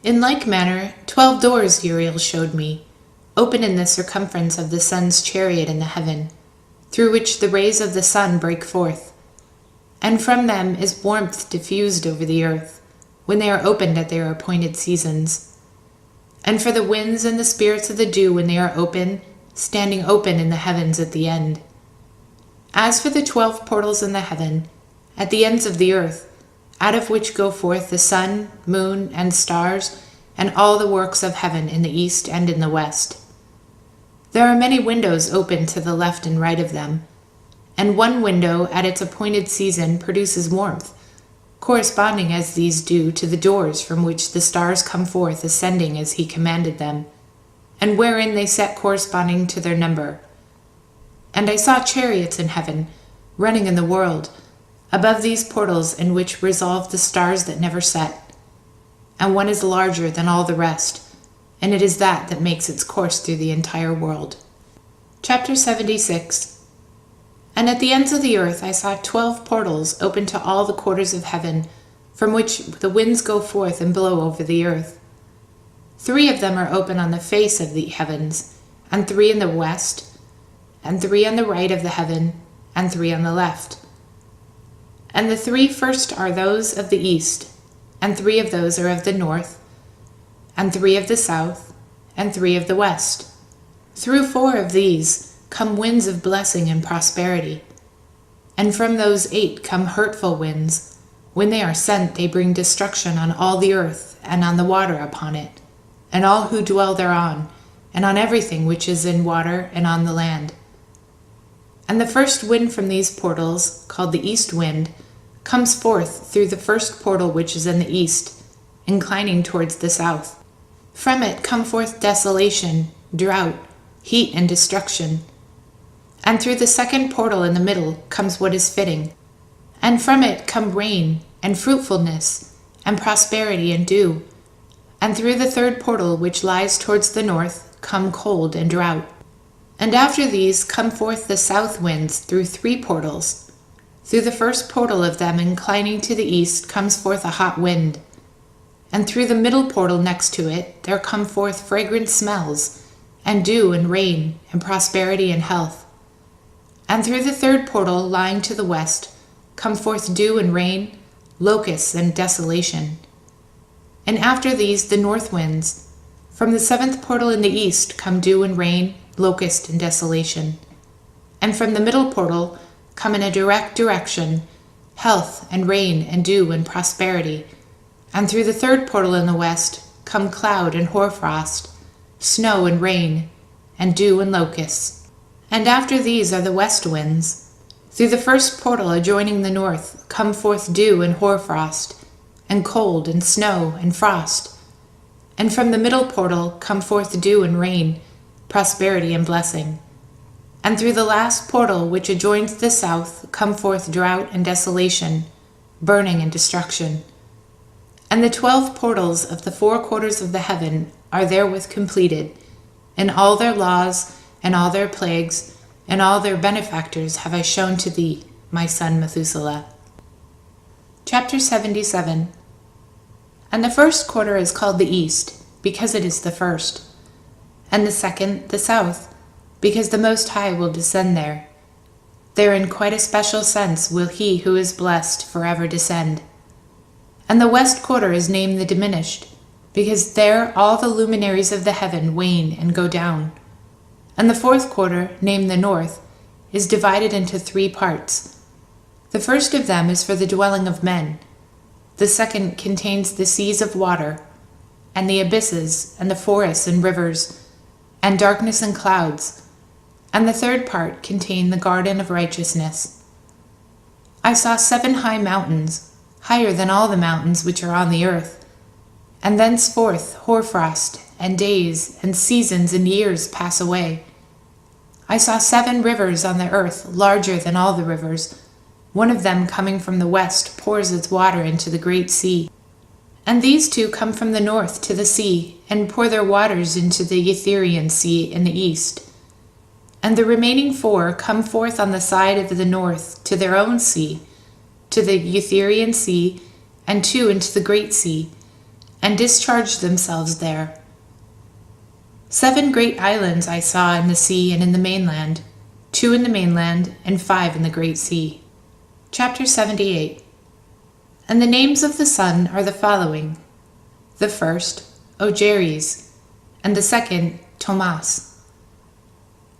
[SPEAKER 1] In like manner 12 doors Uriel showed me, open in the circumference of the sun's chariot in the heaven, through which the rays of the sun break forth, and from them is warmth diffused over the earth, when they are opened at their appointed seasons. And for the winds and the spirits of the dew when they are open, standing open in the heavens at the end. As for the 12 portals in the heaven, at the ends of the earth, out of which go forth the sun, moon, and stars, and all the works of heaven in the east and in the west. There are many windows open to the left and right of them, and one window at its appointed season produces warmth, corresponding as these do to the doors from which the stars come forth ascending as he commanded them, and wherein they set corresponding to their number. And I saw chariots in heaven, running in the world, above these portals in which resolve the stars that never set, and one is larger than all the rest, and it is that makes its course through the entire world. Chapter 76. And at the ends of the earth I saw 12 portals open to all the quarters of heaven, from which the winds go forth and blow over the earth. 3 of them are open on the face of the heavens, and 3 in the west, and 3 on the right of the heaven, and 3 on the left. And the 3 first are those of the east, and 3 of those are of the north, and 3 of the south, and 3 of the west. Through 4 of these come winds of blessing and prosperity, and from those 8 come hurtful winds. When they are sent, they bring destruction on all the earth, and on the water upon it, and all who dwell thereon, and on everything which is in water and on the land. And the first wind from these portals, called the east wind, comes forth through the first portal which is in the east, inclining towards the south. From it come forth desolation, drought, heat, and destruction. And through the second portal in the middle comes what is fitting. And from it come rain, and fruitfulness, and prosperity and dew. And through the third portal which lies towards the north come cold and drought. And after these come forth the south winds through 3 portals. Through the first portal of them inclining to the east comes forth a hot wind. and through the middle portal next to it there come forth fragrant smells, and dew and rain, and prosperity and health. And through the third portal lying to the west come forth dew and rain, locusts and desolation. And after these the north winds. From the seventh portal in the east come dew and rain, locust and desolation. And from the middle portal come in a direct direction health and rain and dew and prosperity. And through the third portal in the west come cloud and hoarfrost, snow and rain, and dew and locusts. And after these are the west winds. Through the first portal adjoining the north come forth dew and hoarfrost, and cold and snow and frost. And from the middle portal come forth dew and rain, prosperity and blessing. And through the last portal which adjoins the south come forth drought and desolation, burning and destruction. And the 12 portals of the 4 quarters of the heaven are therewith completed, and all their laws, and all their plagues, and all their benefactors have I shown to thee, my son Methuselah. Chapter 77. And the first quarter is called the east, because it is the first, and the second the south, because the Most High will descend there. There in quite a special sense will he who is blessed forever descend. And the west quarter is named the diminished, because there all the luminaries of the heaven wane and go down. And the fourth quarter, named the north, is divided into 3 parts. The first of them is for the dwelling of men. The second contains the seas of water, and the abysses, and the forests and rivers, and darkness and clouds. And the third part contained the garden of righteousness. I saw 7 high mountains, higher than all the mountains which are on the earth, and thenceforth hoarfrost, and days, and seasons, and years pass away. I saw 7 rivers on the earth, larger than all the rivers. One of them coming from the west pours its water into the great sea. And these 2 come from the north to the sea, and pour their waters into the Etherian sea in the east. And the remaining 4 come forth on the side of the north to their own sea, to the Etherian sea, and 2 into the great sea, and discharge themselves there. 7 great islands I saw in the sea and in the mainland, 2 in the mainland, and 5 in the great sea. Chapter 78. And the names of the sun are the following: the first, Ogeres, and the second, Tomas.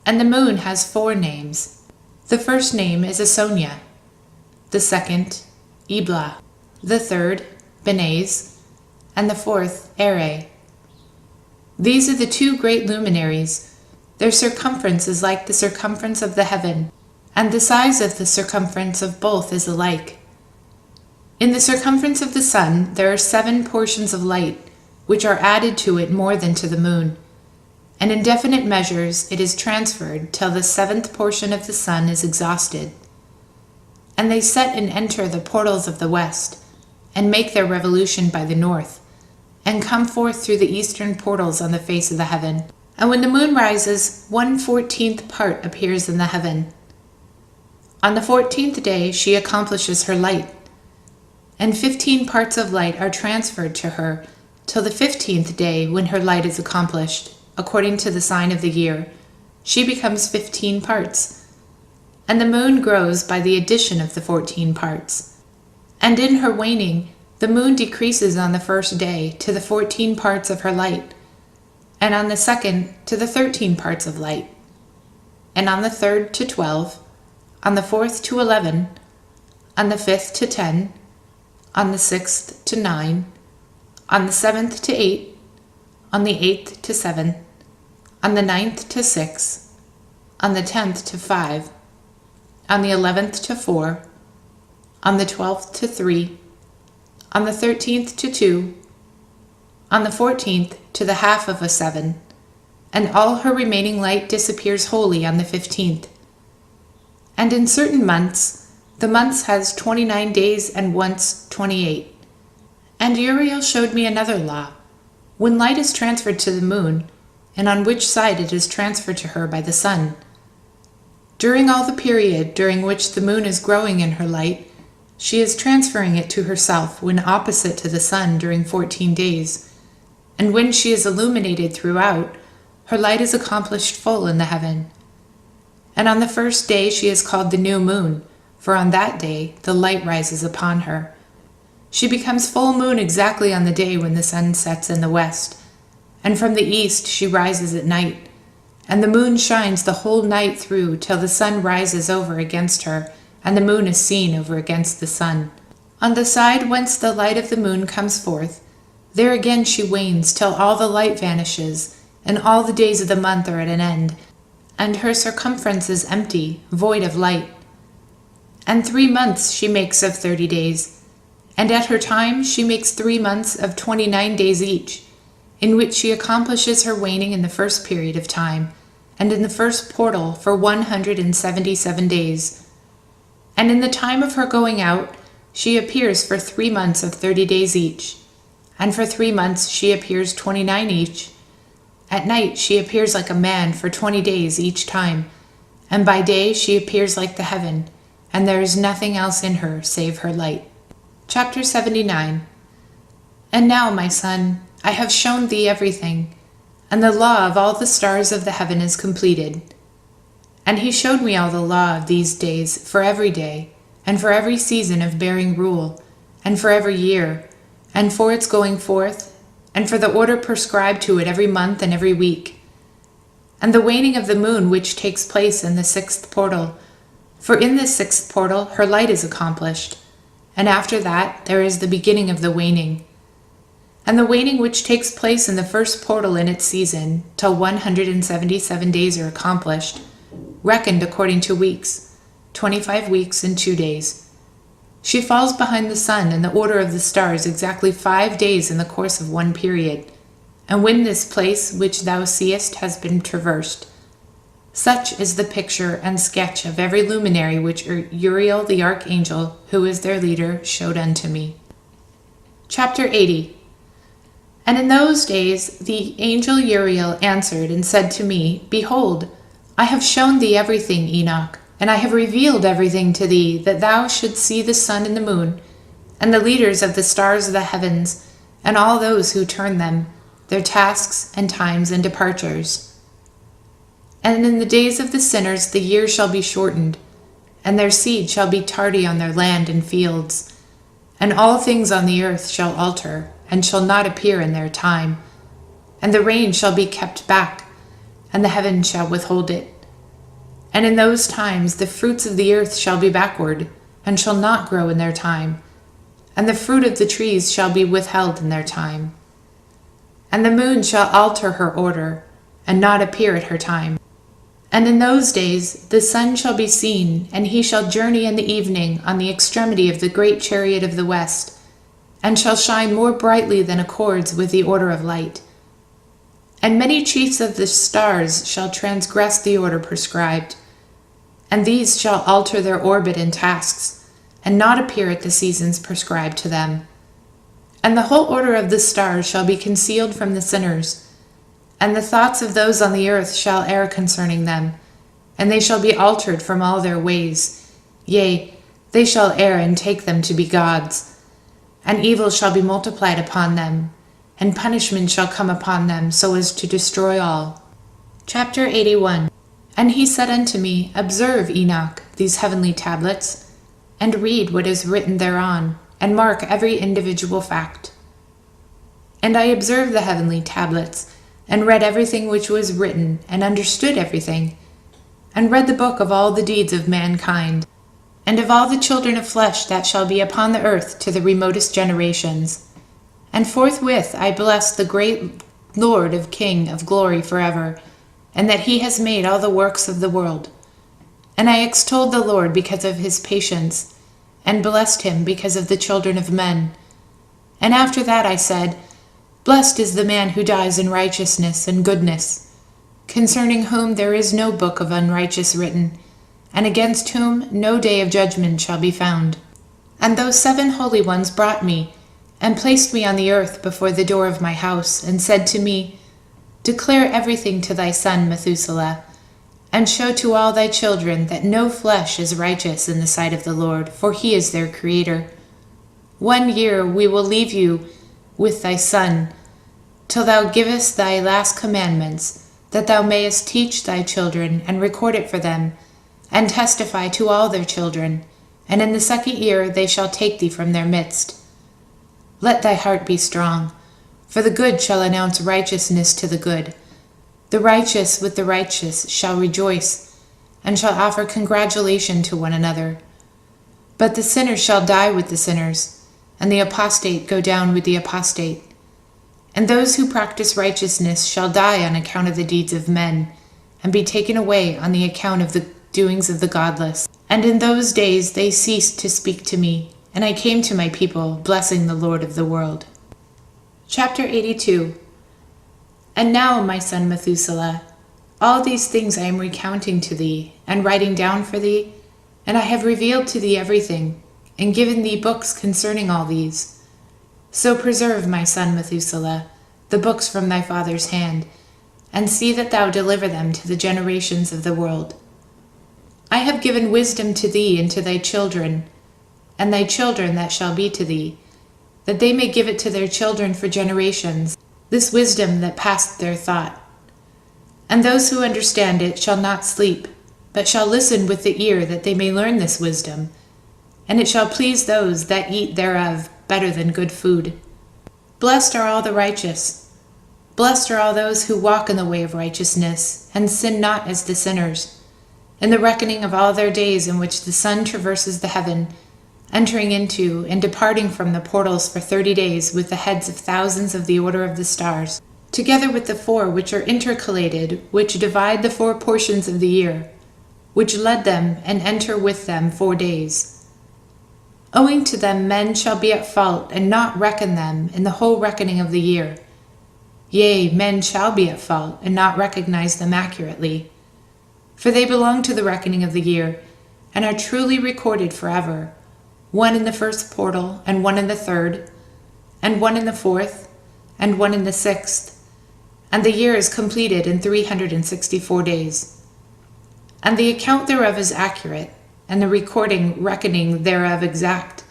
[SPEAKER 1] And the moon has 4 names. The first name is Asonia, the second, Ebla, the third, Benes, and the fourth, Ere. These are the 2 great luminaries. Their circumference is like the circumference of the heaven, and the size of the circumference of both is alike. In the circumference of the sun there are 7 portions of light, which are added to it more than to the moon, and in definite measures it is transferred till the 7th portion of the sun is exhausted. And they set and enter the portals of the west, and make their revolution by the north, and come forth through the eastern portals on the face of the heaven. And when the moon rises, 1/14th part appears in the heaven. On the 14th day she accomplishes her light, and 15 parts of light are transferred to her till the 15th day, when her light is accomplished, according to the sign of the year. She becomes 15 parts, and the moon grows by the addition of the 14 parts. And in her waning, the moon decreases on the first day to the 14 parts of her light, and on the second to the 13 parts of light, and on the third to 12, on the fourth to 11, on the 5th to 10, on the 6th to 9, on the 7th to 8, on the 8th to 7, on the 9th to 6, on the 10th to 5, on the 11th to 4, on the 12th to 3, on the 13th to 2, on the 14th to the half of a 7, and all her remaining light disappears wholly on the 15th. And in certain months, the months has 29 days and once 28. And Uriel showed me another law. When light is transferred to the moon, and on which side it is transferred to her by the sun, during all the period during which the moon is growing in her light, she is transferring it to herself when opposite to the sun during 14 days. And when she is illuminated throughout, her light is accomplished full in the heaven. And on the first day she is called the new moon, for on that day the light rises upon her. She becomes full moon exactly on the day when the sun sets in the west, and from the east she rises at night, and the moon shines the whole night through till the sun rises over against her, and the moon is seen over against the sun. On the side whence the light of the moon comes forth, there again she wanes till all the light vanishes, and all the days of the month are at an end, and her circumference is empty, void of light. And 3 months she makes of 30 days, and at her time she makes 3 months of 29 days each, in which she accomplishes her waning in the first period of time, and in the first portal for 177 days. And in the time of her going out, she appears for 3 months of 30 days each, and for 3 months she appears 29 each. At night she appears like a man for 20 days each time, and by day she appears like the heaven, and there is nothing else in her save her light. Chapter 79. And now, my son, I have shown thee everything, and the law of all the stars of the heaven is completed. And he showed me all the law of these days for every day, and for every season of bearing rule, and for every year, and for its going forth, and for the order prescribed to it every month and every week, and the waning of the moon which takes place in the 6th portal. For in this 6th portal her light is accomplished, and after that there is the beginning of the waning. And the waning which takes place in the 1st portal in its season, till 177 days are accomplished, reckoned according to weeks, 25 weeks and 2 days. She falls behind the sun in the order of the stars exactly 5 days in the course of one period, and when this place which thou seest has been traversed. Such is the picture and sketch of every luminary which Uriel the archangel, who is their leader, showed unto me. Chapter 80. And in those days the angel Uriel answered and said to me, Behold, I have shown thee everything, Enoch, and I have revealed everything to thee, that thou shouldst see the sun and the moon, and the leaders of the stars of the heavens, and all those who turn them, their tasks and times and departures. And in the days of the sinners the year shall be shortened, and their seed shall be tardy on their land and fields, and all things on the earth shall alter, and shall not appear in their time, and the rain shall be kept back, and the heaven shall withhold it. And in those times the fruits of the earth shall be backward, and shall not grow in their time, and the fruit of the trees shall be withheld in their time. And the moon shall alter her order, and not appear at her time. And in those days the sun shall be seen, and he shall journey in the evening on the extremity of the great chariot of the west, and shall shine more brightly than accords with the order of light. And many chiefs of the stars shall transgress the order prescribed, and these shall alter their orbit and tasks, and not appear at the seasons prescribed to them. And the whole order of the stars shall be concealed from the sinners, and the thoughts of those on the earth shall err concerning them, and they shall be altered from all their ways. Yea, they shall err and take them to be gods. And evil shall be multiplied upon them, and punishment shall come upon them, so as to destroy all. Chapter 81. And he said unto me, Observe, Enoch, these heavenly tablets, and read what is written thereon, and mark every individual fact. And I observed the heavenly tablets, and read everything which was written, and understood everything, and read the book of all the deeds of mankind, and of all the children of flesh that shall be upon the earth to the remotest generations. And forthwith I blessed the great Lord of King of glory forever, and that he has made all the works of the world. And I extolled the Lord because of his patience, and blessed him because of the children of men. And after that I said, Blessed is the man who dies in righteousness and goodness, concerning whom there is no book of unrighteous written, and against whom no day of judgment shall be found. And those 7 holy ones brought me, and placed me on the earth before the door of my house, and said to me, Declare everything to thy son Methuselah, And show to all thy children that no flesh is righteous in the sight of the Lord, for he is their Creator. 1 year we will leave you with thy son, till thou givest thy last commandments, that thou mayest teach thy children, and record it for them, and testify to all their children. And in the 2nd year they shall take thee from their midst. Let thy heart be strong, for the good shall announce righteousness to the good. The righteous with the righteous shall rejoice, and shall offer congratulation to one another. But the sinner shall die with the sinners, and the apostate go down with the apostate. And those who practice righteousness shall die on account of the deeds of men, and be taken away on the account of the doings of the godless. And in those days they ceased to speak to me, and I came to my people, blessing the Lord of the world. Chapter 82. And now, my son Methuselah, all these things I am recounting to thee, and writing down for thee, and I have revealed to thee everything, and given thee books concerning all these. So preserve, my son Methuselah, the books from thy father's hand, and see that thou deliver them to the generations of the world. I have given wisdom to thee and to thy children, and thy children that shall be to thee, that they may give it to their children for generations, this wisdom that passeth their thought. And those who understand it shall not sleep, but shall listen with the ear, that they may learn this wisdom, and it shall please those that eat thereof better than good food. Blessed are all the righteous. Blessed are all those who walk in the way of righteousness, and sin not as the sinners, in the reckoning of all their days in which the sun traverses the heaven, entering into and departing from the portals for 30 days with the heads of thousands of the order of the stars, together with the 4 which are intercalated, which divide the 4 portions of the year, which led them and enter with them 4 days. Owing to them men shall be at fault, and not reckon them in the whole reckoning of the year. Yea, men shall be at fault, and not recognize them accurately. For they belong to the reckoning of the year, and are truly recorded forever, 1 in the 1st portal, and 1 in the 3rd, and 1 in the 4th, and 1 in the 6th, and the year is completed in 364 days. And the account thereof is accurate, and the reckoning thereof exact,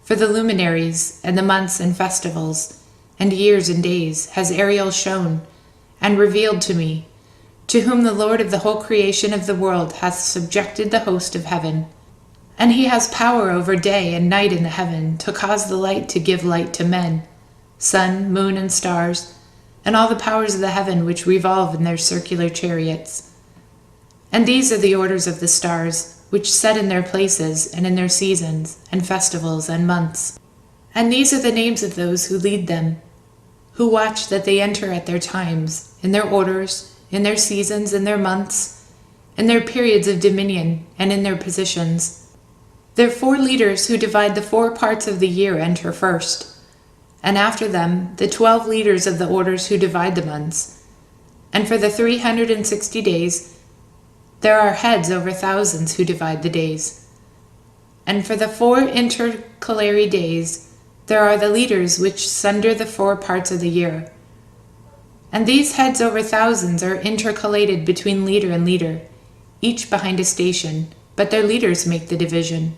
[SPEAKER 1] for the luminaries, and the months and festivals, and years and days, has Ariel shown, and revealed to me, to whom the Lord of the whole creation of the world hath subjected the host of heaven. And he has power over day and night in the heaven, to cause the light to give light to men, sun, moon, and stars, and all the powers of the heaven which revolve in their circular chariots. And these are the orders of the stars, which set in their places, and in their seasons, and festivals, and months. And these are the names of those who lead them, who watch that they enter at their times, in their orders, in their seasons, in their months, in their periods of dominion, and in their positions. Their 4 leaders who divide the 4 parts of the year enter first, and after them the 12 leaders of the orders who divide the months. And for the 360 days there are heads over thousands who divide the days. And for the 4 intercalary days there are the leaders which sunder the 4 parts of the year. And these heads over thousands are intercalated between leader and leader, each behind a station, but their leaders make the division.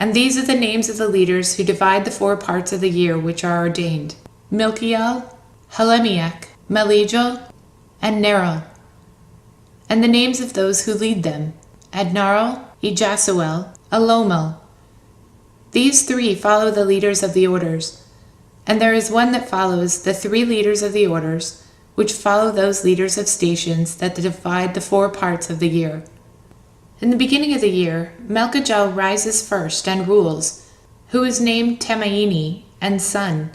[SPEAKER 1] And these are the names of the leaders who divide the 4 parts of the year which are ordained: Milkiel, Helemiach, Meligal, and Neril. And the names of those who lead them: Adnarel, Ejasuel, Elomel. These 3 follow the leaders of the orders, and there is one that follows the 3 leaders of the orders, which follow those leaders of stations that divide the 4 parts of the year. In the beginning of the year, Melchijel rises first and rules, who is named Temaini and son,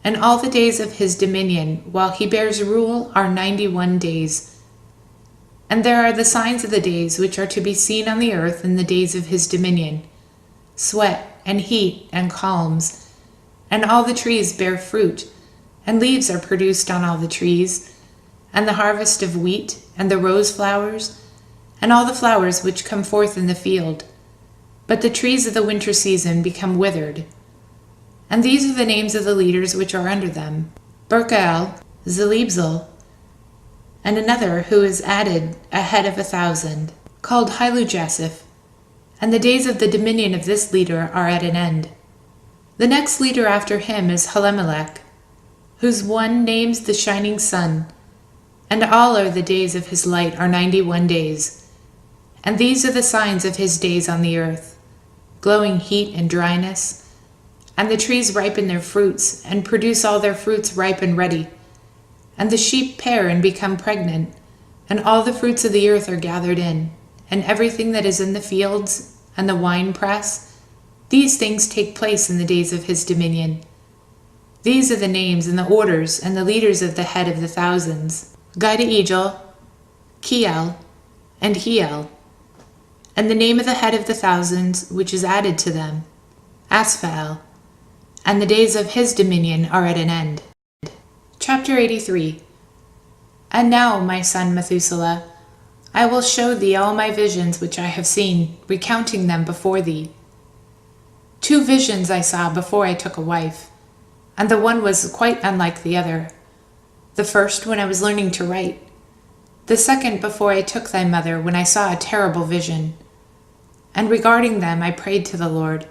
[SPEAKER 1] and all the days of his dominion while he bears rule are 91 days. And there are the signs of the days which are to be seen on the earth in the days of his dominion: sweat and heat and calms, and all the trees bear fruit, and leaves are produced on all the trees, and the harvest of wheat, and the rose flowers, and all the flowers which come forth in the field. But the trees of the winter season become withered. And these are the names of the leaders which are under them: Berkael, Zelibzel, and another who is added ahead of 1,000, called Hylujassif, and the days of the dominion of this leader are at an end. The next leader after him is Halemelech, whose one names the shining sun, and all are the days of his light are 91 days. And these are the signs of his days on the earth, glowing heat and dryness, and the trees ripen their fruits, and produce all their fruits ripe and ready. And the sheep pair and become pregnant, and all the fruits of the earth are gathered in, and everything that is in the fields, and the winepress, these things take place in the days of his dominion. These are the names and the orders and the leaders of the head of the thousands: Gideijel, Kiel, and Hiel. And the name of the head of the thousands, which is added to them, Asphael. And the days of his dominion are at an end. Chapter 83. And now, my son Methuselah, I will show thee all my visions which I have seen, recounting them before thee. 2 visions I saw before I took a wife, and the one was quite unlike the other. The first when I was learning to write, the second before I took thy mother, when I saw a terrible vision. And regarding them I prayed to the Lord.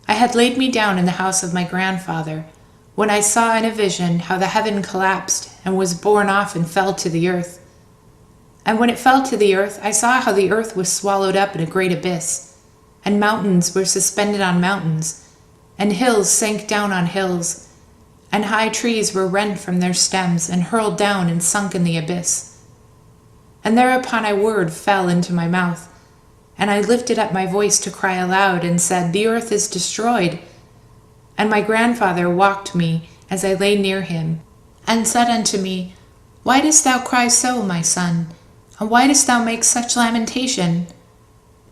[SPEAKER 1] I had laid me down in the house of my grandfather, when I saw in a vision how the heaven collapsed and was borne off and fell to the earth. And when it fell to the earth, I saw how the earth was swallowed up in a great abyss, and mountains were suspended on mountains, and hills sank down on hills, and high trees were rent from their stems and hurled down and sunk in the abyss. And thereupon a word fell into my mouth, and I lifted up my voice to cry aloud and said, The earth is destroyed. And my grandfather walked me as I lay near him, and said unto me, Why dost thou cry so, my son? And why dost thou make such lamentation?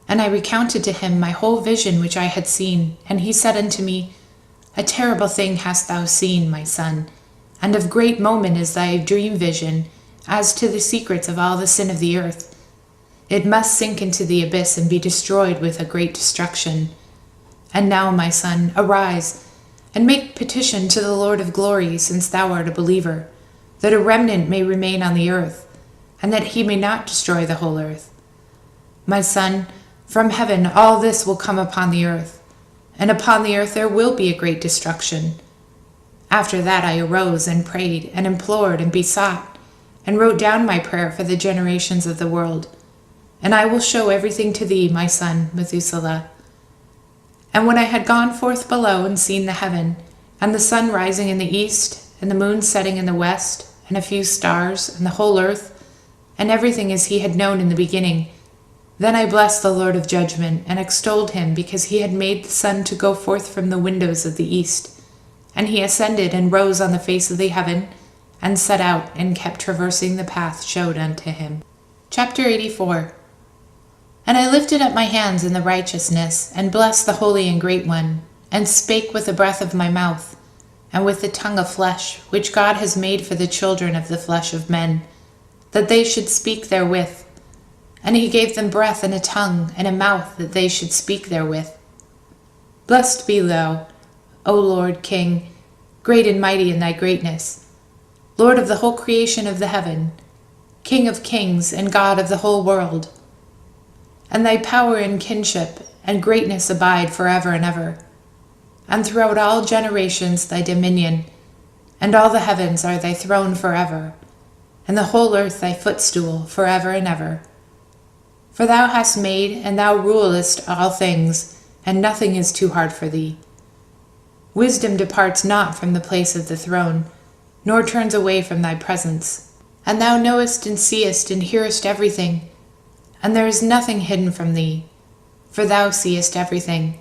[SPEAKER 1] And I recounted to him my whole vision which I had seen. And he said unto me, A terrible thing hast thou seen, my son, and of great moment is thy dream vision, as to the secrets of all the sin of the earth. It must sink into the abyss and be destroyed with a great destruction. And now, my son, arise, and make petition to the Lord of glory, since thou art a believer, that a remnant may remain on the earth, and that he may not destroy the whole earth. My son, from heaven all this will come upon the earth, and upon the earth there will be a great destruction. After that I arose and prayed and implored and besought, and wrote down my prayer for the generations of the world. And I will show everything to thee, my son Methuselah. And when I had gone forth below and seen the heaven, and the sun rising in the east, and the moon setting in the west, and a few stars, and the whole earth, and everything as he had known in the beginning, then I blessed the Lord of judgment, and extolled him, because he had made the sun to go forth from the windows of the east. And he ascended and rose on the face of the heaven, and set out, and kept traversing the path showed unto him. Chapter 84. And I lifted up my hands in the righteousness, and blessed the Holy and Great One, and spake with the breath of my mouth, and with the tongue of flesh, which God has made for the children of the flesh of men, that they should speak therewith. And he gave them breath and a tongue and a mouth, that they should speak therewith. Blessed be thou, O Lord King, great and mighty in thy greatness, Lord of the whole creation of the heaven, King of kings and God of the whole world. And thy power and kinship and greatness abide forever and ever. And throughout all generations thy dominion, and all the heavens are thy throne forever, and the whole earth thy footstool forever and ever. For thou hast made, and thou rulest all things, and nothing is too hard for thee. Wisdom departs not from the place of the throne, nor turns away from thy presence. And thou knowest and seest and hearest everything, and there is nothing hidden from thee, for thou seest everything.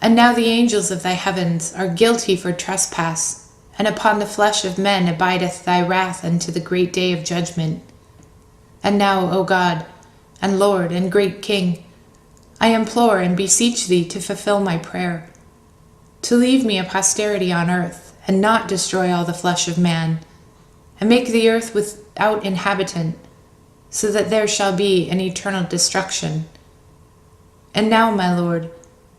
[SPEAKER 1] And now the angels of thy heavens are guilty for trespass, and upon the flesh of men abideth thy wrath unto the great day of judgment. And now, O God, and Lord, and great King, I implore and beseech thee to fulfill my prayer, to leave me a posterity on earth, and not destroy all the flesh of man, and make the earth without inhabitant, so that there shall be an eternal destruction. And now, my Lord,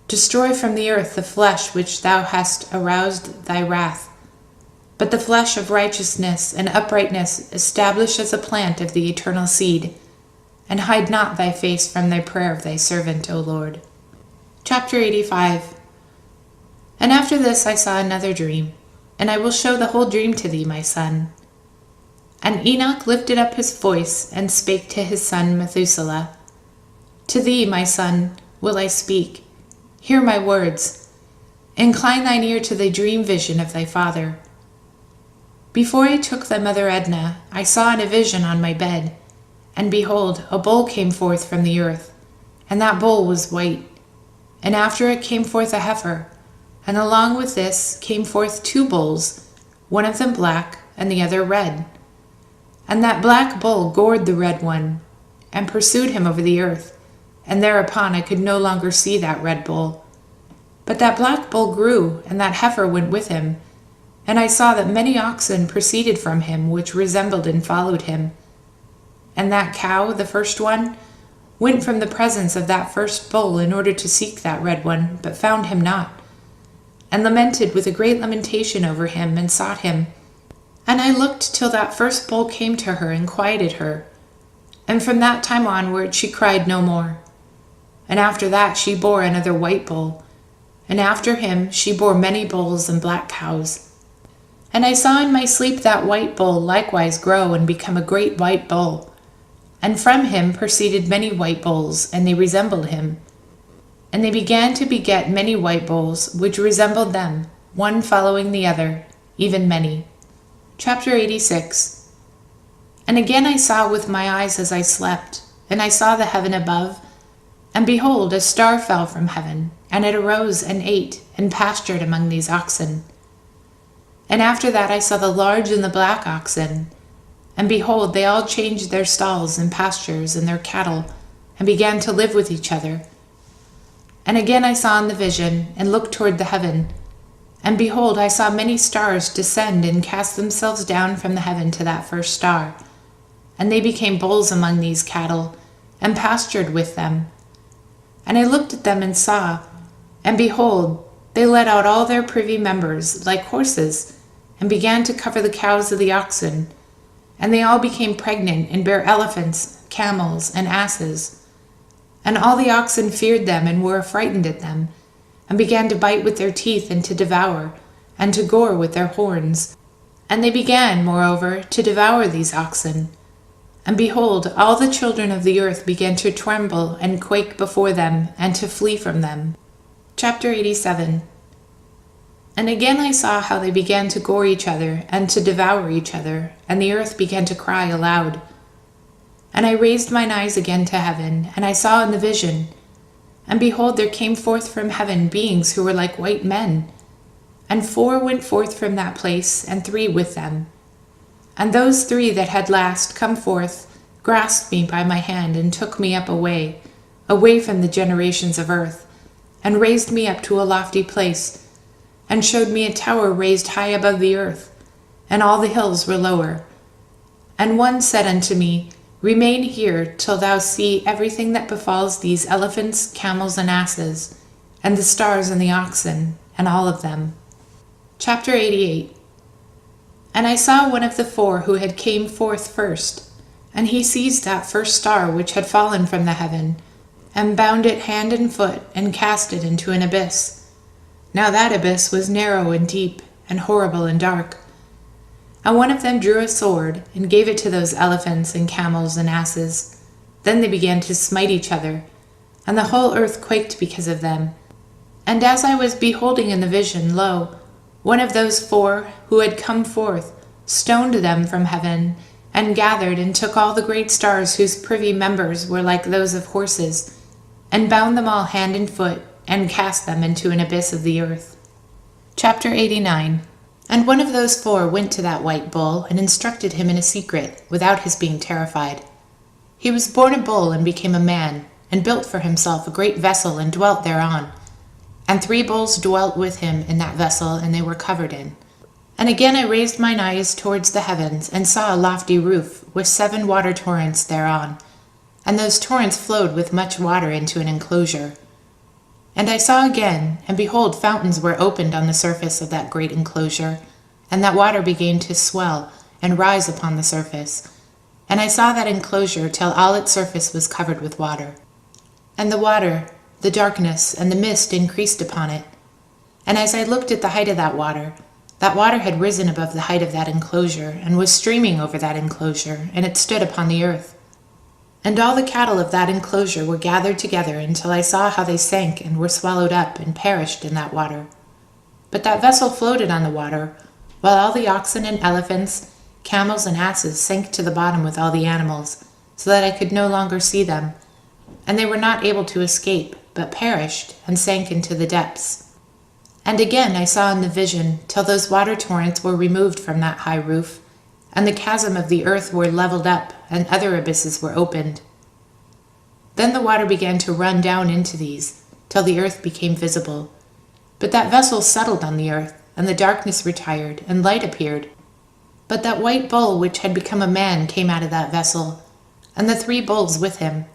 [SPEAKER 1] destroy from the earth the flesh which thou hast aroused thy wrath, But the flesh of righteousness and uprightness establish as a plant of the eternal seed, and hide not thy face from thy prayer of thy servant, O Lord. Chapter 85. And after this I saw another dream, and I will show the whole dream to thee, my son. And Enoch lifted up his voice and spake to his son Methuselah. To thee, my son, will I speak. Hear my words. Incline thine ear to the dream vision of thy father. Before I took thy mother Edna, I saw in a vision on my bed, and behold, a bull came forth from the earth, and that bull was white. And after it came forth a heifer, and along with this came forth two bulls, one of them black, and the other red. And that black bull gored the red one, and pursued him over the earth, and thereupon I could no longer see that red bull. But that black bull grew, and that heifer went with him, and I saw that many oxen proceeded from him, which resembled and followed him. And that cow, the first one, went from the presence of that first bull in order to seek that red one, but found him not, and lamented with a great lamentation over him, and sought him. And I looked till that first bull came to her and quieted her, and from that time onward she cried no more. And after that she bore another white bull, and after him she bore many bulls and black cows. And I saw in my sleep that white bull likewise grow and become a great white bull. And from him proceeded many white bulls, and they resembled him. And they began to beget many white bulls, which resembled them, one following the other, even many. Chapter 86. And again I saw with my eyes as I slept, and I saw the heaven above, and behold, a star fell from heaven, and it arose and ate, and pastured among these oxen. And after that I saw the large and the black oxen, and behold, they all changed their stalls and pastures and their cattle, and began to live with each other. And again I saw in the vision, and looked toward the heaven, and behold, I saw many stars descend and cast themselves down from the heaven to that first star. And they became bulls among these cattle, and pastured with them. And I looked at them and saw, and behold, they let out all their privy members like horses, and began to cover the cows of the oxen. And they all became pregnant, and bare elephants, camels, and asses. And all the oxen feared them, and were affrighted at them, and began to bite with their teeth, and to devour, and to gore with their horns. And they began, moreover, to devour these oxen. And behold, all the children of the earth began to tremble and quake before them, and to flee from them. Chapter 87. And again I saw how they began to gore each other, and to devour each other, and the earth began to cry aloud. And I raised mine eyes again to heaven, and I saw in the vision, and behold, there came forth from heaven beings who were like white men. And 4 went forth from that place, and 3 with them. And those 3 that had last come forth grasped me by my hand, and took me up away from the generations of earth, and raised me up to a lofty place, and showed me a tower raised high above the earth, and all the hills were lower. And one said unto me, Remain here till thou see everything that befalls these elephants, camels, and asses, and the stars and the oxen, and all of them. Chapter 88. And I saw one of the 4 who had came forth first, and he seized that first star which had fallen from the heaven, and bound it hand and foot, and cast it into an abyss. Now that abyss was narrow and deep, and horrible and dark. And one of them drew a sword, and gave it to those elephants and camels and asses. Then they began to smite each other, and the whole earth quaked because of them. And as I was beholding in the vision, lo, one of those 4 who had come forth stoned them from heaven, and gathered and took all the great stars whose privy members were like those of horses, and bound them all hand and foot, and cast them into an abyss of the earth. Chapter 89. And one of those 4 went to that white bull, and instructed him in a secret, without his being terrified. He was born a bull, and became a man, and built for himself a great vessel, and dwelt thereon. And 3 bulls dwelt with him in that vessel, and they were covered in. And again I raised mine eyes towards the heavens, and saw a lofty roof, with 7 water torrents thereon. And those torrents flowed with much water into an enclosure. And I saw again, and behold, fountains were opened on the surface of that great enclosure, and that water began to swell and rise upon the surface. And I saw that enclosure till all its surface was covered with water. And the water, the darkness, and the mist increased upon it. And as I looked at the height of that water had risen above the height of that enclosure, and was streaming over that enclosure, and it stood upon the earth. And all the cattle of that enclosure were gathered together until I saw how they sank and were swallowed up and perished in that water. But that vessel floated on the water, while all the oxen and elephants, camels and asses sank to the bottom with all the animals, so that I could no longer see them. And they were not able to escape, but perished and sank into the depths. And again I saw in the vision till those water torrents were removed from that high roof, and the chasm of the earth were leveled up, and other abysses were opened. Then the water began to run down into these, till the earth became visible. But that vessel settled on the earth, and the darkness retired, and light appeared. But that white bull which had become a man came out of that vessel, and the 3 bulls with him.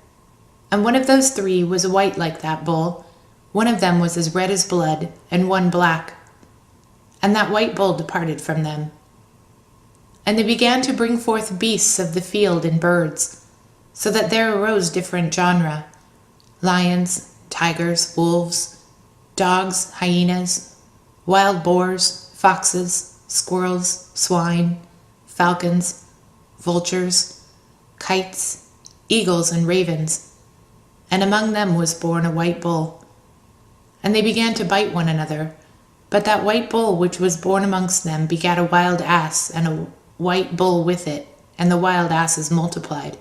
[SPEAKER 1] And one of those 3 was white like that bull, one of them was as red as blood, and one black. And that white bull departed from them. And they began to bring forth beasts of the field and birds, so that there arose different genera: lions, tigers, wolves, dogs, hyenas, wild boars, foxes, squirrels, swine, falcons, vultures, kites, eagles, and ravens. And among them was born a white bull. And they began to bite one another. But that white bull which was born amongst them begat a wild ass, and a white bull with it, and the wild asses multiplied.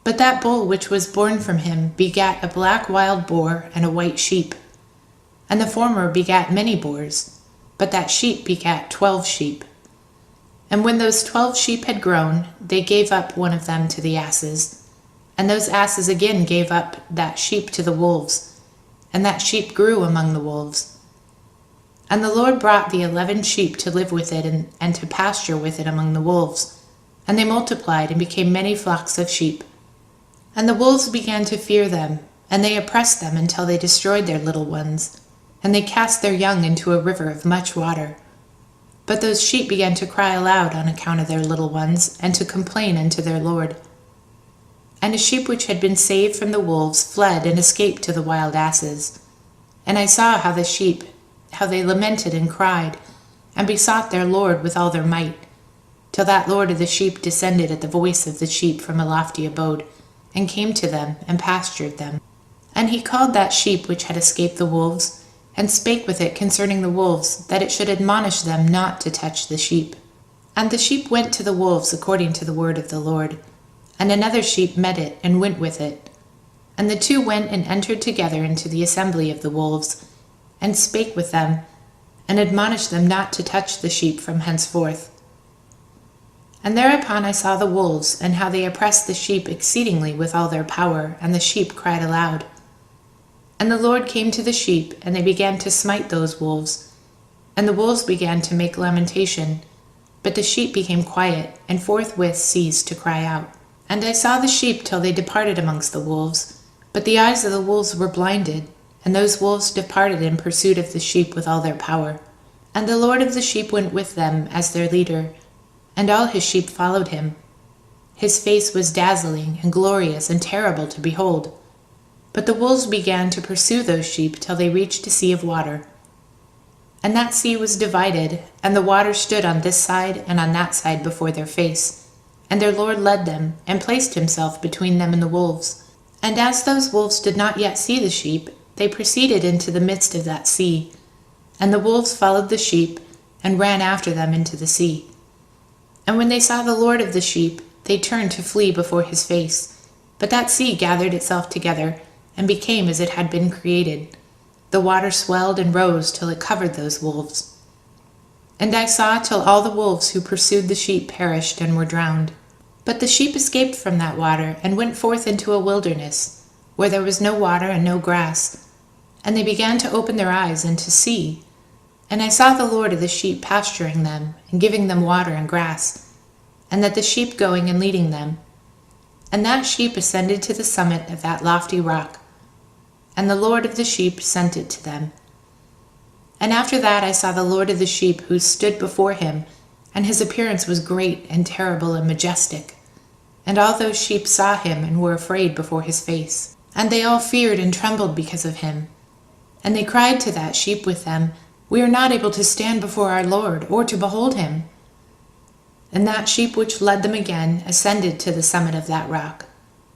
[SPEAKER 1] But that bull which was born from him begat a black wild boar and a white sheep. And the former begat many boars, but that sheep begat 12 sheep. And when those 12 sheep had grown, they gave up one of them to the asses. And those asses again gave up that sheep to the wolves, and that sheep grew among the wolves. And the Lord brought the 11 sheep to live with it, and to pasture with it among the wolves. And they multiplied and became many flocks of sheep. And the wolves began to fear them, and they oppressed them until they destroyed their little ones. And they cast their young into a river of much water. But those sheep began to cry aloud on account of their little ones, and to complain unto their Lord. And a sheep which had been saved from the wolves fled and escaped to the wild asses. And I saw how the sheep, how they lamented and cried, and besought their Lord with all their might, till that Lord of the sheep descended at the voice of the sheep from a lofty abode, and came to them, and pastured them. And he called that sheep which had escaped the wolves, and spake with it concerning the wolves, that it should admonish them not to touch the sheep. And the sheep went to the wolves according to the word of the Lord. And another sheep met it, and went with it. And the 2 went and entered together into the assembly of the wolves, and spake with them, and admonished them not to touch the sheep from henceforth. And thereupon I saw the wolves, and how they oppressed the sheep exceedingly with all their power, and the sheep cried aloud. And the Lord came to the sheep, and they began to smite those wolves. And the wolves began to make lamentation, but the sheep became quiet, and forthwith ceased to cry out. And I saw the sheep till they departed amongst the wolves, but the eyes of the wolves were blinded, and those wolves departed in pursuit of the sheep with all their power. And the Lord of the sheep went with them as their leader, and all his sheep followed him. His face was dazzling and glorious and terrible to behold. But the wolves began to pursue those sheep till they reached a sea of water. And that sea was divided, and the water stood on this side and on that side before their face. And their Lord led them, and placed himself between them and the wolves. And as those wolves did not yet see the sheep, they proceeded into the midst of that sea. And the wolves followed the sheep, and ran after them into the sea. And when they saw the Lord of the sheep, they turned to flee before his face. But that sea gathered itself together, and became as it had been created. The water swelled and rose till it covered those wolves. And I saw till all the wolves who pursued the sheep perished and were drowned. But the sheep escaped from that water, and went forth into a wilderness, where there was no water and no grass. And they began to open their eyes and to see. And I saw the Lord of the sheep pasturing them, and giving them water and grass, and that the sheep going and leading them. And that sheep ascended to the summit of that lofty rock, and the Lord of the sheep sent it to them. And after that I saw the Lord of the sheep, who stood before him, and his appearance was great and terrible and majestic. And all those sheep saw him and were afraid before his face. And they all feared and trembled because of him. And they cried to that sheep with them, "We are not able to stand before our Lord, or to behold him." And that sheep which led them again ascended to the summit of that rock.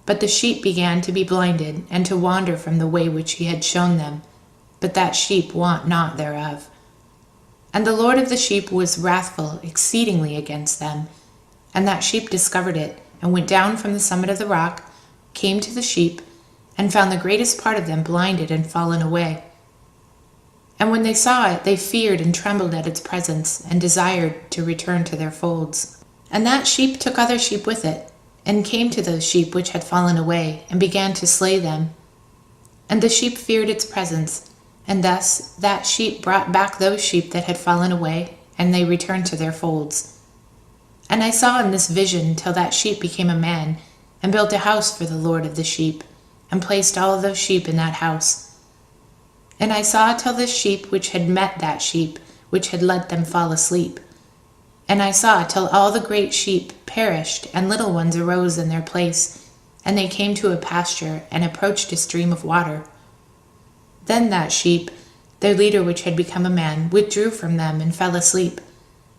[SPEAKER 1] But the sheep began to be blinded, and to wander from the way which he had shown them. But that sheep wot not thereof. And the Lord of the sheep was wrathful exceedingly against them. And that sheep discovered it, and went down from the summit of the rock, came to the sheep, and found the greatest part of them blinded and fallen away. And when they saw it, they feared and trembled at its presence, and desired to return to their folds. And that sheep took other sheep with it, and came to those sheep which had fallen away, and began to slay them. And the sheep feared its presence, and thus that sheep brought back those sheep that had fallen away, and they returned to their folds. And I saw in this vision till that sheep became a man, and built a house for the Lord of the sheep, and placed all those sheep in that house. And I saw till the sheep which had met that sheep, which had let them fall asleep. And I saw till all the great sheep perished, and little ones arose in their place, and they came to a pasture, and approached a stream of water. Then that sheep, their leader which had become a man, withdrew from them, and fell asleep.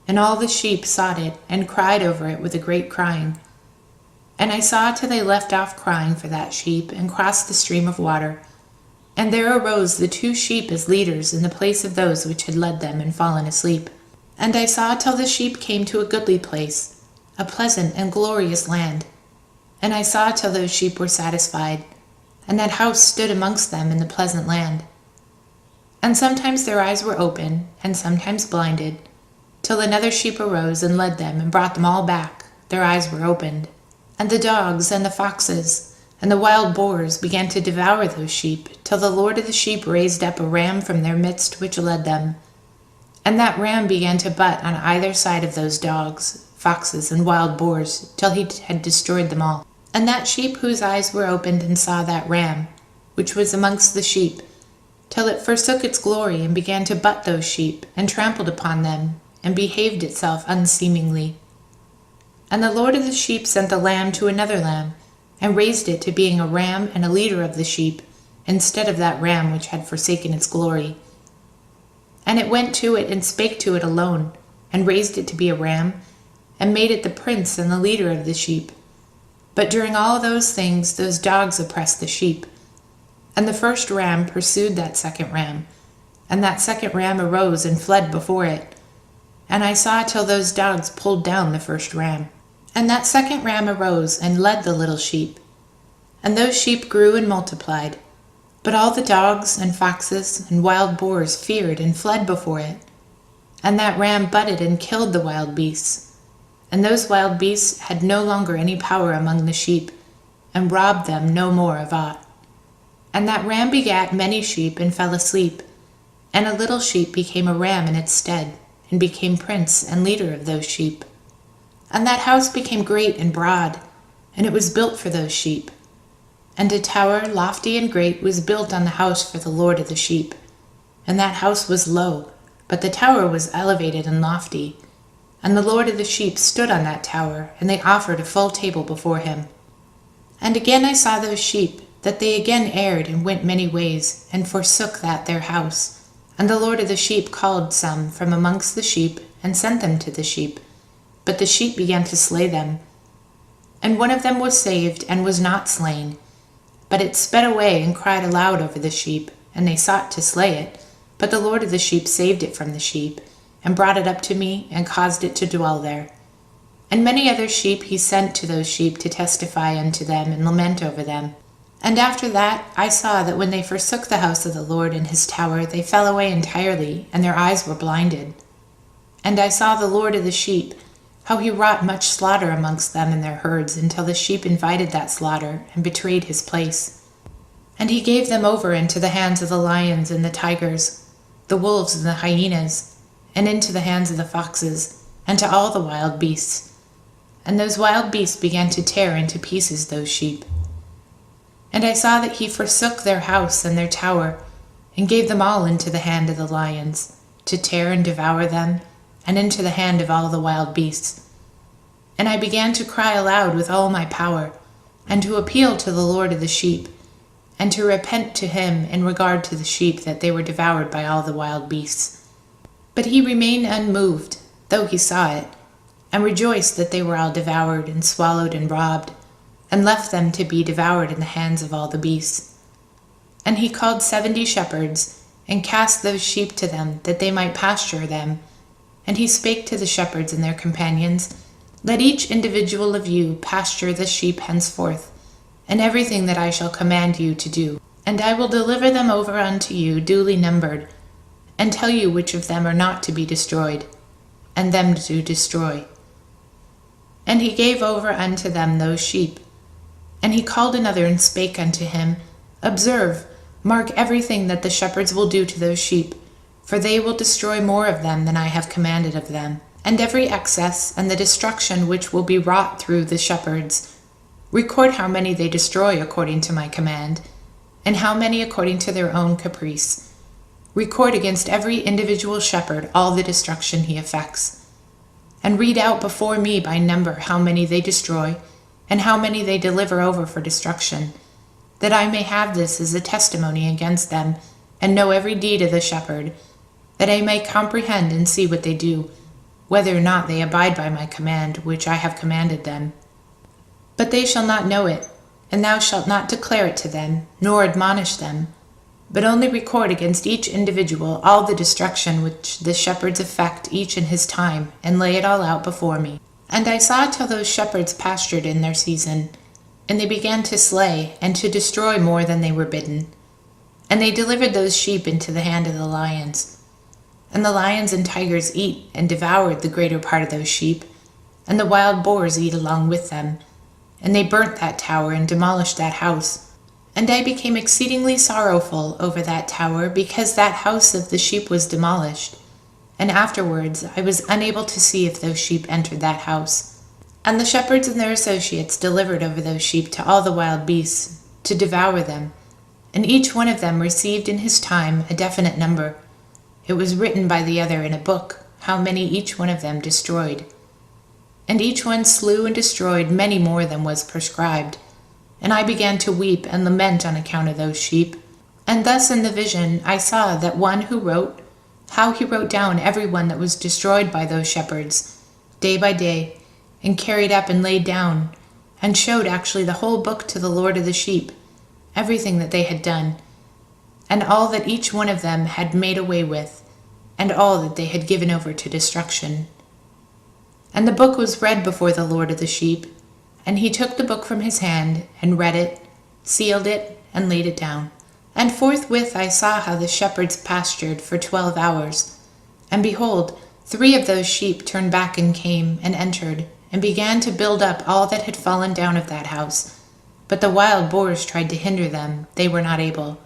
[SPEAKER 1] And all the sheep sought it, and cried over it with a great crying. And I saw till they left off crying for that sheep, and crossed the stream of water. And there arose the 2 sheep as leaders in the place of those which had led them and fallen asleep. And I saw till the sheep came to a goodly place, a pleasant and glorious land. And I saw till those sheep were satisfied, and that house stood amongst them in the pleasant land. And sometimes their eyes were open, and sometimes blinded, till another sheep arose and led them and brought them all back, their eyes were opened. And the dogs and the foxes and the wild boars began to devour those sheep, till the Lord of the sheep raised up a ram from their midst which led them. And that ram began to butt on either side of those dogs, foxes, and wild boars, till he had destroyed them all. And that sheep whose eyes were opened and saw that ram, which was amongst the sheep, till it forsook its glory, and began to butt those sheep, and trampled upon them, and behaved itself unseemingly. And the Lord of the sheep sent the lamb to another lamb, and raised it to being a ram and a leader of the sheep, instead of that ram which had forsaken its glory. And it went to it and spake to it alone, and raised it to be a ram, and made it the prince and the leader of the sheep. But during all those things those dogs oppressed the sheep. And the first ram pursued that second ram, and that second ram arose and fled before it. And I saw till those dogs pulled down the first ram. And that second ram arose and led the little sheep. And those sheep grew and multiplied. But all the dogs and foxes and wild boars feared and fled before it. And that ram butted and killed the wild beasts. And those wild beasts had no longer any power among the sheep, and robbed them no more of aught. And that ram begat many sheep and fell asleep. And a little sheep became a ram in its stead, and became prince and leader of those sheep. And that house became great and broad, and it was built for those sheep. And a tower lofty and great was built on the house for the Lord of the sheep. And that house was low, but the tower was elevated and lofty. And the Lord of the sheep stood on that tower, and they offered a full table before him. And again I saw those sheep, that they again erred and went many ways, and forsook that their house. And the Lord of the sheep called some from amongst the sheep, and sent them to the sheep. But the sheep began to slay them. And one of them was saved, and was not slain. But it sped away and cried aloud over the sheep, and they sought to slay it. But the Lord of the sheep saved it from the sheep, and brought it up to me, and caused it to dwell there. And many other sheep he sent to those sheep to testify unto them, and lament over them. And after that I saw that when they forsook the house of the Lord and his tower, they fell away entirely, and their eyes were blinded. And I saw the Lord of the sheep, how he wrought much slaughter amongst them and their herds, until the sheep invited that slaughter, and betrayed his place. And he gave them over into the hands of the lions and the tigers, the wolves and the hyenas, and into the hands of the foxes, and to all the wild beasts. And those wild beasts began to tear into pieces those sheep. And I saw that he forsook their house and their tower, and gave them all into the hand of the lions, to tear and devour them, and into the hand of all the wild beasts. And I began to cry aloud with all my power, and to appeal to the Lord of the sheep, and to repent to him in regard to the sheep that they were devoured by all the wild beasts. But he remained unmoved, though he saw it, and rejoiced that they were all devoured and swallowed and robbed, and left them to be devoured in the hands of all the beasts. And he called 70 shepherds, and cast those sheep to them, that they might pasture them. And he spake to the shepherds and their companions, Let each individual of you pasture the sheep henceforth, and everything that I shall command you to do. And I will deliver them over unto you duly numbered, and tell you which of them are not to be destroyed, and them to destroy. And he gave over unto them those sheep. And he called another and spake unto him, Observe, mark everything that the shepherds will do to those sheep, for they will destroy more of them than I have commanded of them. And every excess and the destruction which will be wrought through the shepherds, record how many they destroy according to my command, and how many according to their own caprice. Record against every individual shepherd all the destruction he effects. And read out before me by number how many they destroy, and how many they deliver over for destruction, that I may have this as a testimony against them, and know every deed of the shepherd, that I may comprehend and see what they do, whether or not they abide by my command which I have commanded them. But they shall not know it, and thou shalt not declare it to them, nor admonish them, but only record against each individual all the destruction which the shepherds effect each in his time, and lay it all out before me. And I saw till those shepherds pastured in their season, and they began to slay and to destroy more than they were bidden. And they delivered those sheep into the hand of the lions. And the lions and tigers eat and devoured the greater part of those sheep, and the wild boars eat along with them. And they burnt that tower and demolished that house. And I became exceedingly sorrowful over that tower, because that house of the sheep was demolished. And afterwards I was unable to see if those sheep entered that house. And the shepherds and their associates delivered over those sheep to all the wild beasts, to devour them. And each one of them received in his time a definite number. It was written by the other in a book, how many each one of them destroyed. And each one slew and destroyed many more than was prescribed. And I began to weep and lament on account of those sheep. And thus in the vision I saw that one who wrote, how he wrote down every one that was destroyed by those shepherds, day by day, and carried up and laid down, and showed actually the whole book to the Lord of the sheep, everything that they had done, and all that each one of them had made away with, and all that they had given over to destruction. And the book was read before the Lord of the sheep, and he took the book from his hand, and read it, sealed it, and laid it down. And forthwith I saw how the shepherds pastured for 12 hours. And behold, 3 of those sheep turned back and came, and entered, and began to build up all that had fallen down of that house. But the wild boars tried to hinder them, they were not able.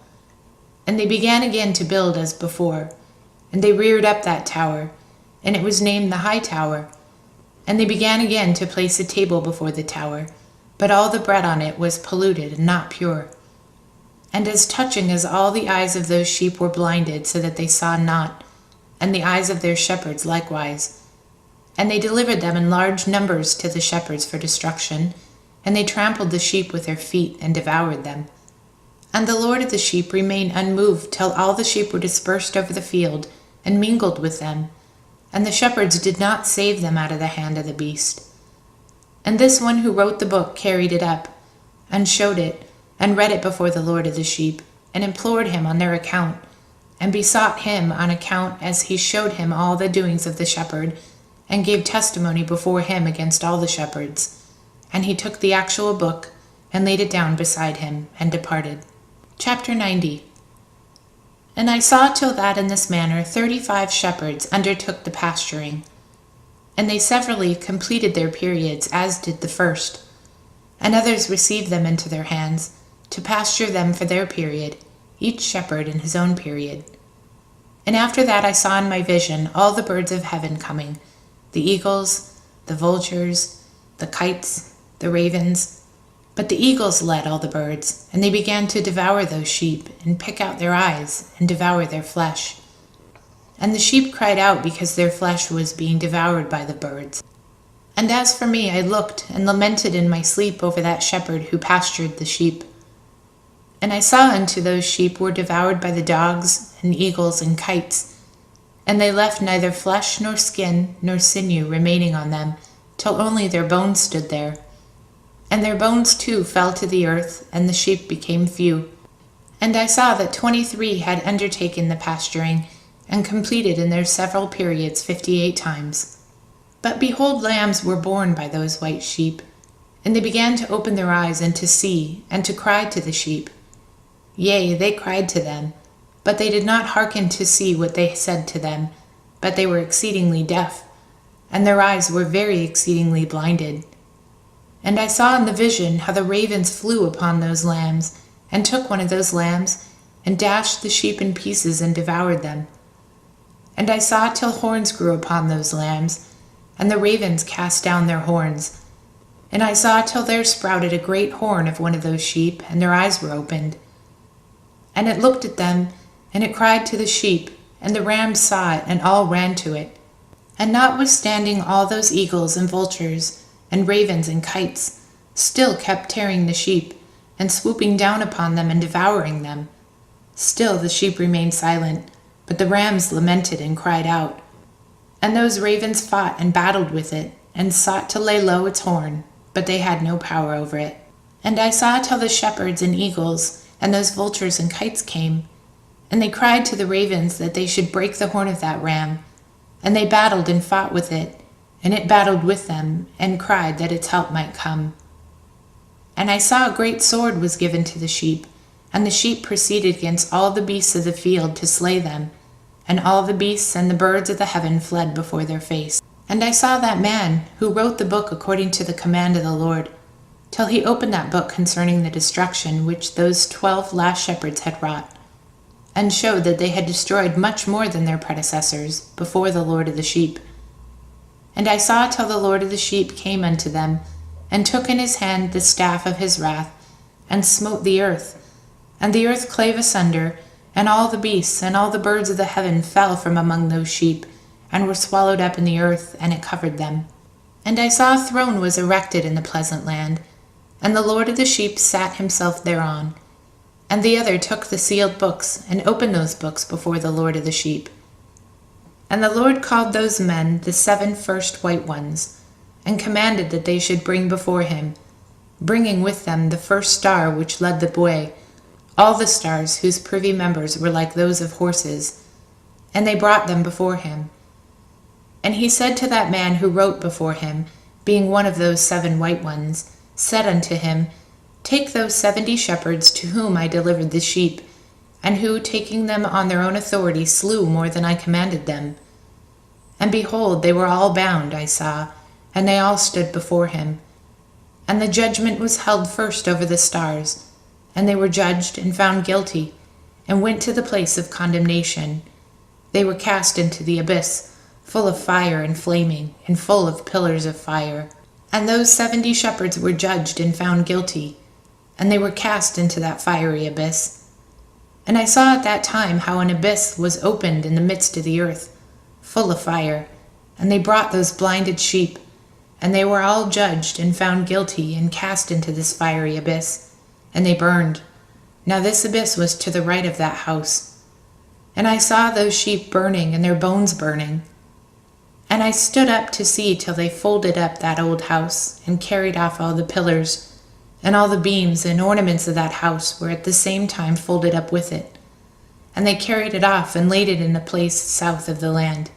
[SPEAKER 1] And they began again to build as before. And they reared up that tower, and it was named the High Tower. And they began again to place a table before the tower, but all the bread on it was polluted and not pure. And as touching as all the eyes of those sheep were blinded, so that they saw not, and the eyes of their shepherds likewise. And they delivered them in large numbers to the shepherds for destruction, and they trampled the sheep with their feet and devoured them. And the Lord of the sheep remained unmoved till all the sheep were dispersed over the field, and mingled with them, and the shepherds did not save them out of the hand of the beast. And this one who wrote the book carried it up, and showed it, and read it before the Lord of the sheep, and implored him on their account, and besought him on account as he showed him all the doings of the shepherd, and gave testimony before him against all the shepherds. And he took the actual book, and laid it down beside him, and departed. Chapter 90. And I saw till that in this manner 35 shepherds undertook the pasturing, and they severally completed their periods, as did the first, and others received them into their hands, to pasture them for their period, each shepherd in his own period. And after that I saw in my vision all the birds of heaven coming, the eagles, the vultures, the kites, the ravens. But the eagles led all the birds, and they began to devour those sheep, and pick out their eyes, and devour their flesh. And the sheep cried out because their flesh was being devoured by the birds. And as for me, I looked and lamented in my sleep over that shepherd who pastured the sheep. And I saw unto those sheep were devoured by the dogs and eagles and kites, and they left neither flesh nor skin nor sinew remaining on them, till only their bones stood there. And their bones too fell to the earth, and the sheep became few. And I saw that 23 had undertaken the pasturing, and completed in their several periods 58 times. But behold, lambs were born by those white sheep, and they began to open their eyes and to see, and to cry to the sheep. Yea, they cried to them, but they did not hearken to see what they said to them, but they were exceedingly deaf, and their eyes were very exceedingly blinded. And I saw in the vision how the ravens flew upon those lambs, and took one of those lambs, and dashed the sheep in pieces and devoured them. And I saw till horns grew upon those lambs, and the ravens cast down their horns. And I saw till there sprouted a great horn of one of those sheep, and their eyes were opened. And it looked at them, and it cried to the sheep, and the rams saw it, and all ran to it. And notwithstanding all those eagles and vultures, and ravens and kites, still kept tearing the sheep, and swooping down upon them and devouring them. Still the sheep remained silent, but the rams lamented and cried out. And those ravens fought and battled with it, and sought to lay low its horn, but they had no power over it. And I saw till the shepherds and eagles, and those vultures and kites came, and they cried to the ravens that they should break the horn of that ram. And they battled and fought with it, and it battled with them, and cried that its help might come. And I saw a great sword was given to the sheep, and the sheep proceeded against all the beasts of the field to slay them, and all the beasts and the birds of the heaven fled before their face. And I saw that man who wrote the book according to the command of the Lord, till he opened that book concerning the destruction which those 12 last shepherds had wrought, and showed that they had destroyed much more than their predecessors before the Lord of the sheep. And I saw till the Lord of the sheep came unto them, and took in his hand the staff of his wrath, and smote the earth. And the earth clave asunder, and all the beasts and all the birds of the heaven fell from among those sheep, and were swallowed up in the earth, and it covered them. And I saw a throne was erected in the pleasant land, and the Lord of the sheep sat himself thereon. And the other took the sealed books, and opened those books before the Lord of the sheep. And the Lord called those men the 7 first white ones, and commanded that they should bring before him, bringing with them the first star which led the way, all the stars whose privy members were like those of horses, and they brought them before him. And he said to that man who wrote before him, being one of those 7 white ones, said unto him, Take those 70 shepherds to whom I delivered the sheep, and who, taking them on their own authority, slew more than I commanded them. And behold, they were all bound, I saw, and they all stood before him. And the judgment was held first over the stars, and they were judged and found guilty, and went to the place of condemnation. They were cast into the abyss, full of fire and flaming, and full of pillars of fire. And those 70 shepherds were judged and found guilty, and they were cast into that fiery abyss. And I saw at that time how an abyss was opened in the midst of the earth, full of fire, and they brought those blinded sheep, and they were all judged and found guilty and cast into this fiery abyss, and they burned. Now this abyss was to the right of that house. And I saw those sheep burning, and their bones burning. And I stood up to see till they folded up that old house, and carried off all the pillars, and all the beams and ornaments of that house were at the same time folded up with it. And they carried it off, and laid it in a place south of the land.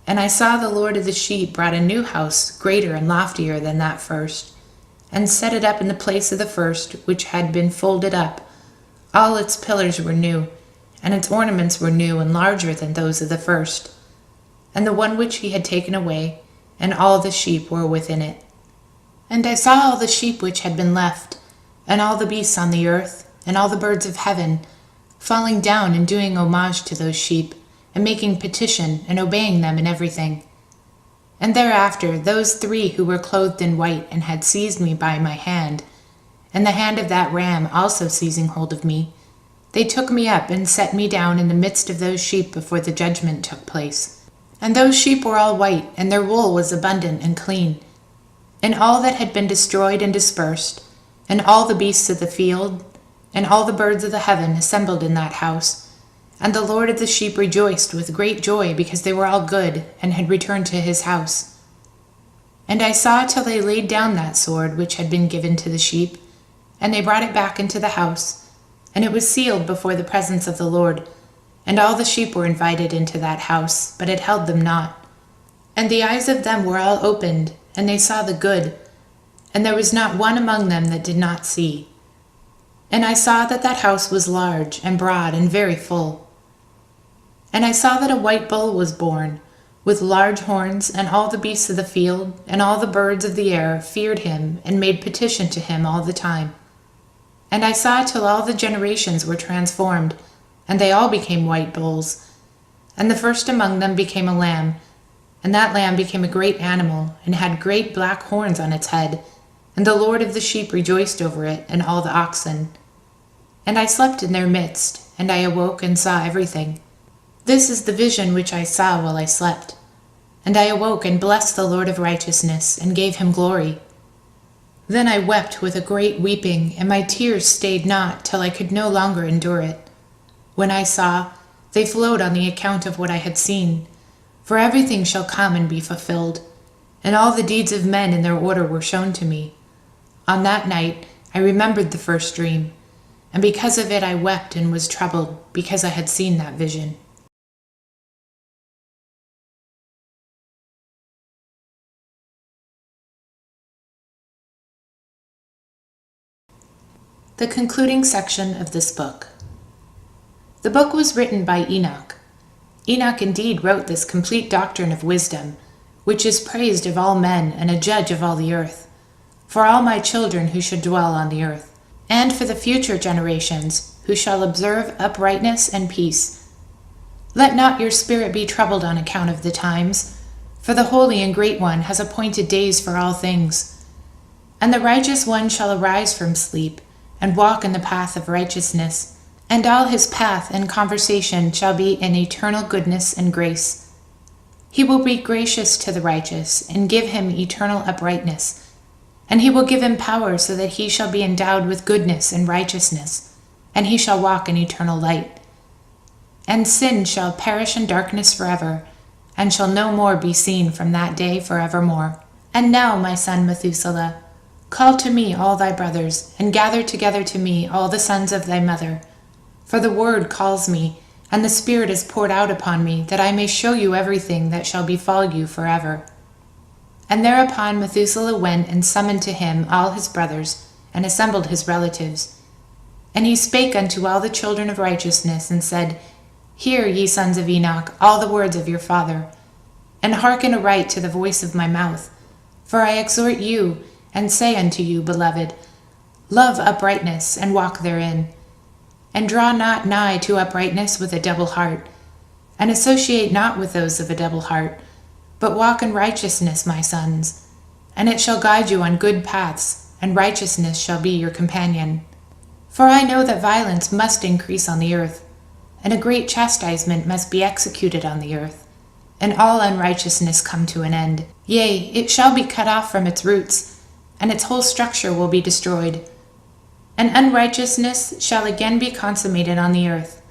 [SPEAKER 1] And I saw the Lord of the sheep brought a new house, greater and loftier than that first, and set it up in the place of the first, which had been folded up. All its pillars were new, and its ornaments were new and larger than those of the first. And the one which he had taken away, and all the sheep were within it. And I saw all the sheep which had been left, and all the beasts on the earth, and all the birds of heaven, falling down and doing homage to those sheep, and making petition, and obeying them in everything. And thereafter those 3 who were clothed in white, and had seized me by my hand, and the hand of that ram also seizing hold of me, They took me up and set me down in the midst of those sheep before the judgment took place. And those sheep were all white, and their wool was abundant and clean. And all that had been destroyed and dispersed, and all the beasts of the field, and all the birds of the heaven assembled in that house. And the Lord of the sheep rejoiced with great joy, because they were all good, and had returned to his house. And I saw till they laid down that sword which had been given to the sheep, and they brought it back into the house, and it was sealed before the presence of the Lord. And all the sheep were invited into that house, but it held them not. And the eyes of them were all opened, and they saw the good, and there was not one among them that did not see. And I saw that that house was large and broad and very full. And I saw that a white bull was born, with large horns, and all the beasts of the field, and all the birds of the air feared him, and made petition to him all the time. And I saw till all the generations were transformed, and they all became white bulls. And the first among them became a lamb, and that lamb became a great animal, and had great black horns on its head, and the Lord of the sheep rejoiced over it, and all the oxen. And I slept in their midst, and I awoke and saw everything. This is the vision which I saw while I slept. And I awoke and blessed the Lord of righteousness, and gave him glory. Then I wept with a great weeping, and my tears stayed not, till I could no longer endure it. When I saw, they flowed on the account of what I had seen. For everything shall come and be fulfilled, and all the deeds of men in their order were shown to me. On that night I remembered the first dream, and because of it I wept and was troubled, because I had seen that vision. The concluding section of this book. The book was written by Enoch. Enoch indeed wrote this complete doctrine of wisdom, which is praised of all men and a judge of all the earth, for all my children who should dwell on the earth, and for the future generations who shall observe uprightness and peace. Let not your spirit be troubled on account of the times, for the Holy and Great One has appointed days for all things. And the righteous one shall arise from sleep, and walk in the path of righteousness, and all his path and conversation shall be in eternal goodness and grace. He will be gracious to the righteous, and give him eternal uprightness, and he will give him power so that he shall be endowed with goodness and righteousness, and he shall walk in eternal light. And sin shall perish in darkness forever, and shall no more be seen from that day forevermore. And now, my son Methuselah, call to me all thy brothers, and gather together to me all the sons of thy mother. For the word calls me, and the Spirit is poured out upon me, that I may show you everything that shall befall you forever. And thereupon Methuselah went and summoned to him all his brothers, and assembled his relatives. And he spake unto all the children of righteousness, and said, Hear, ye sons of Enoch, all the words of your father, and hearken aright to the voice of my mouth. For I exhort you, and say unto you, beloved, love uprightness, and walk therein. And draw not nigh to uprightness with a double heart, and associate not with those of a double heart, but walk in righteousness, my sons, and it shall guide you on good paths, and righteousness shall be your companion. For I know that violence must increase on the earth, and a great chastisement must be executed on the earth, and all unrighteousness come to an end. Yea, it shall be cut off from its roots, and its whole structure will be destroyed. And unrighteousness shall again be consummated on the earth,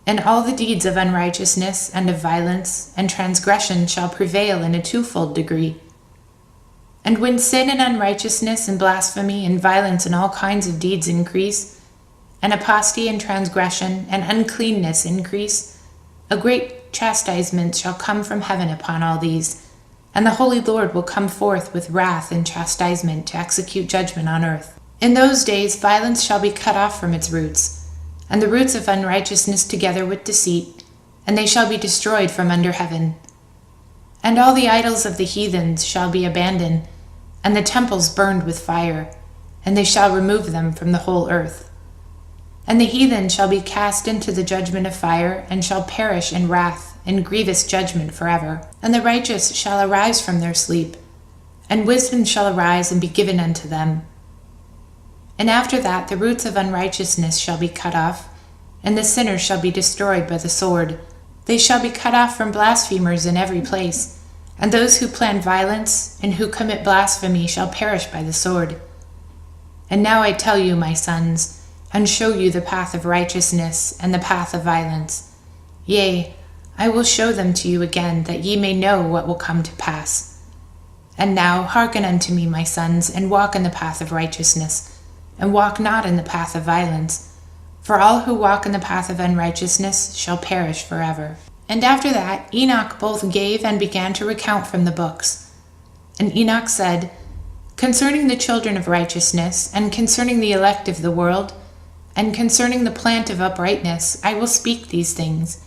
[SPEAKER 1] and all the deeds of unrighteousness and of violence and transgression shall prevail in a twofold degree. And when sin and unrighteousness and blasphemy and violence and all kinds of deeds increase, and apostasy and transgression and uncleanness increase, a great chastisement shall come from heaven upon all these, and the Holy Lord will come forth with wrath and chastisement to execute judgment on earth. In those days violence shall be cut off from its roots, and the roots of unrighteousness together with deceit, and they shall be destroyed from under heaven. And all the idols of the heathens shall be abandoned, and the temples burned with fire, and they shall remove them from the whole earth. And the heathen shall be cast into the judgment of fire, and shall perish in wrath, in grievous judgment forever. And the righteous shall arise from their sleep, and wisdom shall arise and be given unto them. And after that the roots of unrighteousness shall be cut off, and the sinners shall be destroyed by the sword. They shall be cut off from blasphemers in every place, and those who plan violence and who commit blasphemy shall perish by the sword. And now I tell you, my sons, and show you the path of righteousness and the path of violence. Yea, I will show them to you again, that ye may know what will come to pass. And now hearken unto me, my sons, and walk in the path of righteousness, and walk not in the path of violence. For all who walk in the path of unrighteousness shall perish forever. And after that Enoch both gave and began to recount from the books. And Enoch said, Concerning the children of righteousness, and concerning the elect of the world, and concerning the plant of uprightness, I will speak these things.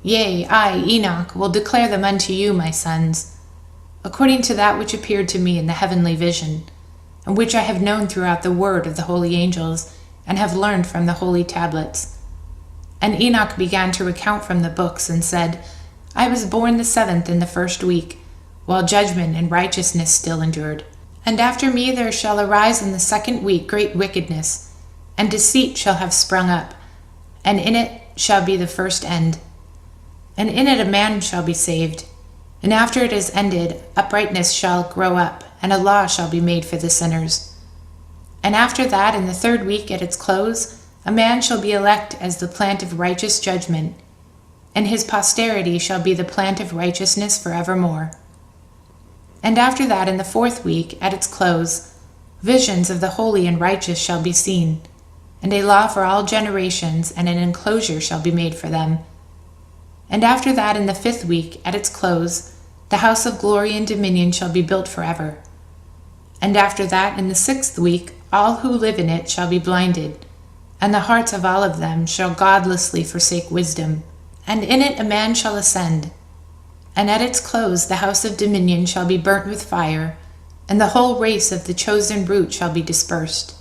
[SPEAKER 1] Yea, I, Enoch, will declare them unto you, my sons, according to that which appeared to me in the heavenly vision, and which I have known throughout the word of the holy angels, and have learned from the holy tablets. And Enoch began to recount from the books, and said, I was born the 7th in the 1st week, while judgment and righteousness still endured. And after me there shall arise in the 2nd week great wickedness, and deceit shall have sprung up, and in it shall be the first end. And in it a man shall be saved, and after it is ended, uprightness shall grow up, and a law shall be made for the sinners. And after that, in the 3rd week at its close, a man shall be elect as the plant of righteous judgment, and his posterity shall be the plant of righteousness forevermore. And after that, in the 4th week at its close, visions of the holy and righteous shall be seen, and a law for all generations, and an enclosure shall be made for them. And after that, in the 5th week at its close, the house of glory and dominion shall be built forever. And after that, in the 6th week, all who live in it shall be blinded, and the hearts of all of them shall godlessly forsake wisdom. And in it a man shall ascend. And at its close the house of dominion shall be burnt with fire, and the whole race of the chosen root shall be dispersed.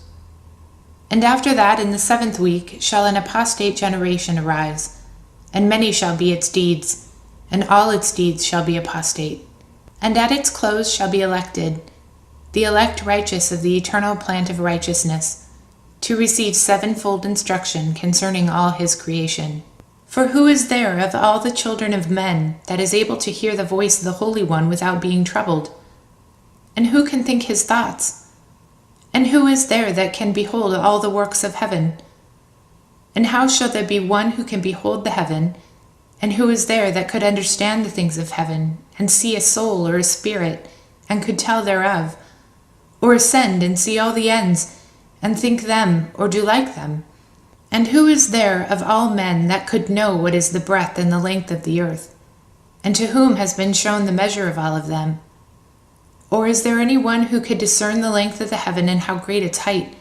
[SPEAKER 1] And after that, in the 7th week, shall an apostate generation arise, and many shall be its deeds, and all its deeds shall be apostate. And at its close shall be elected the elect righteous of the eternal plant of righteousness, to receive 7-fold instruction concerning all his creation. For who is there of all the children of men that is able to hear the voice of the Holy One without being troubled? And who can think his thoughts? And who is there that can behold all the works of heaven? And how shall there be one who can behold the heaven? And who is there that could understand the things of heaven, and see a soul or a spirit, and could tell thereof? Or ascend and see all the ends, and think them, or do like them? And who is there of all men that could know what is the breadth and the length of the earth? And to whom has been shown the measure of all of them? Or is there any one who could discern the length of the heaven, and how great its height,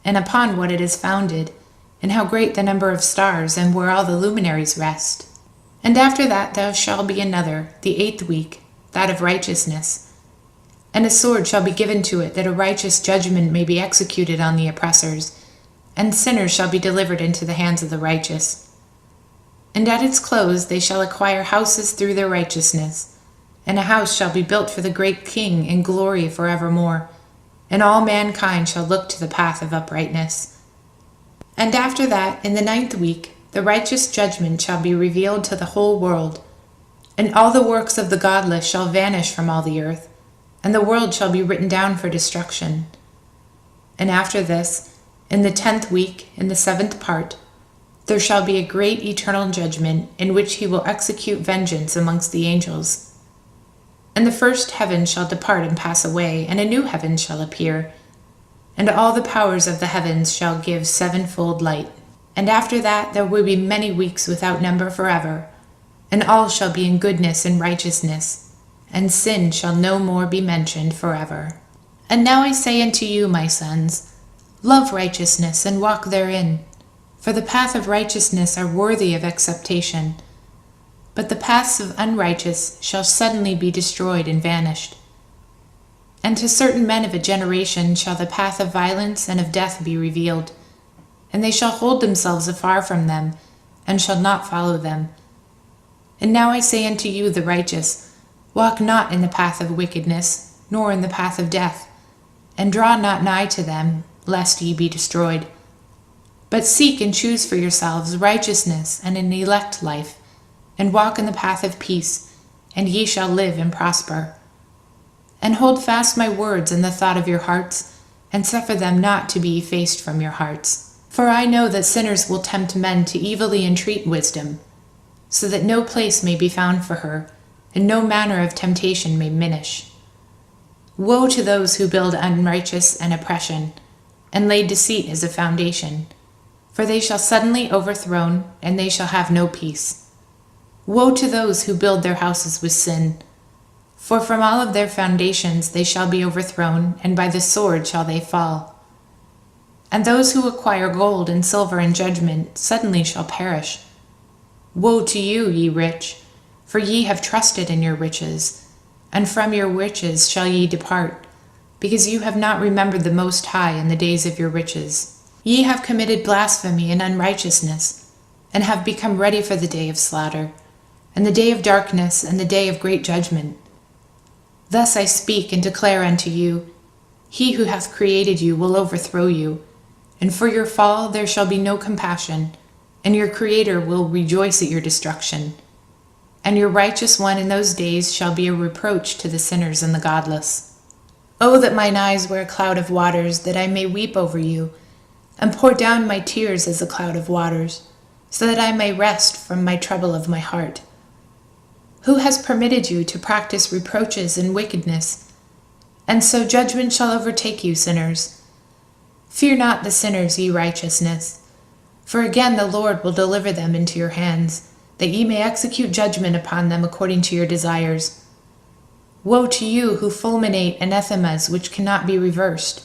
[SPEAKER 1] and upon what it is founded, and how great the number of stars, and where all the luminaries rest? And after that there shall be another, the 8th week, that of righteousness. And a sword shall be given to it, that a righteous judgment may be executed on the oppressors, and sinners shall be delivered into the hands of the righteous. And at its close they shall acquire houses through their righteousness, and a house shall be built for the great King in glory forevermore, and all mankind shall look to the path of uprightness. And after that, in the 9th week, the righteous judgment shall be revealed to the whole world, and all the works of the godless shall vanish from all the earth, and the world shall be written down for destruction. And after this, in the 10th week, in the 7th part, there shall be a great eternal judgment, in which he will execute vengeance amongst the angels. And the first heaven shall depart and pass away, and a new heaven shall appear, and all the powers of the heavens shall give 7-fold light. And after that there will be many weeks without number forever, and all shall be in goodness and righteousness, and sin shall no more be mentioned forever. And now I say unto you, my sons, love righteousness, and walk therein. For the path of righteousness are worthy of acceptation, but the paths of unrighteous shall suddenly be destroyed and vanished. And to certain men of a generation shall the path of violence and of death be revealed, and they shall hold themselves afar from them, and shall not follow them. And now I say unto you, the righteous, walk not in the path of wickedness, nor in the path of death, and draw not nigh to them, lest ye be destroyed. But seek and choose for yourselves righteousness and an elect life, and walk in the path of peace, and ye shall live and prosper. And hold fast my words in the thought of your hearts, and suffer them not to be effaced from your hearts. For I know that sinners will tempt men to evilly entreat wisdom, so that no place may be found for her, and no manner of temptation may minish. Woe to those who build unrighteous and oppression, and lay deceit as a foundation, for they shall suddenly overthrown, and they shall have no peace. Woe to those who build their houses with sin, for from all of their foundations they shall be overthrown, and by the sword shall they fall. And those who acquire gold and silver in judgment suddenly shall perish. Woe to you, ye rich, for ye have trusted in your riches, and from your riches shall ye depart, because you have not remembered the Most High in the days of your riches. Ye have committed blasphemy and unrighteousness, and have become ready for the day of slaughter, and the day of darkness, and the day of great judgment. Thus I speak and declare unto you, he who hath created you will overthrow you, and for your fall there shall be no compassion, and your Creator will rejoice at your destruction. And your righteous one in those days shall be a reproach to the sinners and the godless. Oh, that mine eyes were a cloud of waters, that I may weep over you, and pour down my tears as a cloud of waters, so that I may rest from my trouble of my heart. Who has permitted you to practice reproaches and wickedness? And so judgment shall overtake you, sinners. Fear not the sinners, ye righteousness, for again the Lord will deliver them into your hands, that ye may execute judgment upon them according to your desires. Woe to you who fulminate anathemas which cannot be reversed.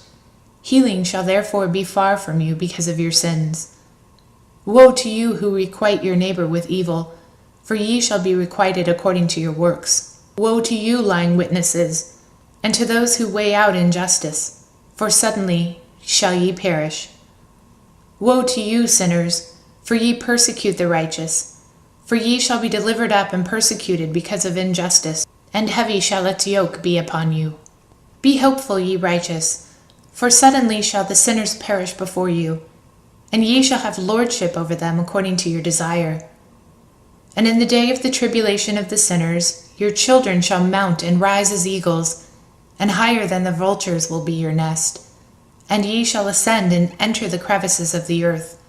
[SPEAKER 1] Healing shall therefore be far from you because of your sins. Woe to you who requite your neighbor with evil, for ye shall be requited according to your works. Woe to you, lying witnesses, and to those who weigh out injustice, for suddenly shall ye perish. Woe to you, sinners, for ye persecute the righteous, for ye shall be delivered up and persecuted because of injustice, and heavy shall its yoke be upon you. Be hopeful, ye righteous, for suddenly shall the sinners perish before you, and ye shall have lordship over them according to your desire. And in the day of the tribulation of the sinners, your children shall mount and rise as eagles, and higher than the vultures will be your nest. And ye shall ascend and enter the crevices of the earth,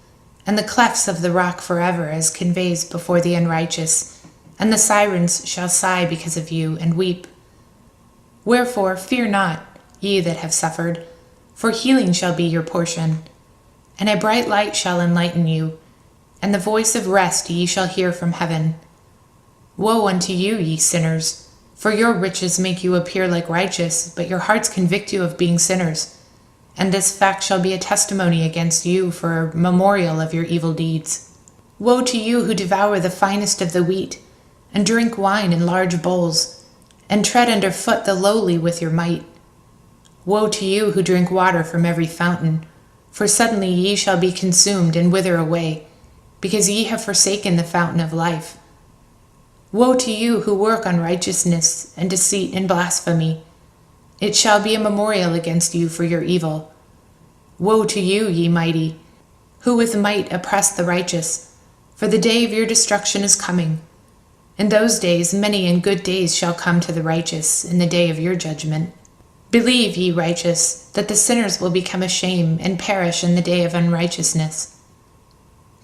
[SPEAKER 1] and the clefts of the rock forever, as conveys before the unrighteous, and the sirens shall sigh because of you, and weep. Wherefore fear not, ye that have suffered, for healing shall be your portion, and a bright light shall enlighten you, and the voice of rest ye shall hear from heaven. Woe unto you, ye sinners, for your riches make you appear like righteous, but your hearts convict you of being sinners, and this fact shall be a testimony against you for a memorial of your evil deeds. Woe to you who devour the finest of the wheat, and drink wine in large bowls, and tread under foot the lowly with your might. Woe to you who drink water from every fountain, for suddenly ye shall be consumed and wither away, because ye have forsaken the fountain of life. Woe to you who work unrighteousness and deceit and blasphemy. It shall be a memorial against you for your evil. Woe to you, ye mighty, who with might oppress the righteous, for the day of your destruction is coming. In those days many and good days shall come to the righteous in the day of your judgment. Believe, ye righteous, that the sinners will become a shame and perish in the day of unrighteousness.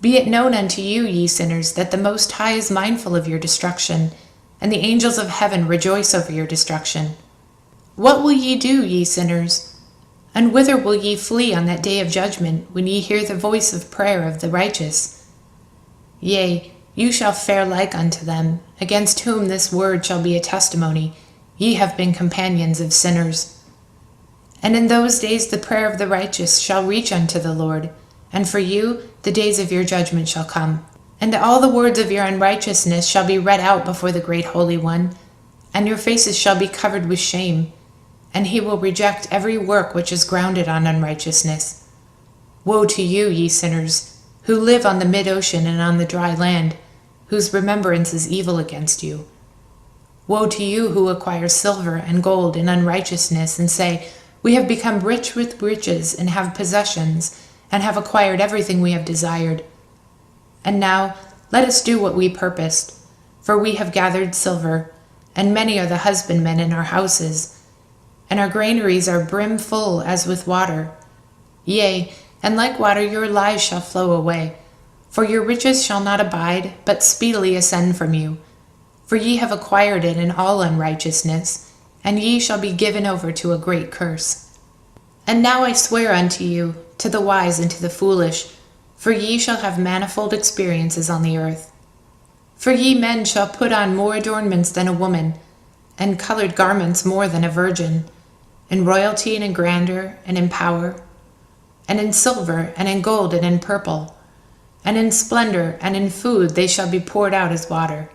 [SPEAKER 1] Be it known unto you, ye sinners, that the Most High is mindful of your destruction, and the angels of heaven rejoice over your destruction. What will ye do, ye sinners? And whither will ye flee on that day of judgment, when ye hear the voice of prayer of the righteous? Yea, you shall fare like unto them, against whom this word shall be a testimony. Ye have been companions of sinners. And in those days the prayer of the righteous shall reach unto the Lord, and for you the days of your judgment shall come. And all the words of your unrighteousness shall be read out before the great Holy One, and your faces shall be covered with shame, and he will reject every work which is grounded on unrighteousness. Woe to you, ye sinners, who live on the mid-ocean and on the dry land, whose remembrance is evil against you. Woe to you who acquire silver and gold in unrighteousness, and say, We have become rich with riches and have possessions, and have acquired everything we have desired. And now let us do what we purposed, for we have gathered silver, and many are the husbandmen in our houses, and our granaries are brimful as with water. Yea, and like water your lies shall flow away, for your riches shall not abide, but speedily ascend from you. For ye have acquired it in all unrighteousness, and ye shall be given over to a great curse. And now I swear unto you, to the wise and to the foolish, for ye shall have manifold experiences on the earth. For ye men shall put on more adornments than a woman, and colored garments more than a virgin, in royalty and in grandeur and in power, and in silver and in gold and in purple, and in splendor and in food they shall be poured out as water.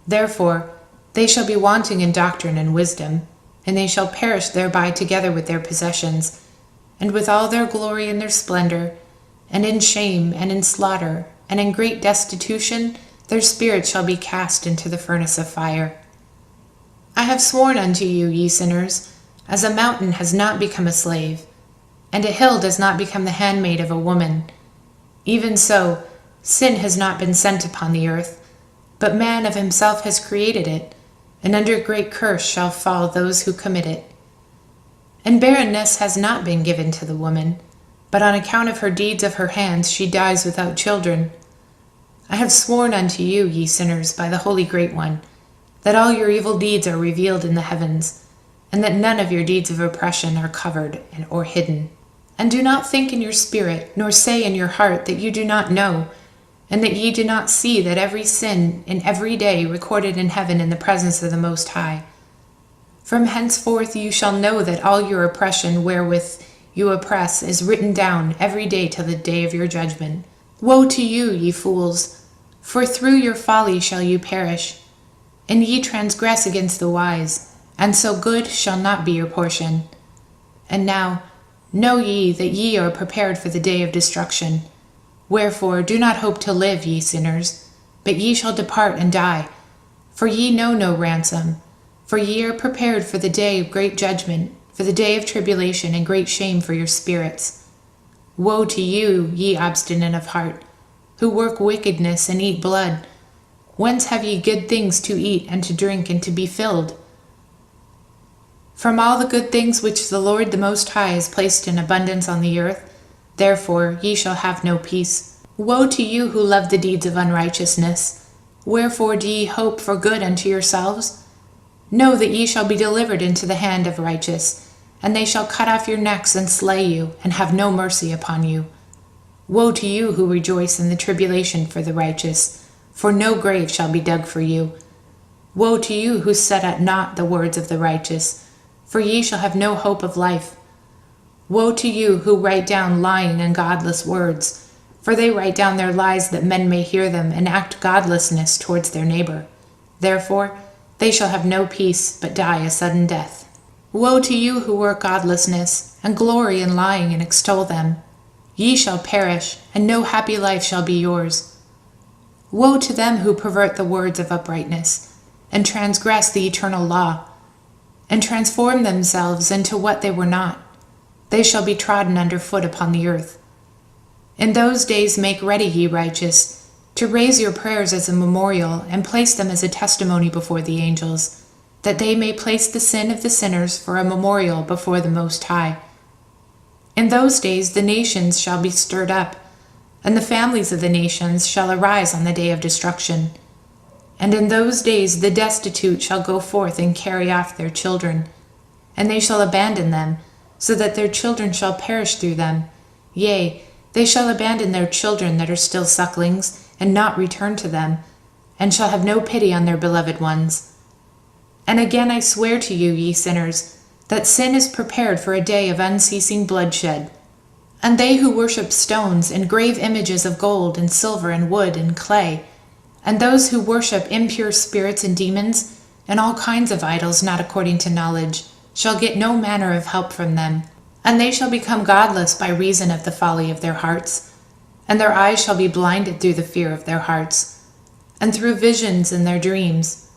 [SPEAKER 1] Therefore they shall be wanting in doctrine and wisdom, and they shall perish thereby together with their possessions, and with all their glory and their splendor, and in shame and in slaughter, and in great destitution their spirits shall be cast into the furnace of fire. I have sworn unto you, ye sinners, as a mountain has not become a slave, and a hill does not become the handmaid of a woman, even so sin has not been sent upon the earth, but man of himself has created it, and under great curse shall fall those who commit it. And barrenness has not been given to the woman, but on account of her deeds of her hands she dies without children. I have sworn unto you, ye sinners, by the Holy Great One, that all your evil deeds are revealed in the heavens, and that none of your deeds of oppression are covered or hidden. And do not think in your spirit, nor say in your heart that you do not know, and that ye do not see that every sin in every day recorded in heaven in the presence of the Most High. From henceforth you shall know that all your oppression wherewith you oppress is written down every day till the day of your judgment. Woe to you, ye fools! For through your folly shall you perish, and ye transgress against the wise, and so good shall not be your portion. And now know ye that ye are prepared for the day of destruction. Wherefore do not hope to live, ye sinners, but ye shall depart and die. For ye know no ransom, for ye are prepared for the day of great judgment, for the day of tribulation and great shame for your spirits. Woe to you, ye obstinate of heart, who work wickedness and eat blood. Whence have ye good things to eat and to drink and to be filled? From all the good things which the Lord the Most High has placed in abundance on the earth, therefore ye shall have no peace. Woe to you who love the deeds of unrighteousness! Wherefore do ye hope for good unto yourselves? Know that ye shall be delivered into the hand of righteous, and they shall cut off your necks and slay you, and have no mercy upon you. Woe to you who rejoice in the tribulation for the righteous, for no grave shall be dug for you. Woe to you who set at naught the words of the righteous, for ye shall have no hope of life. Woe to you who write down lying and godless words, for they write down their lies that men may hear them, and act godlessness towards their neighbor. Therefore they shall have no peace, but die a sudden death. Woe to you who work godlessness, and glory in lying and extol them. Ye shall perish, and no happy life shall be yours. Woe to them who pervert the words of uprightness, and transgress the eternal law, and transform themselves into what they were not. They shall be trodden under foot upon the earth. In those days make ready, ye righteous, to raise your prayers as a memorial, and place them as a testimony before the angels, that they may place the sin of the sinners for a memorial before the Most High. In those days the nations shall be stirred up, and the families of the nations shall arise on the day of destruction. And in those days the destitute shall go forth and carry off their children, and they shall abandon them, so that their children shall perish through them. Yea, they shall abandon their children that are still sucklings, and not return to them, and shall have no pity on their beloved ones. And again I swear to you, ye sinners, that sin is prepared for a day of unceasing bloodshed. And they who worship stones and grave images of gold and silver and wood and clay, and those who worship impure spirits and demons, and all kinds of idols not according to knowledge, shall get no manner of help from them. And they shall become godless by reason of the folly of their hearts, and their eyes shall be blinded through the fear of their hearts, and through visions in their dreams.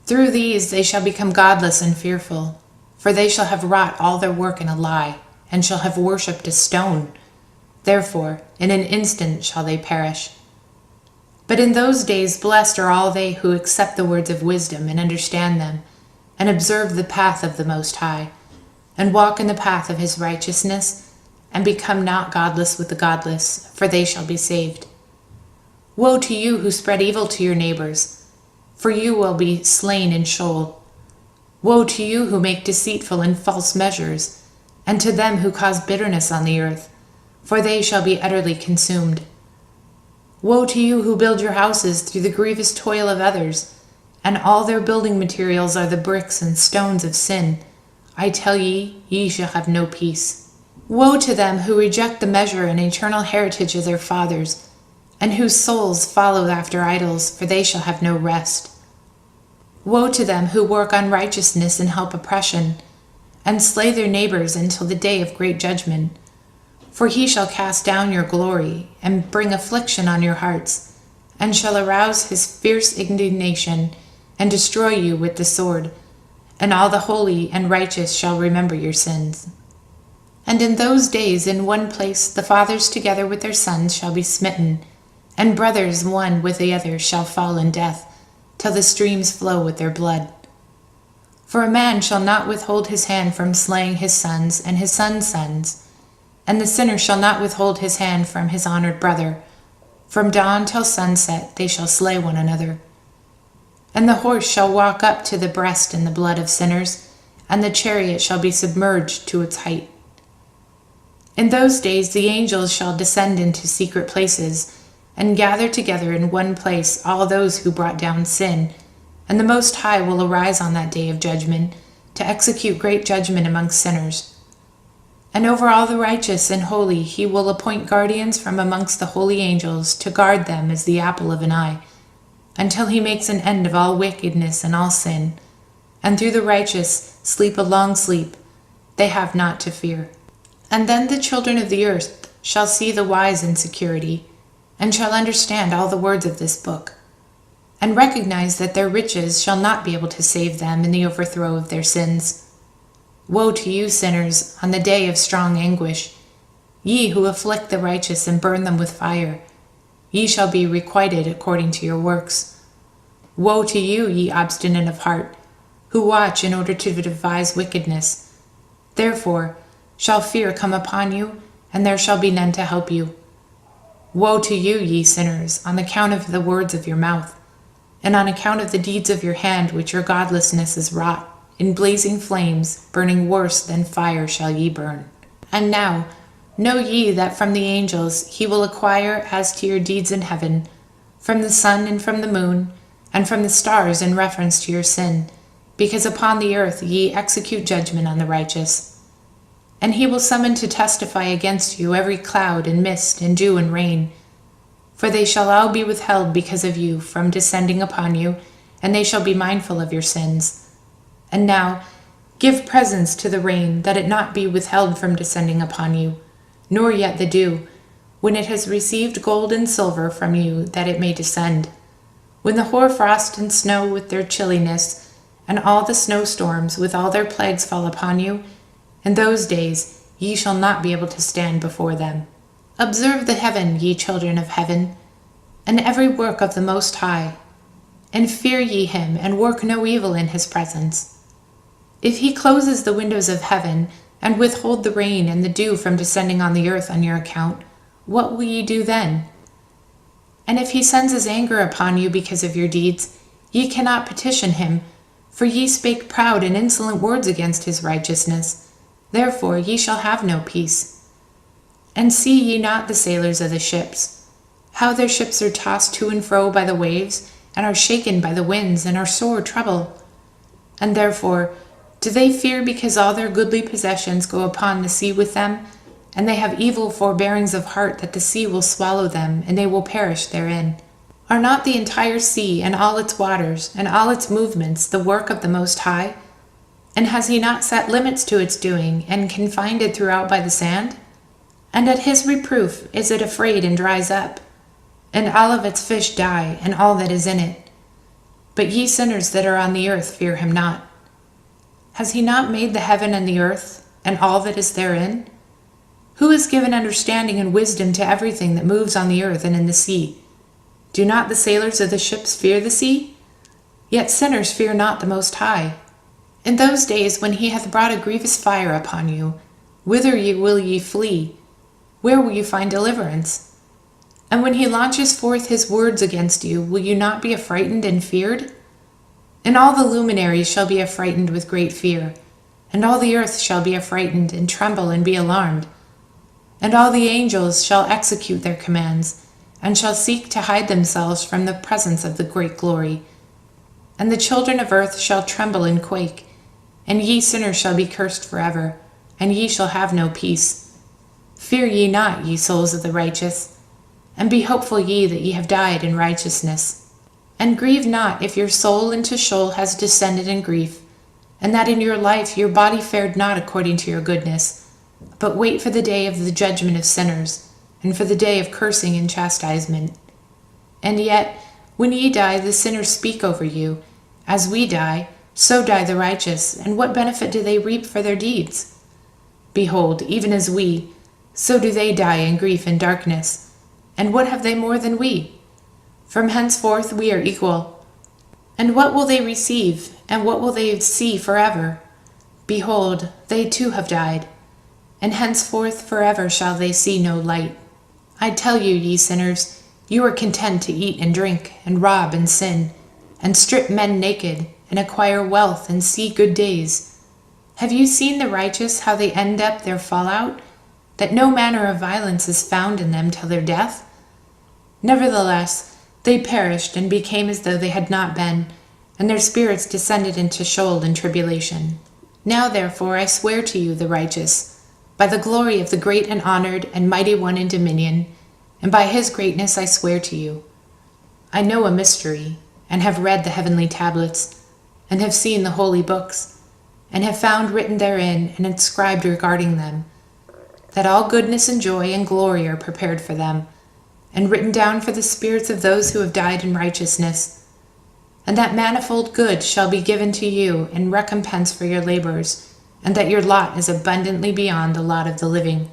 [SPEAKER 1] Through these they shall become godless and fearful, for they shall have wrought all their work in a lie, and shall have worshipped a stone, Therefore, in an instant shall they perish. But in those days blessed are all they who accept the words of wisdom and understand them, and observe the path of the Most High, and walk in the path of his righteousness, and become not godless with the godless, for they shall be saved. Woe to you who spread evil to your neighbors, for you will be slain in Sheol. Woe to you who make deceitful and false measures, and to them who cause bitterness on the earth, for they shall be utterly consumed. Woe to you who build your houses through the grievous toil of others, and all their building materials are the bricks and stones of sin. I tell ye, ye shall have no peace. Woe to them who reject the measure and eternal heritage of their fathers, and whose souls follow after idols, for they shall have no rest. Woe to them who work unrighteousness and help oppression, and slay their neighbors until the day of great judgment. For he shall cast down your glory, and bring affliction on your hearts, and shall arouse his fierce indignation, and destroy you with the sword, and all the holy and righteous shall remember your sins. And in those days in one place the fathers together with their sons shall be smitten, and brothers one with the other shall fall in death, till the streams flow with their blood. For a man shall not withhold his hand from slaying his sons and his sons' sons, and the sinner shall not withhold his hand from his honored brother. From dawn till sunset they shall slay one another. And the horse shall walk up to the breast in the blood of sinners, and the chariot shall be submerged to its height. In those days the angels shall descend into secret places, and gather together in one place all those who brought down sin, and the Most High will arise on that day of judgment, to execute great judgment amongst sinners. And over all the righteous and holy he will appoint guardians from amongst the holy angels, to guard them as the apple of an eye, until he makes an end of all wickedness and all sin. And through the righteous sleep a long sleep, they have not to fear. And then the children of the earth shall see the wise in security, and shall understand all the words of this book, and recognize that their riches shall not be able to save them in the overthrow of their sins. Woe to you, sinners, on the day of strong anguish, ye who afflict the righteous and burn them with fire. Ye shall be requited according to your works. Woe to you, ye obstinate of heart, who watch in order to devise wickedness. Therefore shall fear come upon you, and there shall be none to help you. Woe to you, ye sinners, on account of the words of your mouth, and on account of the deeds of your hand which your godlessness is wrought. In blazing flames, burning worse than fire shall ye burn. And now know ye that from the angels he will acquire as to your deeds in heaven, from the sun and from the moon, and from the stars in reference to your sin, because upon the earth ye execute judgment on the righteous. And he will summon to testify against you every cloud and mist and dew and rain, for they shall all be withheld because of you from descending upon you, and they shall be mindful of your sins. And now give presents to the rain, that it not be withheld from descending upon you, nor yet the dew, when it has received gold and silver from you, that it may descend. When the hoarfrost and snow with their chilliness, and all the snowstorms with all their plagues fall upon you, in those days ye shall not be able to stand before them. Observe the heaven, ye children of heaven, and every work of the Most High, and fear ye him, and work no evil in his presence. If he closes the windows of heaven, and withhold the rain and the dew from descending on the earth on your account, what will ye do then? And if he sends his anger upon you because of your deeds, ye cannot petition him, for ye spake proud and insolent words against his righteousness. Therefore ye shall have no peace. And see ye not the sailors of the ships, how their ships are tossed to and fro by the waves, and are shaken by the winds, and are sore trouble? And therefore do they fear because all their goodly possessions go upon the sea with them, and they have evil forbearings of heart that the sea will swallow them, and they will perish therein? Are not the entire sea and all its waters and all its movements the work of the Most High? And has he not set limits to its doing, and confined it throughout by the sand? And at his reproof is it afraid and dries up, and all of its fish die, and all that is in it. But ye sinners that are on the earth fear him not. Has he not made the heaven and the earth, and all that is therein? Who has given understanding and wisdom to everything that moves on the earth and in the sea? Do not the sailors of the ships fear the sea? Yet sinners fear not the Most High. In those days when he hath brought a grievous fire upon you, whither will ye flee? Where will you find deliverance? And when he launches forth his words against you, will you not be affrighted and feared? And all the luminaries shall be affrighted with great fear, and all the earth shall be affrighted and tremble and be alarmed. And all the angels shall execute their commands, and shall seek to hide themselves from the presence of the great glory. And the children of earth shall tremble and quake, and ye sinners shall be cursed forever, and ye shall have no peace. Fear ye not, ye souls of the righteous, and be hopeful ye that ye have died in righteousness. And grieve not if your soul into Sheol has descended in grief, and that in your life your body fared not according to your goodness. But wait for the day of the judgment of sinners, and for the day of cursing and chastisement. And yet, when ye die, the sinners speak over you. As we die, so die the righteous, and what benefit do they reap for their deeds? Behold, even as we, so do they die in grief and darkness. And what have they more than we? From henceforth we are equal. And what will they receive, and what will they see forever? Behold, they too have died, and henceforth forever shall they see no light. I tell you, ye sinners, you are content to eat and drink, and rob and sin, and strip men naked, and acquire wealth, and see good days. Have you seen the righteous, how they end up their fallout, that no manner of violence is found in them till their death? Nevertheless, they perished, and became as though they had not been, and their spirits descended into Sheol in tribulation. Now therefore I swear to you, the righteous, by the glory of the great and honored and mighty one in dominion, and by his greatness I swear to you. I know a mystery, and have read the heavenly tablets, and have seen the holy books, and have found written therein and inscribed regarding them, that all goodness and joy and glory are prepared for them, and written down for the spirits of those who have died in righteousness, and that manifold good shall be given to you in recompense for your labors, and that your lot is abundantly beyond the lot of the living.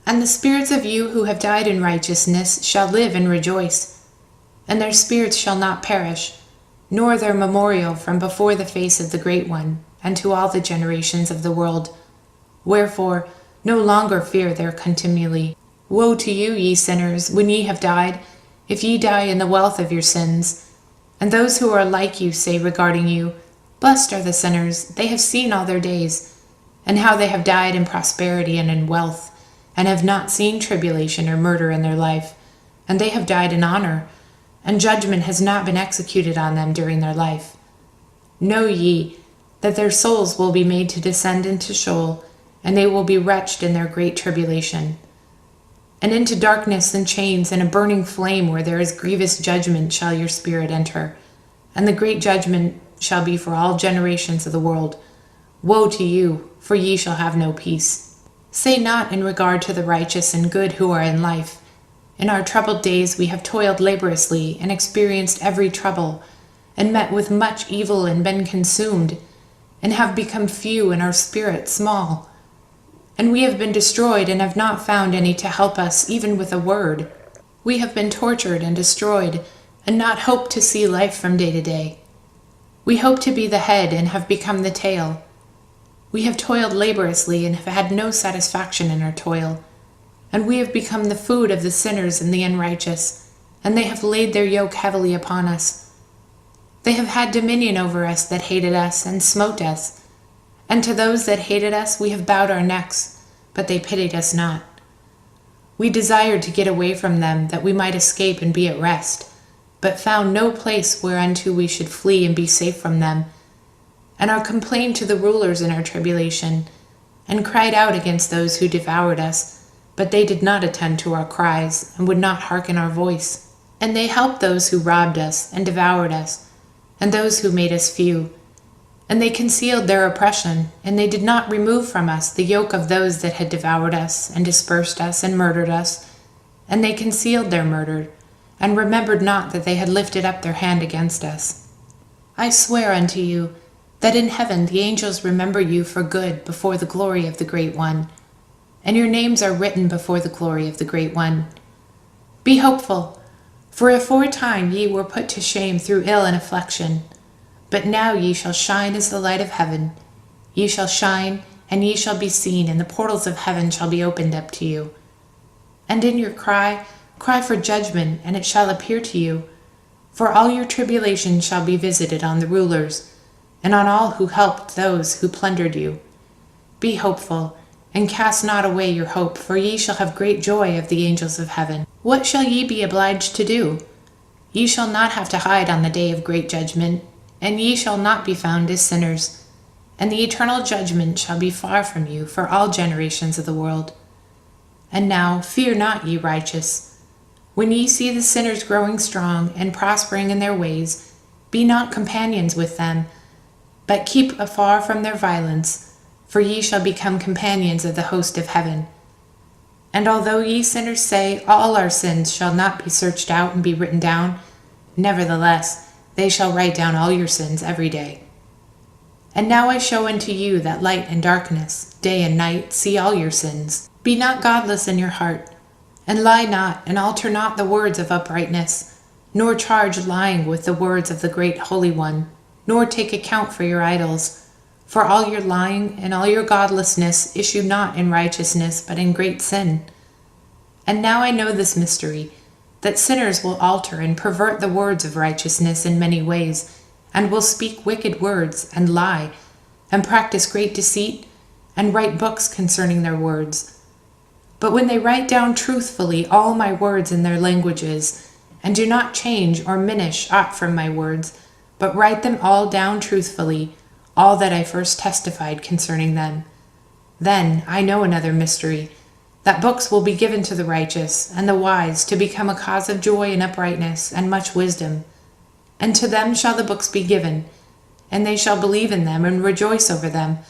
[SPEAKER 1] And the spirits of you who have died in righteousness shall live and rejoice, and their spirits shall not perish, nor their memorial from before the face of the Great One, and to all the generations of the world. Wherefore, no longer fear their contumely. Woe to you, ye sinners, when ye have died, if ye die in the wealth of your sins. And those who are like you say regarding you, Blessed are the sinners, they have seen all their days, and how they have died in prosperity and in wealth, and have not seen tribulation or murder in their life, and they have died in honor, and judgment has not been executed on them during their life. Know ye that their souls will be made to descend into Sheol, and they will be wretched in their great tribulation. And into darkness and chains and a burning flame where there is grievous judgment shall your spirit enter, and the great judgment shall be for all generations of the world. Woe to you, for ye shall have no peace. Say not in regard to the righteous and good who are in life, In our troubled days we have toiled laboriously and experienced every trouble, and met with much evil and been consumed, and have become few and our spirit small. And we have been destroyed and have not found any to help us even with a word. We have been tortured and destroyed, and not hoped to see life from day to day. We hope to be the head and have become the tail. We have toiled laboriously and have had no satisfaction in our toil. And we have become the food of the sinners and the unrighteous, and they have laid their yoke heavily upon us. They have had dominion over us that hated us and smote us. And to those that hated us we have bowed our necks, but they pitied us not. We desired to get away from them, that we might escape and be at rest, but found no place whereunto we should flee and be safe from them, and are complained to the rulers in our tribulation, and cried out against those who devoured us, but they did not attend to our cries, and would not hearken our voice. And they helped those who robbed us and devoured us, and those who made us few. And they concealed their oppression, and they did not remove from us the yoke of those that had devoured us, and dispersed us, and murdered us. And they concealed their murder, and remembered not that they had lifted up their hand against us. I swear unto you, that in heaven the angels remember you for good before the glory of the Great One. and your names are written before the glory of the Great One. Be hopeful, for aforetime ye were put to shame through ill and affliction. But now ye shall shine as the light of heaven. Ye shall shine, and ye shall be seen, and the portals of heaven shall be opened up to you. And in your cry, cry for judgment, and it shall appear to you. For all your tribulations shall be visited on the rulers, and on all who helped those who plundered you. Be hopeful, and cast not away your hope, for ye shall have great joy of the angels of heaven. What shall ye be obliged to do? Ye shall not have to hide on the day of great judgment, and ye shall not be found as sinners. And the eternal judgment shall be far from you for all generations of the world. And now fear not, ye righteous. When ye see the sinners growing strong and prospering in their ways, be not companions with them, but keep afar from their violence, for ye shall become companions of the host of heaven. And although ye sinners say, all our sins shall not be searched out and be written down, nevertheless they shall write down all your sins every day. And now I show unto you that light and darkness, day and night, see all your sins. Be not godless in your heart, and lie not, and alter not the words of uprightness, nor charge lying with the words of the great Holy One, nor take account for your idols. For all your lying and all your godlessness issue not in righteousness, but in great sin. And now I know this mystery, that sinners will alter and pervert the words of righteousness in many ways, and will speak wicked words, and lie, and practice great deceit, and write books concerning their words. But when they write down truthfully all my words in their languages, and do not change or minish aught from my words, but write them all down truthfully, all that I first testified concerning them, then I know another mystery, that books will be given to the righteous and the wise to become a cause of joy and uprightness and much wisdom. And to them shall the books be given, and they shall believe in them and rejoice over them.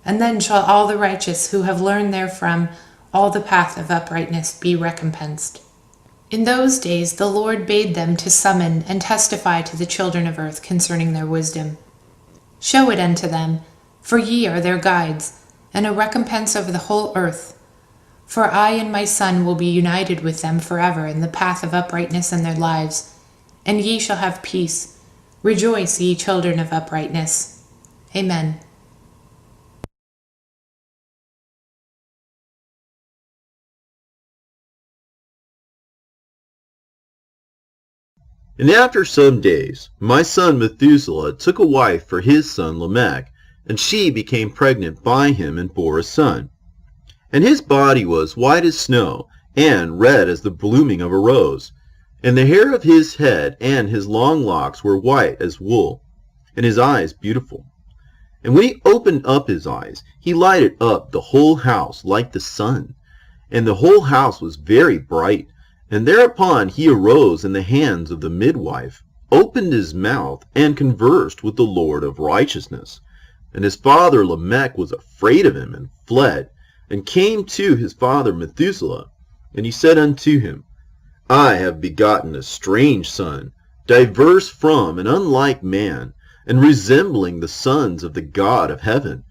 [SPEAKER 1] And then shall all the righteous who have learned therefrom all the path of uprightness be recompensed. In those days the Lord bade them to summon and testify to the children of earth concerning their wisdom. Show it unto them, for ye are their guides, and a recompense over the whole earth. For I and my Son will be united with them forever in the path of uprightness in their lives, and ye shall have peace. Rejoice, ye children of uprightness. Amen.
[SPEAKER 2] And after some days, my son Methuselah took a wife for his son Lamech, and she became pregnant by him and bore a son. And his body was white as snow, and red as the blooming of a rose. And the hair of his head and his long locks were white as wool, and his eyes beautiful. And when he opened up his eyes, he lighted up the whole house like the sun, and the whole house was very bright. And thereupon he arose in the hands of the midwife, opened his mouth, and conversed with the Lord of righteousness. And his father Lamech was afraid of him, and fled, and came to his father Methuselah. And he said unto him, I have begotten a strange son, diverse from and unlike man, and resembling the sons of the God of heaven.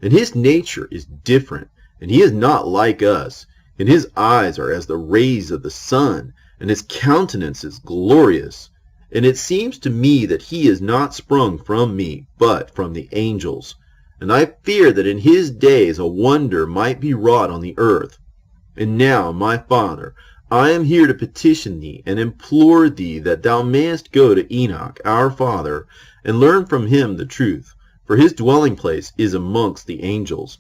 [SPEAKER 2] And his nature is different, and he is not like us. And his eyes are as the rays of the sun, and his countenance is glorious. And it seems to me that he is not sprung from me, but from the angels. And I fear that in his days a wonder might be wrought on the earth. And now, my father, I am here to petition thee, and implore thee that thou mayest go to Enoch, our father, and learn from him the truth, for his dwelling place is amongst the angels.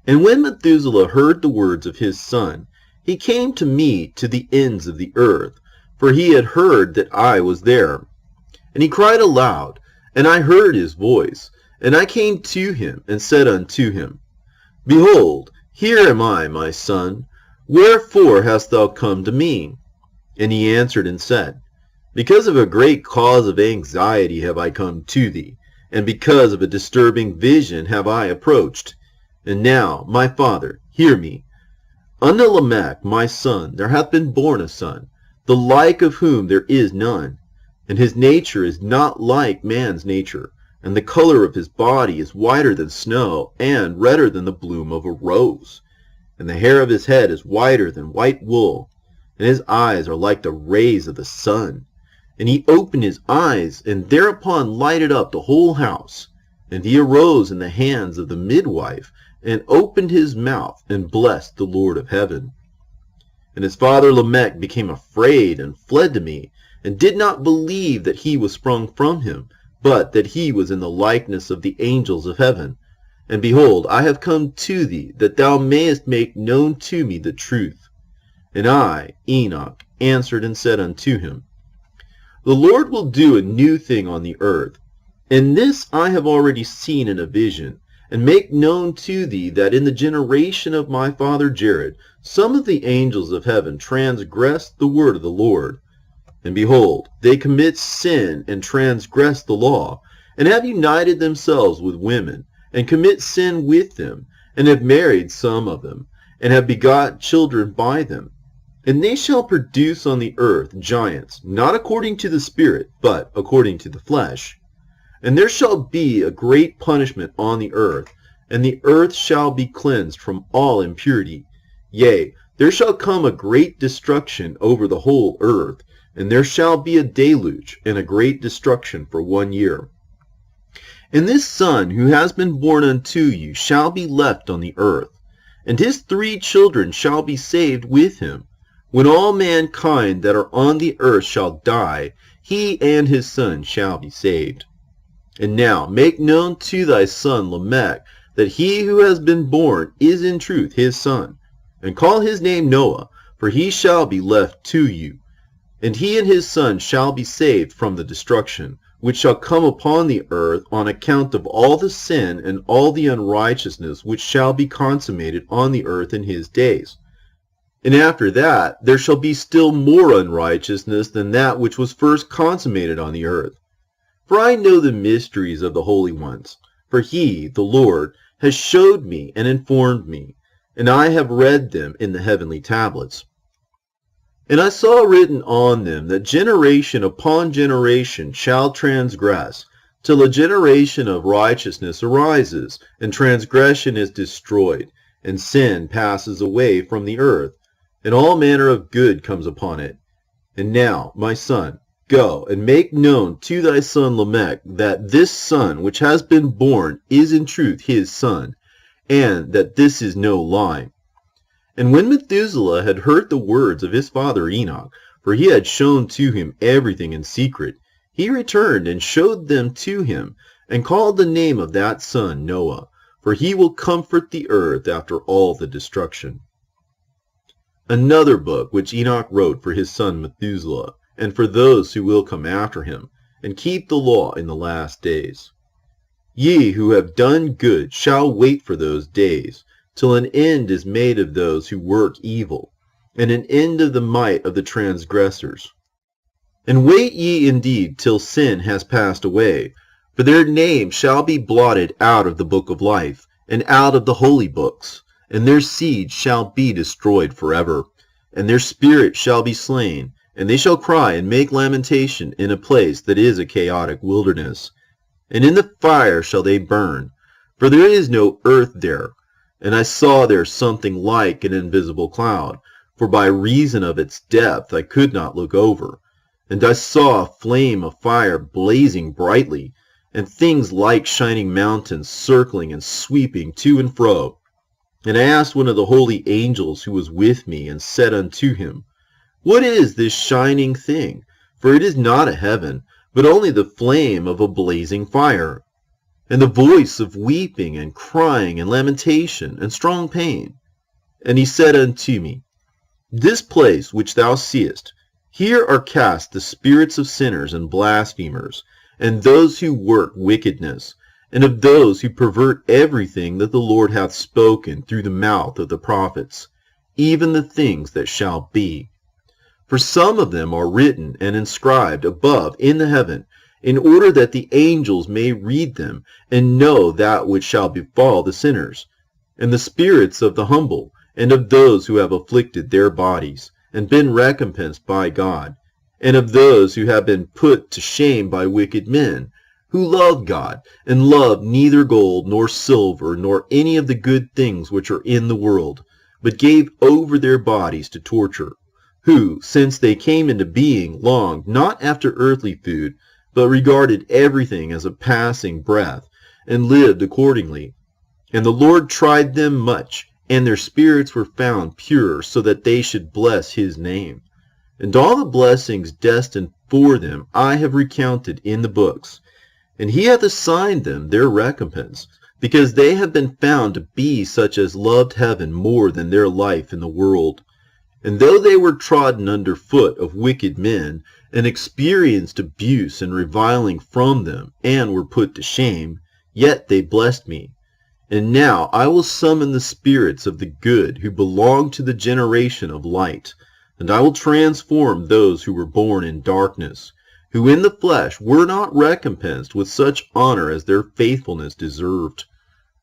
[SPEAKER 2] And when Methuselah heard the words of his son, he came to me to the ends of the earth, for he had heard that I was there. And he cried aloud, and I heard his voice. And I came to him, and said unto him, Behold, here am I, my son. Wherefore hast thou come to me? And he answered and said, Because of a great cause of anxiety have I come to thee, and because of a disturbing vision have I approached. And now, my father, hear me. Unto Lamech, my son, there hath been born a son, the like of whom there is none. And his nature is not like man's nature, and the color of his body is whiter than snow, and redder than the bloom of a rose. and the hair of his head is whiter than white wool, and his eyes are like the rays of the sun. And he opened his eyes, and thereupon lighted up the whole house. And he arose in the hands of the midwife, and opened his mouth, and blessed the Lord of heaven. And his father Lamech became afraid, and fled to me, and did not believe that he was sprung from him, but that he was in the likeness of the angels of heaven. And behold, I have come to thee, that thou mayest make known to me the truth. And I, Enoch, answered and said unto him, The Lord will do a new thing on the earth. And this I have already seen in a vision, and make known to thee that in the generation of my father Jared, some of the angels of heaven transgressed the word of the Lord. And behold, they commit sin and transgress the law, and have united themselves with women, and commit sin with them, and have married some of them, and have begot children by them. And they shall produce on the earth giants, not according to the Spirit, but according to the flesh. And there shall be a great punishment on the earth, and the earth shall be cleansed from all impurity. Yea, there shall come a great destruction over the whole earth, and there shall be a deluge and a great destruction for 1 year. And this son who has been born unto you shall be left on the earth, and his 3 children shall be saved with him. When all mankind that are on the earth shall die, he and his son shall be saved. And now make known to thy son Lamech that he who has been born is in truth his son, and call his name Noah, for he shall be left to you. And he and his son shall be saved from the destruction, which shall come upon the earth on account of all the sin and all the unrighteousness which shall be consummated on the earth in his days. And after that there shall be still more unrighteousness than that which was first consummated on the earth. For I know the mysteries of the holy ones, for he, the Lord, has showed me and informed me, and I have read them in the heavenly tablets. And I saw written on them that generation upon generation shall transgress, till a generation of righteousness arises, and transgression is destroyed, and sin passes away from the earth, and all manner of good comes upon it. And now, my son, go and make known to thy son Lamech that this son which has been born is in truth his son, and that this is no lie. And when Methuselah had heard the words of his father Enoch, for he had shown to him everything in secret, he returned and showed them to him, and called the name of that son Noah, for he will comfort the earth after all the destruction. Another book which Enoch wrote for his son Methuselah, and for those who will come after him, and keep the law in the last days. Ye who have done good shall wait for those days, till an end is made of those who work evil, and an end of the might of the transgressors. And wait ye indeed till sin has passed away, for their names shall be blotted out of the book of life, and out of the holy books, and their seed shall be destroyed forever, and their spirit shall be slain, and they shall cry and make lamentation in a place that is a chaotic wilderness. And in the fire shall they burn, for there is no earth there. And I saw there something like an invisible cloud, for by reason of its depth I could not look over. And I saw a flame of fire blazing brightly, and things like shining mountains circling and sweeping to and fro. And I asked one of the holy angels who was with me, and said unto him, What is this shining thing? For it is not a heaven, but only the flame of a blazing fire, and the voice of weeping and crying and lamentation and strong pain. And he said unto me, This place which thou seest, here are cast the spirits of sinners and blasphemers, and those who work wickedness, and of those who pervert everything that the Lord hath spoken through the mouth of the prophets, even the things that shall be. For some of them are written and inscribed above in the heaven, in order that the angels may read them, and know that which shall befall the sinners, and the spirits of the humble, and of those who have afflicted their bodies, and been recompensed by God, and of those who have been put to shame by wicked men, who love God, and love neither gold, nor silver, nor any of the good things which are in the world, but gave over their bodies to torture, who, since they came into being, longed not after earthly food, but regarded everything as a passing breath, and lived accordingly. And the Lord tried them much, and their spirits were found pure, so that they should bless his name. And all the blessings destined for them I have recounted in the books, and he hath assigned them their recompense, because they have been found to be such as loved heaven more than their life in the world. And though they were trodden under foot of wicked men, and experienced abuse and reviling from them, and were put to shame, yet they blessed me. And now I will summon the spirits of the good who belong to the generation of light, and I will transform those who were born in darkness, who in the flesh were not recompensed with such honor as their faithfulness deserved.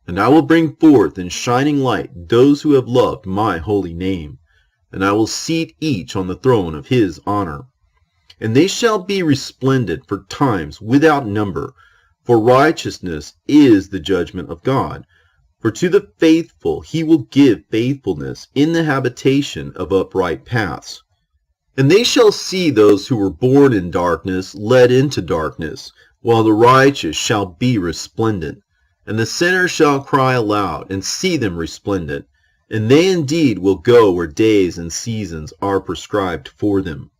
[SPEAKER 2] And I will bring forth in shining light those who have loved my holy name, and I will seat each on the throne of his honor. And they shall be resplendent for times without number, for righteousness is the judgment of God. For to the faithful he will give faithfulness in the habitation of upright paths. And they shall see those who were born in darkness led into darkness, while the righteous shall be resplendent. And the sinners shall cry aloud, and see them resplendent. And they indeed will go where days and seasons are prescribed for them.